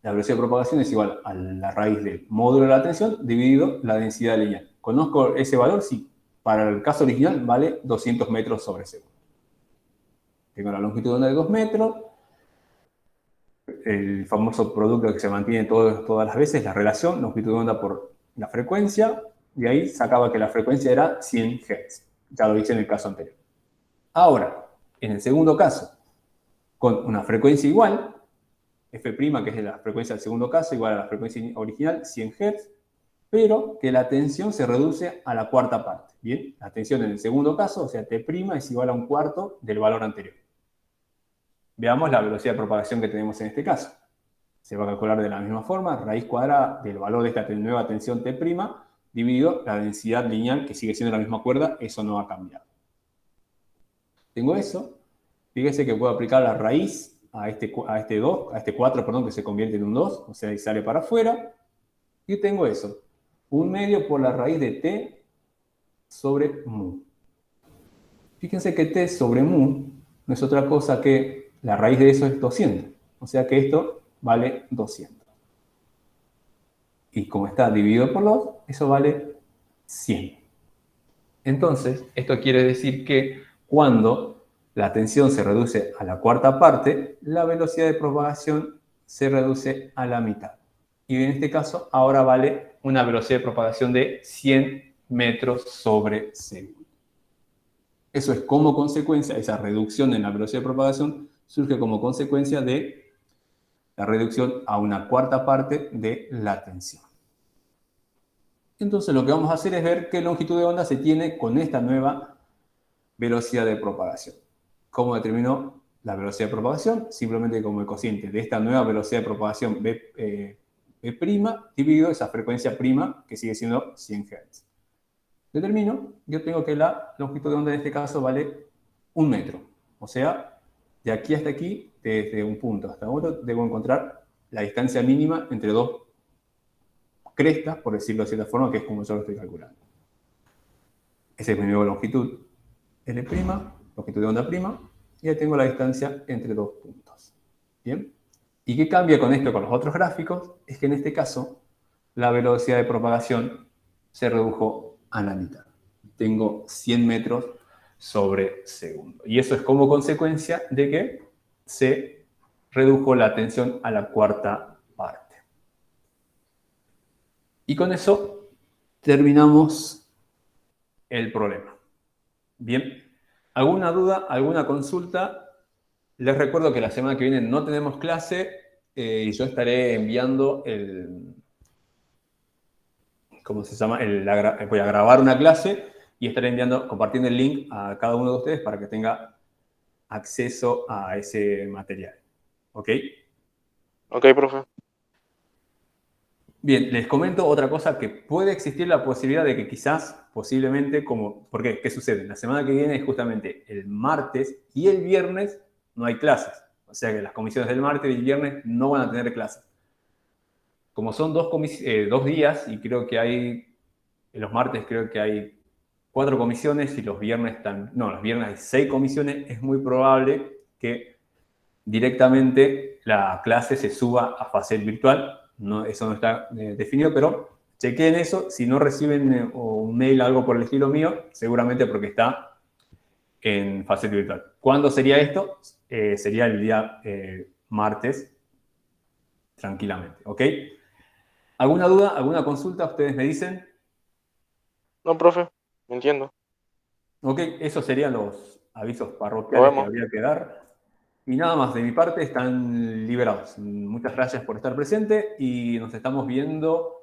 La velocidad de propagación es igual a la raíz del módulo de la tensión dividido la densidad lineal. ¿Conozco ese valor? Sí. Para el caso original vale 200 metros sobre segundo. Tengo la longitud de onda de 2 metros. El famoso producto que se mantiene todas las veces, la relación longitud de onda por la frecuencia. Y ahí sacaba que la frecuencia era 100 Hz. Ya lo hice en el caso anterior. Ahora, en el segundo caso, con una frecuencia igual, f', que es la frecuencia del segundo caso, igual a la frecuencia original, 100 Hz, pero que la tensión se reduce a la cuarta parte. Bien, la tensión en el segundo caso, o sea, T' es igual a un cuarto del valor anterior. Veamos la velocidad de propagación que tenemos en este caso. Se va a calcular de la misma forma, raíz cuadrada del valor de esta nueva tensión T' dividido la densidad lineal, que sigue siendo la misma cuerda, eso no ha cambiado. Tengo eso. Fíjese que puedo aplicar la raíz a este 4, perdón, que se convierte en un 2, o sea, y sale para afuera. Y tengo eso. 1/2 por la raíz de T sobre mu. Fíjense que T sobre mu no es otra cosa que la raíz de eso es 200. O sea que esto vale 200. Y como está dividido por 2, eso vale 100. Entonces, esto quiere decir que cuando la tensión se reduce a la cuarta parte, la velocidad de propagación se reduce a la mitad. Y en este caso, ahora vale una velocidad de propagación de 100 metros sobre segundo. Eso es como consecuencia, esa reducción en la velocidad de propagación surge como consecuencia de la reducción a una cuarta parte de la tensión. Entonces lo que vamos a hacer es ver qué longitud de onda se tiene con esta nueva velocidad de propagación. ¿Cómo determinó la velocidad de propagación? Simplemente como el cociente de esta nueva velocidad de propagación B' dividido esa frecuencia prima que sigue siendo 100 Hz. Determino, yo tengo que la longitud de onda en este caso vale 1 metro. O sea, de aquí hasta aquí, desde un punto hasta otro, debo encontrar la distancia mínima entre dos crestas, por decirlo de cierta forma, que es como yo lo estoy calculando. Esa es mi nueva longitud L', longitud de onda prima, y ahí tengo la distancia entre dos puntos. ¿Bien? ¿Y qué cambia con esto con los otros gráficos? Es que en este caso, la velocidad de propagación se redujo a la mitad. Tengo 100 metros sobre segundo. Y eso es como consecuencia de que se redujo la tensión a la cuarta parte. Y con eso terminamos el problema. Bien, ¿alguna duda, alguna consulta? Les recuerdo que la semana que viene no tenemos clase y yo estaré enviando ¿cómo se llama? Voy a grabar una clase y estaré compartiendo el link a cada uno de ustedes para que tenga acceso a ese material. ¿Ok? Ok, profe. Bien, les comento otra cosa, que puede existir la posibilidad de que quizás, posiblemente, ¿por qué? ¿Qué sucede? La semana que viene es justamente el martes y el viernes no hay clases. O sea que las comisiones del martes y el viernes no van a tener clases. Como son dos días, y creo que en los martes creo que hay 4 comisiones y los viernes los viernes hay 6 comisiones, es muy probable que directamente la clase se suba a Facet virtual. No, eso no está definido, pero chequen eso. Si no reciben un mail o algo por el estilo mío, seguramente porque está en Facet virtual. ¿Cuándo sería esto? Sería el día martes, tranquilamente. ¿Ok? ¿Alguna duda, alguna consulta? Ustedes me dicen. No, profe, entiendo. Ok, esos serían los avisos Nos parroquiales que vemos. habría que dar. Y nada más, de mi parte están liberados. Muchas gracias por estar presente y nos estamos viendo